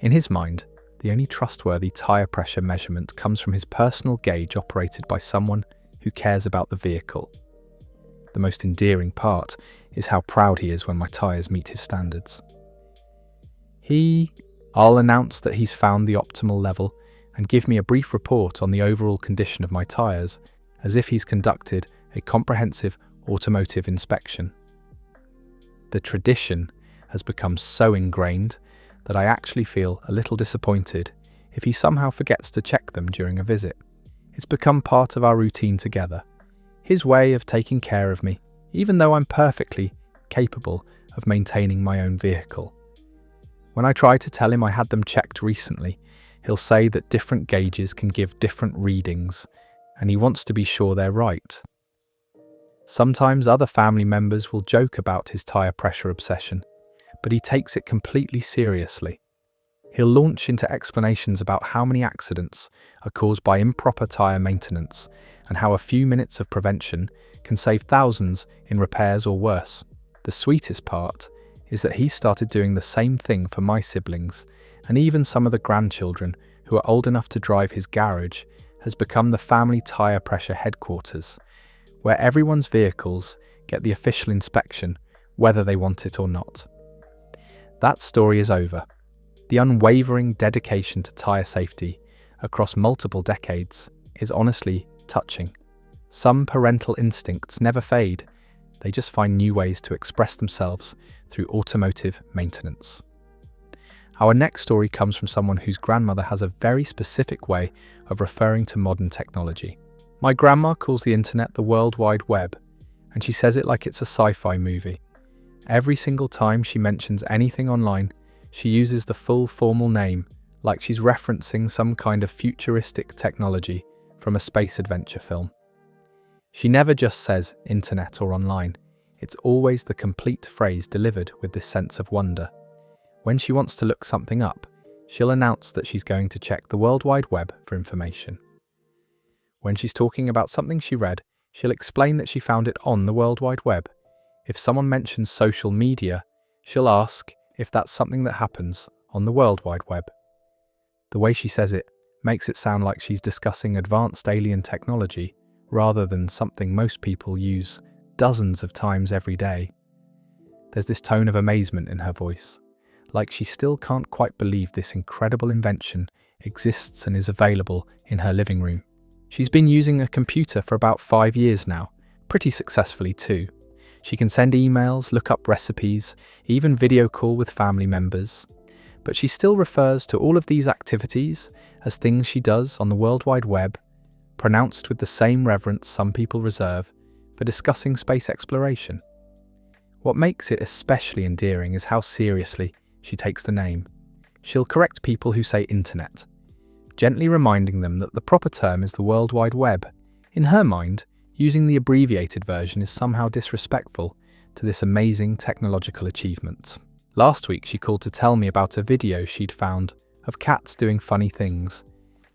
In his mind, the only trustworthy tyre pressure measurement comes from his personal gauge operated by someone who cares about the vehicle. The most endearing part is how proud he is when my tyres meet his standards. I'll announce that he's found the optimal level and give me a brief report on the overall condition of my tyres, as if he's conducted a comprehensive automotive inspection. The tradition has become so ingrained that I actually feel a little disappointed if he somehow forgets to check them during a visit. It's become part of our routine together, his way of taking care of me, even though I'm perfectly capable of maintaining my own vehicle. When I try to tell him I had them checked recently, he'll say that different gauges can give different readings, and he wants to be sure they're right. Sometimes other family members will joke about his tyre pressure obsession, but he takes it completely seriously. He'll launch into explanations about how many accidents are caused by improper tyre maintenance and how a few minutes of prevention can save thousands in repairs or worse. The sweetest part is that he started doing the same thing for my siblings, and even some of the grandchildren who are old enough to drive his garage has become the family tyre pressure headquarters, where everyone's vehicles get the official inspection, whether they want it or not. That story is over. The unwavering dedication to tyre safety across multiple decades is honestly touching. Some parental instincts never fade, they just find new ways to express themselves through automotive maintenance. Our next story comes from someone whose grandmother has a very specific way of referring to modern technology. My grandma calls the internet the World Wide Web, and she says it like it's a sci-fi movie. Every single time she mentions anything online, she uses the full formal name, like she's referencing some kind of futuristic technology from a space adventure film. She never just says internet or online, it's always the complete phrase delivered with this sense of wonder. When she wants to look something up, she'll announce that she's going to check the World Wide Web for information. When she's talking about something she read, she'll explain that she found it on the World Wide Web. If someone mentions social media, she'll ask if that's something that happens on the World Wide Web. The way she says it makes it sound like she's discussing advanced alien technology rather than something most people use dozens of times every day. There's this tone of amazement in her voice, like she still can't quite believe this incredible invention exists and is available in her living room. She's been using a computer for about 5 years now, pretty successfully too. She can send emails, look up recipes, even video call with family members. But she still refers to all of these activities as things she does on the World Wide Web, pronounced with the same reverence some people reserve for discussing space exploration. What makes it especially endearing is how seriously she takes the name. She'll correct people who say internet, gently reminding them that the proper term is the World Wide Web. In her mind, using the abbreviated version is somehow disrespectful to this amazing technological achievement. Last week she called to tell me about a video she'd found of cats doing funny things,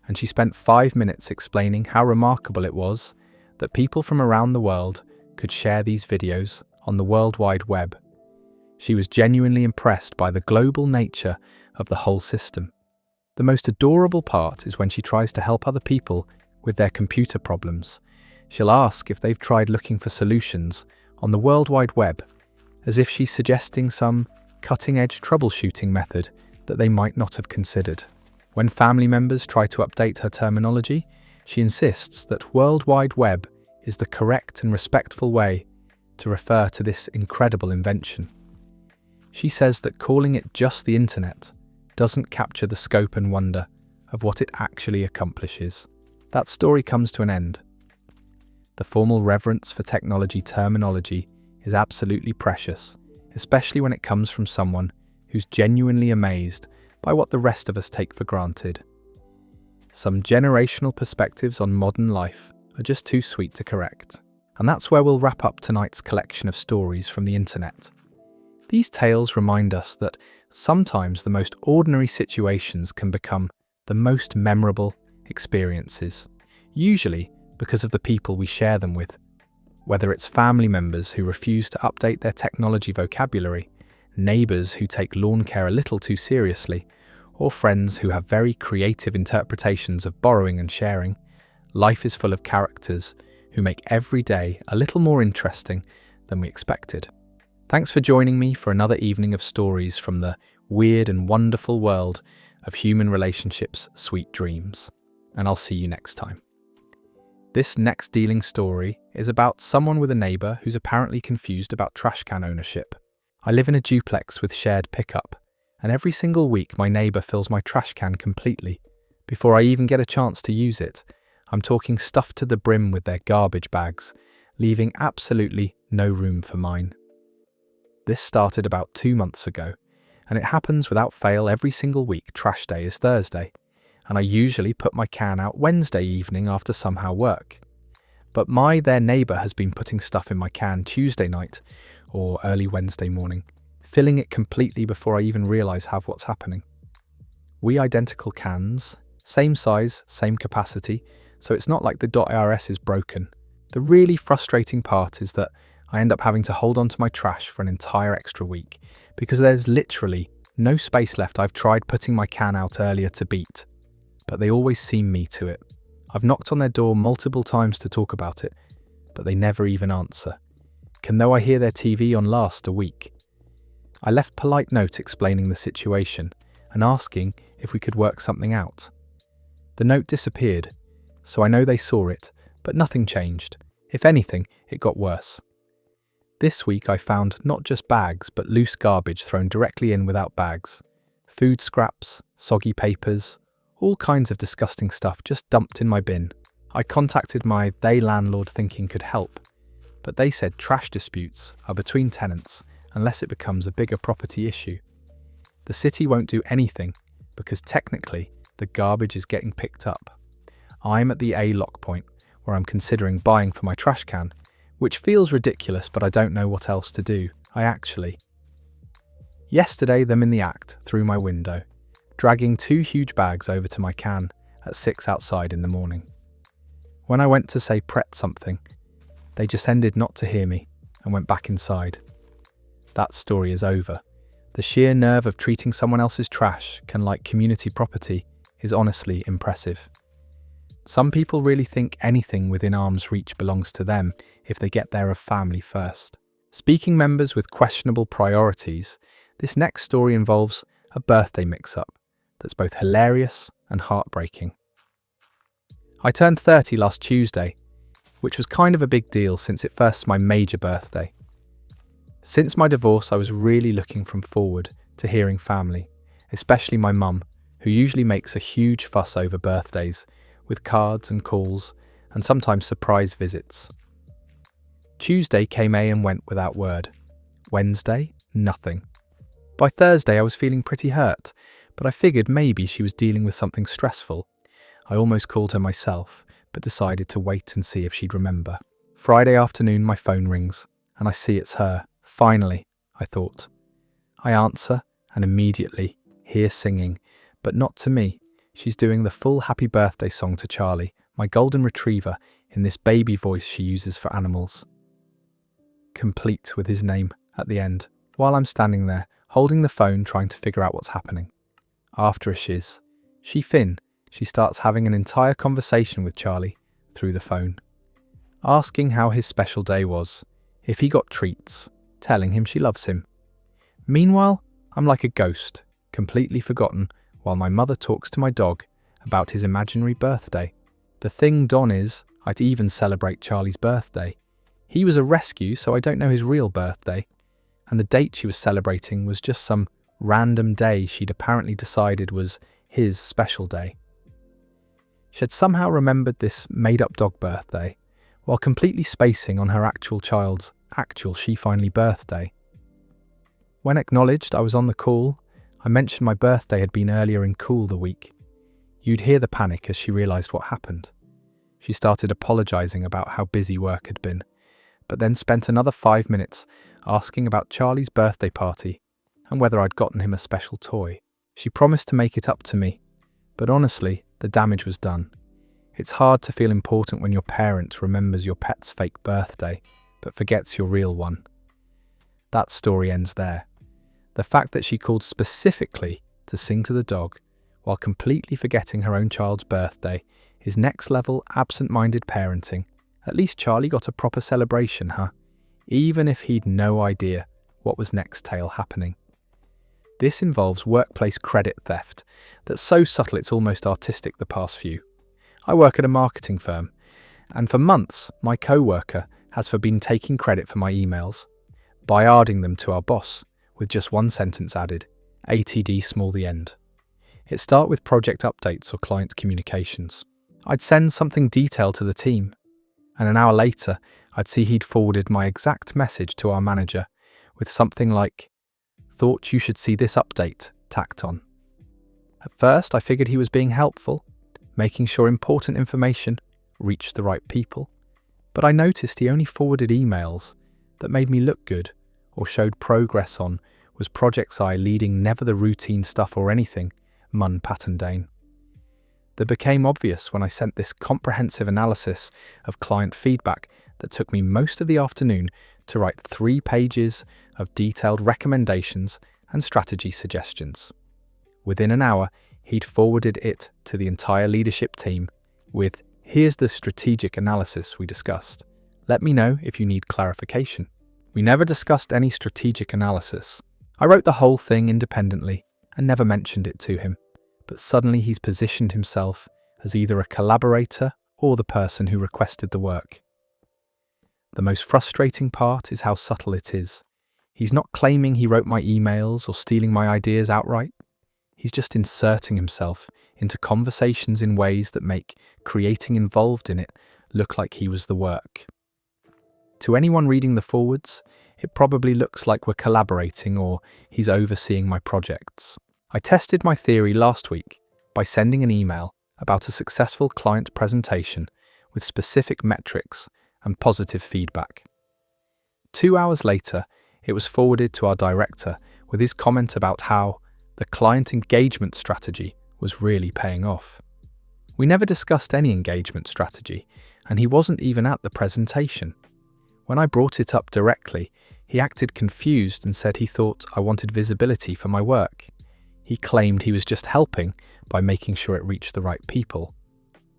and she spent 5 minutes explaining how remarkable it was that people from around the world could share these videos on the World Wide Web. She was genuinely impressed by the global nature of the whole system. The most adorable part is when she tries to help other people with their computer problems. She'll ask if they've tried looking for solutions on the World Wide Web, as if she's suggesting some cutting-edge troubleshooting method that they might not have considered. When family members try to update her terminology, she insists that World Wide Web is the correct and respectful way to refer to this incredible invention. She says that calling it just the internet doesn't capture the scope and wonder of what it actually accomplishes. That story comes to an end. The formal reverence for technology terminology is absolutely precious, especially when it comes from someone who's genuinely amazed by what the rest of us take for granted. Some generational perspectives on modern life are just too sweet to correct. And that's where we'll wrap up tonight's collection of stories from the internet. These tales remind us that sometimes the most ordinary situations can become the most memorable experiences, usually because of the people we share them with. Whether it's family members who refuse to update their technology vocabulary, neighbours who take lawn care a little too seriously, or friends who have very creative interpretations of borrowing and sharing, life is full of characters who make every day a little more interesting than we expected. Thanks for joining me for another evening of stories from the weird and wonderful world of human relationships' sweet dreams. And I'll see you next time. This next dealing story is about someone with a neighbour who's apparently confused about trash can ownership. I live in a duplex with shared pickup, and every single week my neighbour fills my trash can completely. Before I even get a chance to use it, I'm talking stuffed to the brim with their garbage bags, leaving absolutely no room for mine. This started about 2 months ago, and it happens without fail every single week. Trash day is Thursday, and I usually put my can out Wednesday evening after somehow work. But their neighbour has been putting stuff in my can Tuesday night or early Wednesday morning, filling it completely before I even realise what's happening. We identical cans, same size, same capacity, so it's not like the .ars is broken. The really frustrating part is that I end up having to hold on to my trash for an entire extra week because there's literally no space left. I've tried putting my can out earlier to beat, but they always seem me to it. I've knocked on their door multiple times to talk about it, but they never even answer. Though I hear their TV on last a week. I left polite note explaining the situation and asking if we could work something out. The note disappeared, so I know they saw it, but nothing changed. If anything, it got worse. This week I found not just bags, but loose garbage thrown directly in without bags. Food scraps, soggy papers, all kinds of disgusting stuff just dumped in my bin. I contacted my landlord thinking could help, but they said trash disputes are between tenants unless it becomes a bigger property issue. The city won't do anything because technically the garbage is getting picked up. I'm at the lock point where I'm considering buying for my trash can, which feels ridiculous, but I don't know what else to do. Yesterday, them in the act through my window, dragging 2 huge bags over to my can at 6 outside in the morning. When I went to say pret something, they just ended not to hear me and went back inside. That story is over. The sheer nerve of treating someone else's trash like community property is honestly impressive. Some people really think anything within arm's reach belongs to them if they get there of family first. Speaking members with questionable priorities, this next story involves a birthday mix-up that's both hilarious and heartbreaking. I turned 30 last Tuesday, which was kind of a big deal since it first my major birthday. Since my divorce, I was really looking forward to hearing family, especially my mum, who usually makes a huge fuss over birthdays, with cards and calls, and sometimes surprise visits. Tuesday came and went without word. Wednesday, nothing. By Thursday, I was feeling pretty hurt, but I figured maybe she was dealing with something stressful. I almost called her myself, but decided to wait and see if she'd remember. Friday afternoon, my phone rings, and I see it's her. Finally, I thought. I answer, and immediately hear singing, but not to me. She's doing the full happy birthday song to Charlie, my golden retriever, in this baby voice she uses for animals, complete with his name at the end, while I'm standing there, holding the phone trying to figure out what's happening. After a shiz, she starts having an entire conversation with Charlie through the phone, asking how his special day was, if he got treats, telling him she loves him. Meanwhile, I'm like a ghost, completely forgotten, while my mother talks to my dog about his imaginary birthday. The thing Don is, I'd even celebrate Charlie's birthday. He was a rescue, so I don't know his real birthday, and the date she was celebrating was just some random day she'd apparently decided was his special day. She had somehow remembered this made-up dog birthday, while completely spacing on her actual child's she finally birthday. When acknowledged I was on the call, I mentioned my birthday had been earlier in cool the week. You'd hear the panic as she realised what happened. She started apologising about how busy work had been, but then spent another 5 minutes asking about Charlie's birthday party and whether I'd gotten him a special toy. She promised to make it up to me, but honestly, the damage was done. It's hard to feel important when your parent remembers your pet's fake birthday, but forgets your real one. That story ends there. The fact that she called specifically to sing to the dog while completely forgetting her own child's birthday is next level absent-minded parenting. At least Charlie got a proper celebration, huh? Even if he'd no idea what was next tail happening. This involves workplace credit theft that's so subtle it's almost artistic the past few. I work at a marketing firm, and for months my co-worker has been taking credit for my emails, bayarding them to our boss with just one sentence added, ATD small the end. It'd start with project updates or client communications. I'd send something detailed to the team, and an hour later I'd see he'd forwarded my exact message to our manager with something like, thought you should see this update, tacked on. At first I figured he was being helpful, making sure important information reached the right people, but I noticed he only forwarded emails that made me look good or showed progress on was projects I leading, never the routine stuff or anything mun patendane. That became obvious when I sent this comprehensive analysis of client feedback that took me most of the afternoon to write 3 pages of detailed recommendations and strategy suggestions. Within an hour, he'd forwarded it to the entire leadership team with, here's the strategic analysis we discussed. Let me know if you need clarification. We never discussed any strategic analysis. I wrote the whole thing independently and never mentioned it to him, but suddenly he's positioned himself as either a collaborator or the person who requested the work. The most frustrating part is how subtle it is. He's not claiming he wrote my emails or stealing my ideas outright. He's just inserting himself into conversations in ways that make creating involved in it look like he was the work. To anyone reading the forwards, it probably looks like we're collaborating or he's overseeing my projects. I tested my theory last week by sending an email about a successful client presentation with specific metrics and positive feedback. 2 hours later, it was forwarded to our director with his comment about how the client engagement strategy was really paying off. We never discussed any engagement strategy, and he wasn't even at the presentation. When I brought it up directly, he acted confused and said he thought I wanted visibility for my work. He claimed he was just helping by making sure it reached the right people.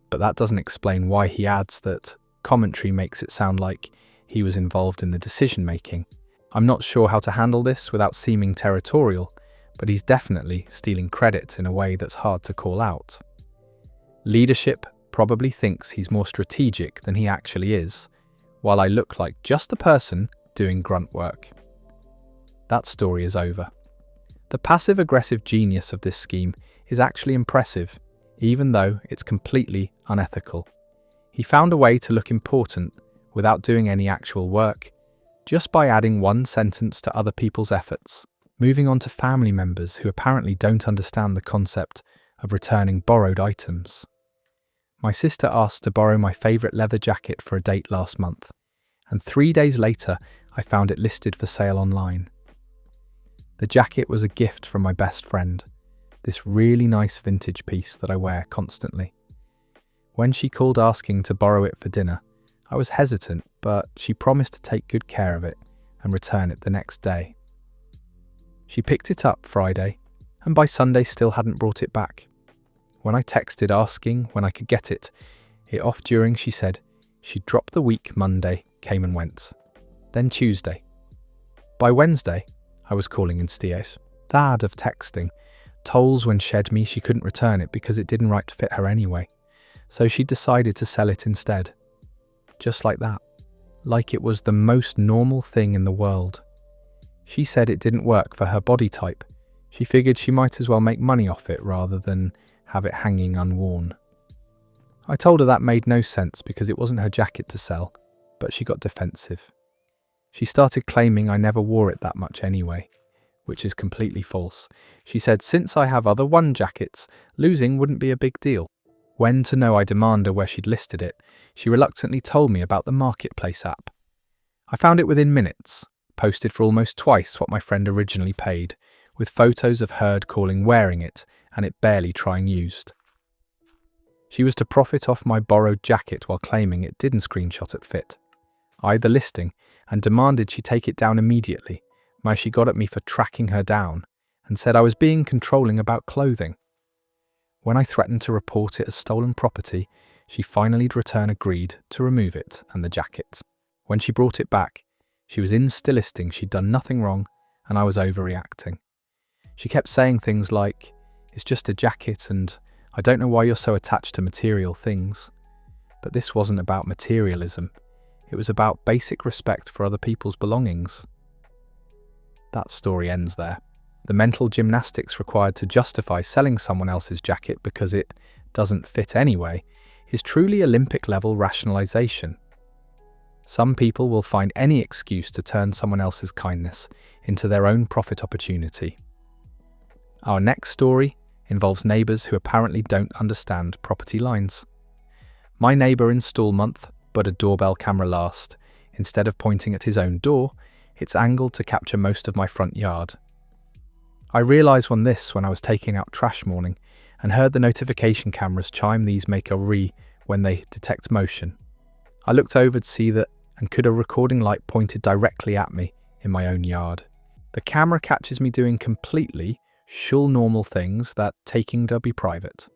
But that doesn't explain why he adds that commentary makes it sound like he was involved in the decision-making. I'm not sure how to handle this without seeming territorial, but he's definitely stealing credit in a way that's hard to call out. Leadership probably thinks he's more strategic than he actually is, while I look like just the person doing grunt work. That story is over. The passive-aggressive genius of this scheme is actually impressive, even though it's completely unethical. He found a way to look important without doing any actual work, just by adding one sentence to other people's efforts. Moving on to family members who apparently don't understand the concept of returning borrowed items. My sister asked to borrow my favourite leather jacket for a date last month, and 3 days later I found it listed for sale online. The jacket was a gift from my best friend, this really nice vintage piece that I wear constantly. When she called asking to borrow it for dinner, I was hesitant, but she promised to take good care of it and return it the next day. She picked it up Friday, and by Sunday still hadn't brought it back. When I texted asking when I could get it off during, she said she'd dropped the week. Monday came and went. Then Tuesday. By Wednesday, I was calling in steers. Thad of texting. Tolls when shed me she couldn't return it because it didn't right fit her anyway. So she decided to sell it instead. Just like that. Like it was the most normal thing in the world. She said it didn't work for her body type. She figured she might as well make money off it rather than have it hanging unworn. I told her that made no sense because it wasn't her jacket to sell, but she got defensive. She started claiming I never wore it that much anyway, which is completely false. She said since I have other one jackets, losing wouldn't be a big deal. When to know I demanded her where she'd listed it, she reluctantly told me about the marketplace app. I found it within minutes, posted for almost twice what my friend originally paid, with photos of her calling wearing it and it barely trying used. She was to profit off my borrowed jacket while claiming it didn't screenshot at fit. I eyed the listing and demanded she take it down immediately, where she got at me for tracking her down and said I was being controlling about clothing. When I threatened to report it as stolen property, she finally agreed to remove it and the jacket. When she brought it back, she was instillisting she'd done nothing wrong and I was overreacting. She kept saying things like, "It's just a jacket and I don't know why you're so attached to material things." But this wasn't about materialism. It was about basic respect for other people's belongings. That story ends there. The mental gymnastics required to justify selling someone else's jacket because it doesn't fit anyway is truly Olympic-level rationalization. Some people will find any excuse to turn someone else's kindness into their own profit opportunity. Our next story involves neighbours who apparently don't understand property lines. My neighbour installed month, but a doorbell camera last. Instead of pointing at his own door, it's angled to capture most of my front yard. I realised when I was taking out trash morning and heard the notification cameras chime. These make a when they detect motion. I looked over to see that and could a recording light pointed directly at me in my own yard. The camera catches me doing completely normal things that taking to be private.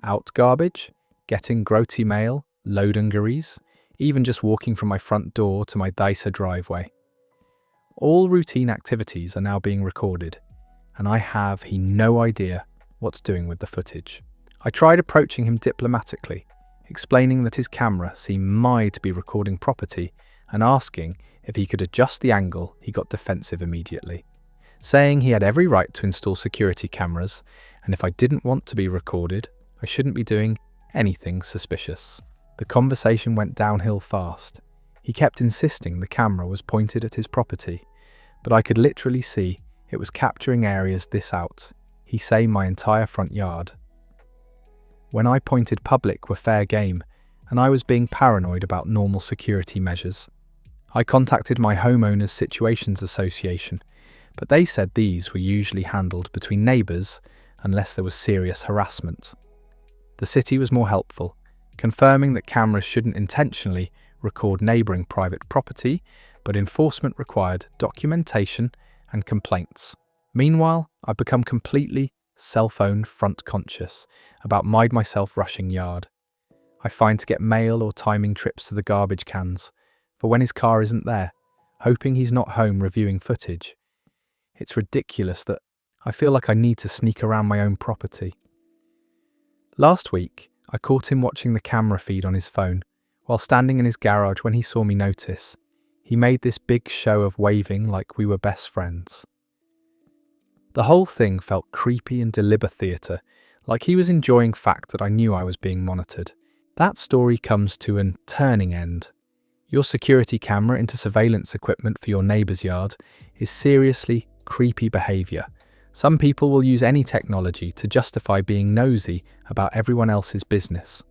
Out garbage, getting grody mail, load ungarees, even just walking from my front door to my Dysa driveway. All routine activities are now being recorded, and I have no idea what's doing with the footage. I tried approaching him diplomatically, explaining that his camera seemed to be recording property and asking if he could adjust the angle. He got defensive immediately, saying he had every right to install security cameras and if I didn't want to be recorded, I shouldn't be doing anything suspicious. The conversation went downhill fast. He kept insisting the camera was pointed at his property, but I could literally see it was capturing areas this out. He say my entire front yard. When I pointed public were fair game, and I was being paranoid about normal security measures. I contacted my homeowners situations association, but they said these were usually handled between neighbours unless there was serious harassment. The city was more helpful, confirming that cameras shouldn't intentionally record neighbouring private property, but enforcement required documentation and complaints. Meanwhile, I've become completely cell-phone front-conscious about myself rushing yard. I find to get mail or timing trips to the garbage cans for when his car isn't there, hoping he's not home reviewing footage. It's ridiculous that I feel like I need to sneak around my own property. Last week, I caught him watching the camera feed on his phone while standing in his garage. When he saw me notice, he made this big show of waving like we were best friends. The whole thing felt creepy and deliberate theatre, like he was enjoying fact that I knew I was being monitored. That story comes to an turning end. Your security camera into surveillance equipment for your neighbour's yard is seriously creepy behaviour. Some people will use any technology to justify being nosy about everyone else's business.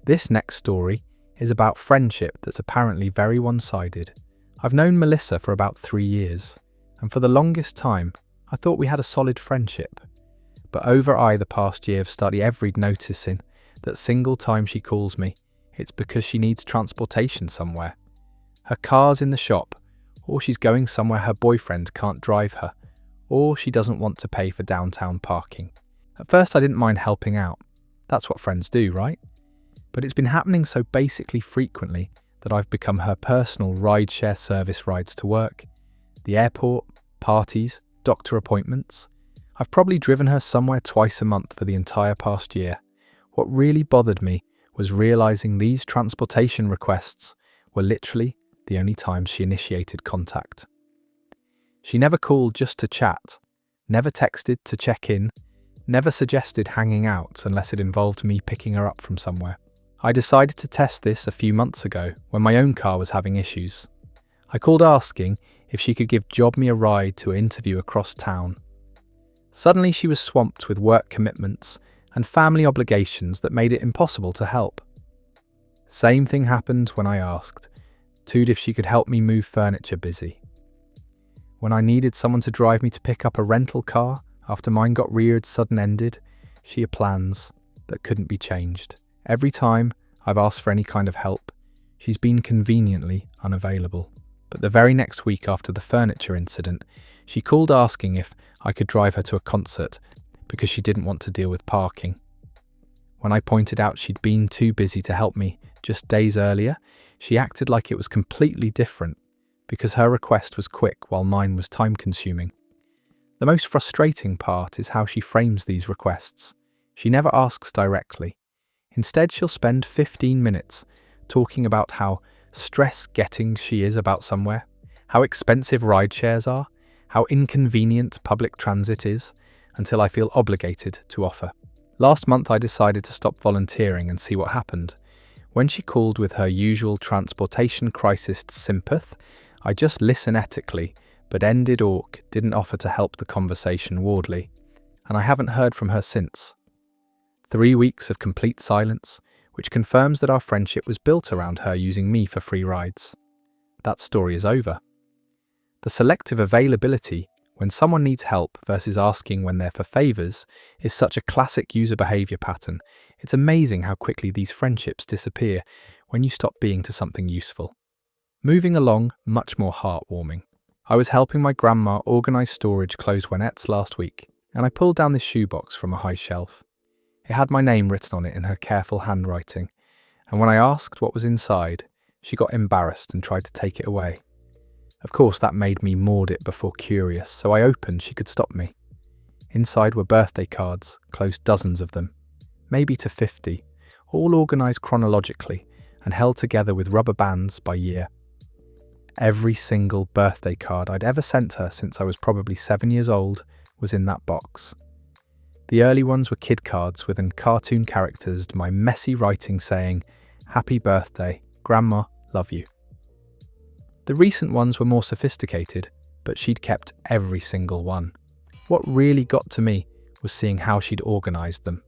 This next story is about friendship that's apparently very one-sided. I've known Melissa for about 3 years, and for the longest time, I thought we had a solid friendship. But over the past year, I've started every noticing that single time she calls me, it's because she needs transportation somewhere. Her car's in the shop, or she's going somewhere her boyfriend can't drive her, or she doesn't want to pay for downtown parking. At first I didn't mind helping out. That's what friends do, right? But it's been happening so basically frequently that I've become her personal rideshare service rides to work, the airport, parties, doctor appointments. I've probably driven her somewhere twice a month for the entire past year. What really bothered me was realizing these transportation requests were literally the only times she initiated contact. She never called just to chat, never texted to check in, never suggested hanging out unless it involved me picking her up from somewhere. I decided to test this a few months ago when my own car was having issues. I called asking if she could job me a ride to an interview across town. Suddenly she was swamped with work commitments and family obligations that made it impossible to help. Same thing happened when I asked Tood if she could help me move furniture busy. When I needed someone to drive me to pick up a rental car after mine got reared sudden-ended, she had plans that couldn't be changed. Every time I've asked for any kind of help, she's been conveniently unavailable. But the very next week after the furniture incident, she called asking if I could drive her to a concert because she didn't want to deal with parking. When I pointed out she'd been too busy to help me just days earlier, she acted like it was completely different because her request was quick while mine was time-consuming. The most frustrating part is how she frames these requests. She never asks directly. Instead, she'll spend 15 minutes talking about how stress-getting she is about somewhere, how expensive rideshares are, how inconvenient public transit is, until I feel obligated to offer. Last month I decided to stop volunteering and see what happened. When she called with her usual transportation crisis sympath, I just listened ethically, but didn't offer to help the conversation wardly, and I haven't heard from her since. 3 weeks of complete silence, which confirms that our friendship was built around her using me for free rides. That story is over. The selective availability when someone needs help versus asking when they're for favours is such a classic user behaviour pattern. It's amazing how quickly these friendships disappear when you stop being to something useful. Moving along, much more heartwarming. I was helping my grandma organise storage clotheswenettes last week, and I pulled down this shoebox from a high shelf. It had my name written on it in her careful handwriting, and when I asked what was inside, she got embarrassed and tried to take it away. Of course, that made me maud it before curious, so I opened she could stop me. Inside were birthday cards, close dozens of them, maybe to 50, all organised chronologically and held together with rubber bands by year. Every single birthday card I'd ever sent her since I was probably 7 years old was in that box. The early ones were kid cards with cartoon characters my messy writing saying, "Happy birthday, Grandma, love you." The recent ones were more sophisticated, but she'd kept every single one. What really got to me was seeing how she'd organised them.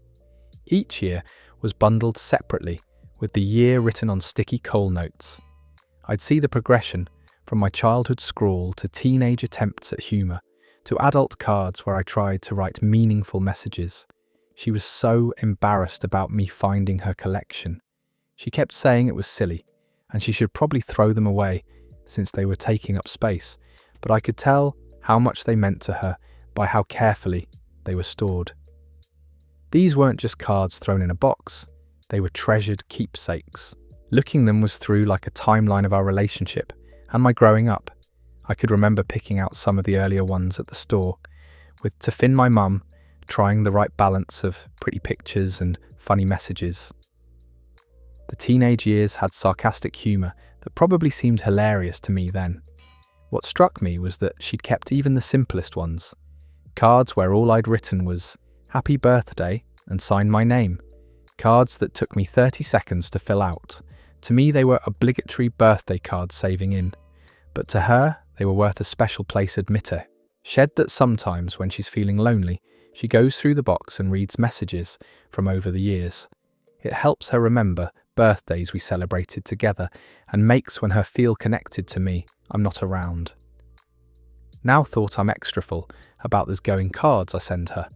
Each year was bundled separately, with the year written on sticky coal notes. I'd see the progression from my childhood scrawl to teenage attempts at humour, to adult cards where I tried to write meaningful messages. She was so embarrassed about me finding her collection. She kept saying it was silly, and she should probably throw them away since they were taking up space, but I could tell how much they meant to her by how carefully they were stored. These weren't just cards thrown in a box, they were treasured keepsakes. Looking them was through like a timeline of our relationship and my growing up. I could remember picking out some of the earlier ones at the store, with to Finn my mum, trying the right balance of pretty pictures and funny messages. The teenage years had sarcastic humour that probably seemed hilarious to me then. What struck me was that she'd kept even the simplest ones. Cards where all I'd written was, "Happy birthday," and signed my name. Cards that took me 30 seconds to fill out, To me, they were obligatory birthday cards saving in, but to her, they were worth a special place admitter. Shed that sometimes, when she's feeling lonely, she goes through the box and reads messages from over the years. It helps her remember birthdays we celebrated together and makes when her feel connected to me, I'm not around. Now thought I'm extra full about those going cards I send her,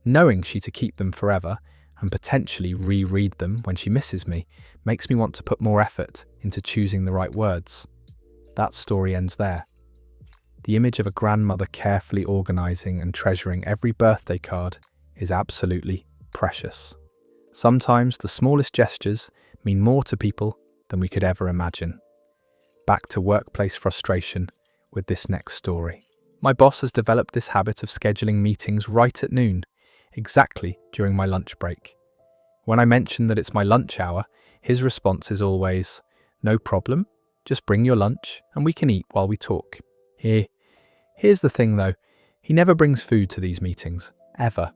knowing she to keep them forever and potentially reread them when she misses me, makes me want to put more effort into choosing the right words. That story ends there. The image of a grandmother carefully organising and treasuring every birthday card is absolutely precious. Sometimes the smallest gestures mean more to people than we could ever imagine. Back to workplace frustration with this next story. My boss has developed this habit of scheduling meetings right at noon, exactly during my lunch break. When I mention that it's my lunch hour, his response is always, "No problem, just bring your lunch and we can eat while we talk." Here's the thing though, he never brings food to these meetings, ever.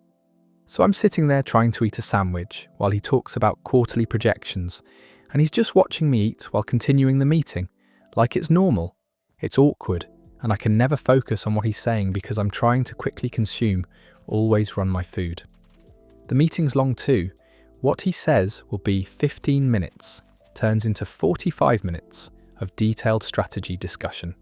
So I'm sitting there trying to eat a sandwich while he talks about quarterly projections, and he's just watching me eat while continuing the meeting, like it's normal. It's awkward, and I can never focus on what he's saying because I'm trying to quickly consume, always run my food. The meeting's long too. What he says will be 15 minutes, turns into 45 minutes of detailed strategy discussion.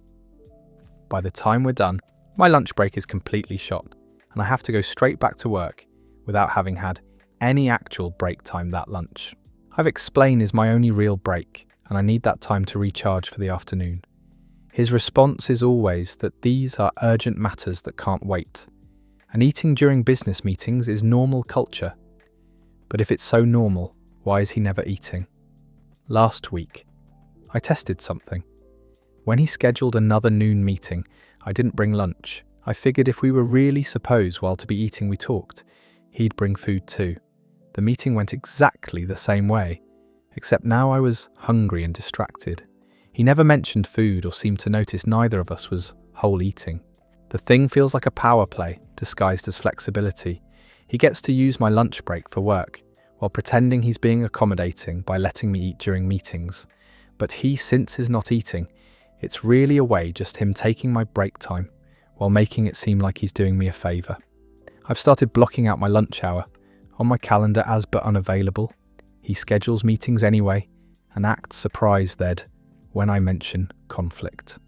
By the time we're done, my lunch break is completely shot, and I have to go straight back to work without having had any actual break time that lunch. I've explained is my only real break, and I need that time to recharge for the afternoon. His response is always that these are urgent matters that can't wait, and eating during business meetings is normal culture. But if it's so normal, why is he never eating? Last week, I tested something. When he scheduled another noon meeting, I didn't bring lunch. I figured if we were really supposed while to be eating we talked, he'd bring food too. The meeting went exactly the same way, except now I was hungry and distracted. He never mentioned food or seemed to notice neither of us was whole eating. The thing feels like a power play, disguised as flexibility. He gets to use my lunch break for work, while pretending he's being accommodating by letting me eat during meetings. But since he's not eating, it's really a way just him taking my break time, while making it seem like he's doing me a favour. I've started blocking out my lunch hour, on my calendar as but unavailable. He schedules meetings anyway, and acts surprised then when I mention conflict.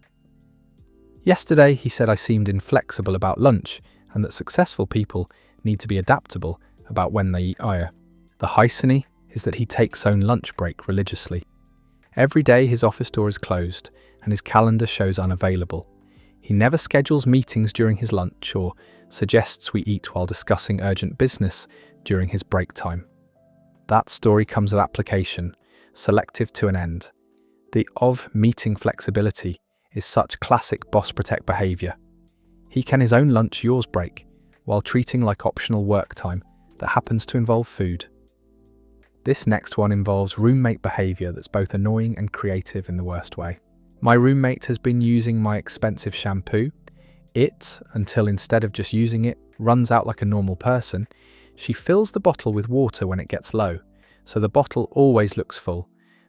Yesterday he said I seemed inflexible about lunch, and that successful people need to be adaptable about when they eat higher. The irony is that he takes own lunch break religiously. Every day his office door is closed, and his calendar shows unavailable. He never schedules meetings during his lunch or suggests we eat while discussing urgent business during his break time. That story comes with application, selective to an end. The meeting flexibility is such classic boss protect behaviour. He can his own lunch yours break, while treating like optional work time that happens to involve food. This next one involves roommate behaviour that's both annoying and creative in the worst way. My roommate has been using my expensive shampoo. Until instead of just using it, runs out like a normal person, she fills the bottle with water when it gets low, so the bottle always looks full,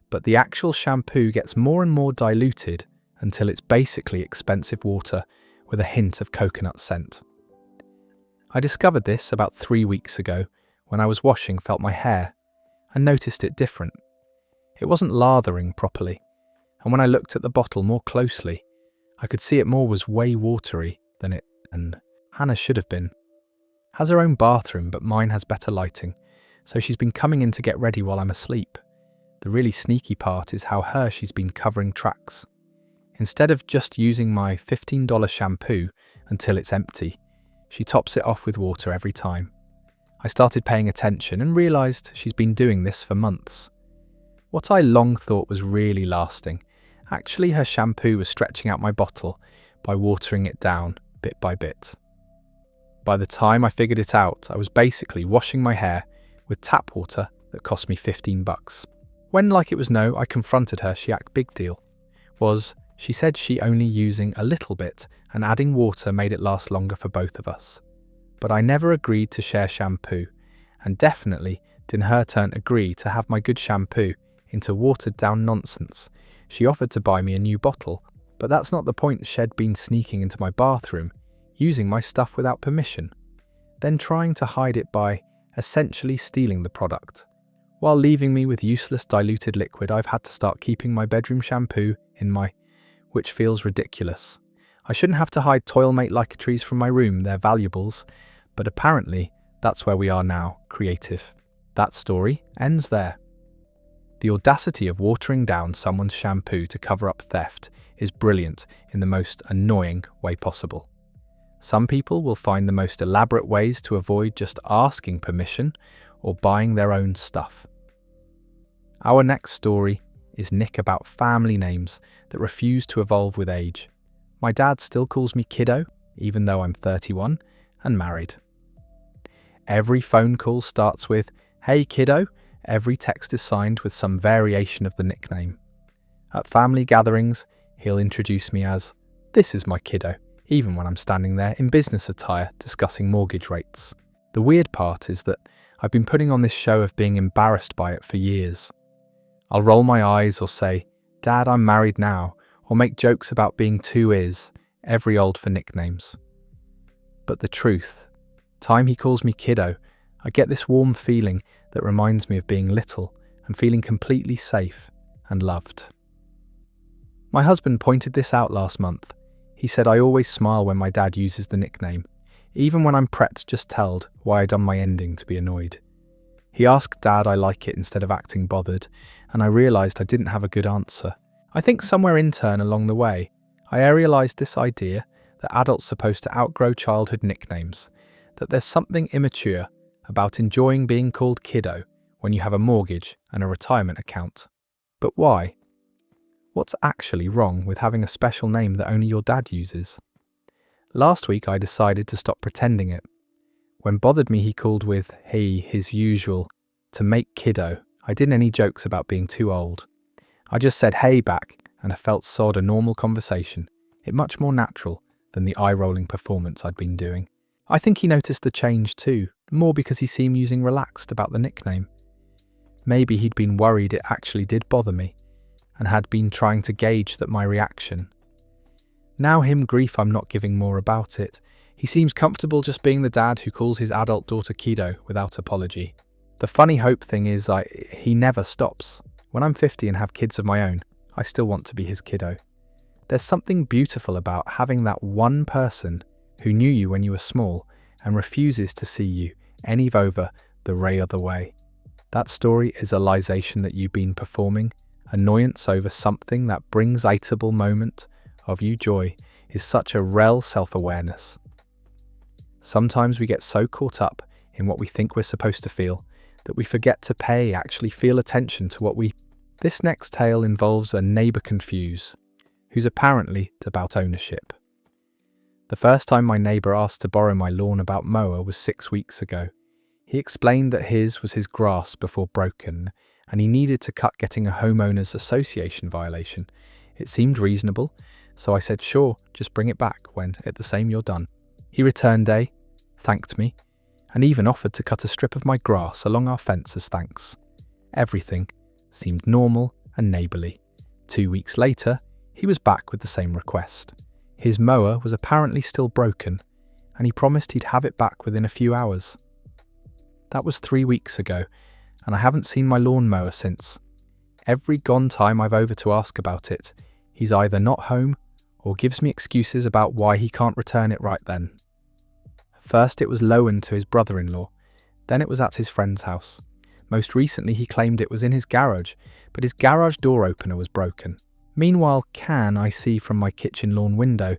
but the actual shampoo gets more and more diluted until it's basically expensive water with a hint of coconut scent. I discovered this about 3 weeks ago when I was felt my hair, and noticed it different. It wasn't lathering properly, and when I looked at the bottle more closely, I could see it was way watery than it and Hannah should have been. Has her own bathroom, but mine has better lighting, so she's been coming in to get ready while I'm asleep. The really sneaky part is how she's been covering tracks. Instead of just using my $15 shampoo until it's empty, she tops it off with water every time. I started paying attention and realised she's been doing this for months. What I long thought was really lasting, actually her shampoo was stretching out my bottle by watering it down bit by bit. By the time I figured it out, I was basically washing my hair with tap water that cost me $15. When like it was no, I confronted her, she acted big deal. She said she only using a little bit and adding water made it last longer for both of us. But I never agreed to share shampoo, and definitely didn't her turn agree to have my good shampoo into watered-down nonsense. She offered to buy me a new bottle, but that's not the point. She'd been sneaking into my bathroom, using my stuff without permission, then trying to hide it by essentially stealing the product. While leaving me with useless diluted liquid, I've had to start keeping my bedroom shampoo in my, which feels ridiculous. I shouldn't have to hide Toilmate Lycatries from my room, they're valuables, but apparently that's where we are now, creative. That story ends there. The audacity of watering down someone's shampoo to cover up theft is brilliant in the most annoying way possible. Some people will find the most elaborate ways to avoid just asking permission or buying their own stuff. Our next story is Nick about family names that refuse to evolve with age. My dad still calls me kiddo, even though I'm 31 and married. Every phone call starts with, "Hey kiddo." Every text is signed with some variation of the nickname. At family gatherings, he'll introduce me as, "This is my kiddo," even when I'm standing there in business attire discussing mortgage rates. The weird part is that I've been putting on this show of being embarrassed by it for years. I'll roll my eyes or say, "Dad, I'm married now," or make jokes about being too is, every old for nicknames. But the truth, time he calls me kiddo, I get this warm feeling that reminds me of being little and feeling completely safe and loved. My husband pointed this out last month. He said I always smile when my dad uses the nickname, even when I'm prepped just told why I done my ending to be annoyed. He asked Dad I like it instead of acting bothered, and I realised I didn't have a good answer. I think somewhere intern along the way, I aerialised this idea that adults supposed to outgrow childhood nicknames, that there's something immature about enjoying being called kiddo when you have a mortgage and a retirement account. But why? What's actually wrong with having a special name that only your dad uses? Last week I decided to stop pretending it. When bothered me he called with he, his usual, to make kiddo. I didn't any jokes about being too old. I just said hey back and I felt sod a normal conversation, it much more natural than the eye-rolling performance I'd been doing. I think he noticed the change too, more because he seemed using relaxed about the nickname. Maybe he'd been worried it actually did bother me, and had been trying to gauge that my reaction. Now him grief I'm not giving more about it. He seems comfortable just being the dad who calls his adult daughter kiddo without apology. The funny hope thing is he never stops. When I'm 50 and have kids of my own, I still want to be his kiddo. There's something beautiful about having that one person who knew you when you were small and refuses to see you any over the ray other way. That story is a lisation that you've been performing. Annoyance over something that brings eatable moment of you joy is such a rel self-awareness. Sometimes we get so caught up in what we think we're supposed to feel that we forget to actually feel attention to what we... This next tale involves a neighbour confuse, who's apparently about ownership. The first time my neighbour asked to borrow my lawn about mower was 6 weeks ago. He explained that his was his grass before broken, and he needed to cut getting a homeowners association violation. It seemed reasonable, so I said sure, just bring it back when at the same you're done. He returned thanked me, and even offered to cut a strip of my grass along our fence as thanks. Everything seemed normal and neighbourly. 2 weeks later, he was back with the same request. His mower was apparently still broken, and he promised he'd have it back within a few hours. That was 3 weeks ago, and I haven't seen my lawnmower since. Every gone time I've over to ask about it, he's either not home or gives me excuses about why he can't return it right then. First it was loaned to his brother-in-law, then it was at his friend's house. Most recently he claimed it was in his garage, but his garage door opener was broken. Meanwhile, I see from my kitchen lawn window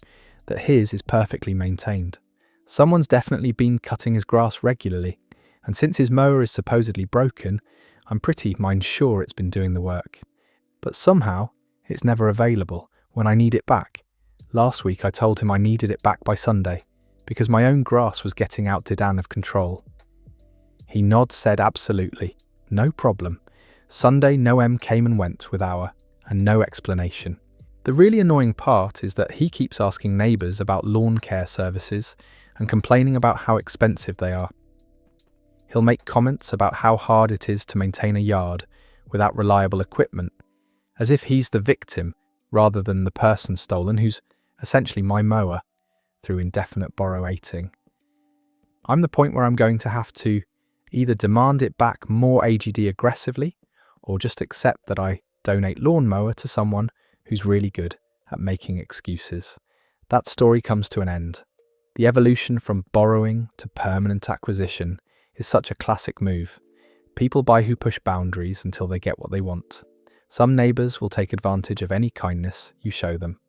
that his is perfectly maintained. Someone's definitely been cutting his grass regularly, and since his mower is supposedly broken, I'm pretty sure it's been doing the work. But somehow, it's never available when I need it back. Last week I told him I needed it back by Sunday, because my own grass was getting out of control. He said absolutely, no problem. Sunday no came and went with and no explanation. The really annoying part is that he keeps asking neighbours about lawn care services and complaining about how expensive they are. He'll make comments about how hard it is to maintain a yard without reliable equipment, as if he's the victim rather than the person stolen who's essentially my mower through indefinite borrowating. I'm the point where I'm going to have to either demand it back more AGD aggressively or just accept that I donate lawnmower to someone who's really good at making excuses. That story comes to an end. The evolution from borrowing to permanent acquisition is such a classic move. People buy who push boundaries until they get what they want. Some neighbours will take advantage of any kindness you show them.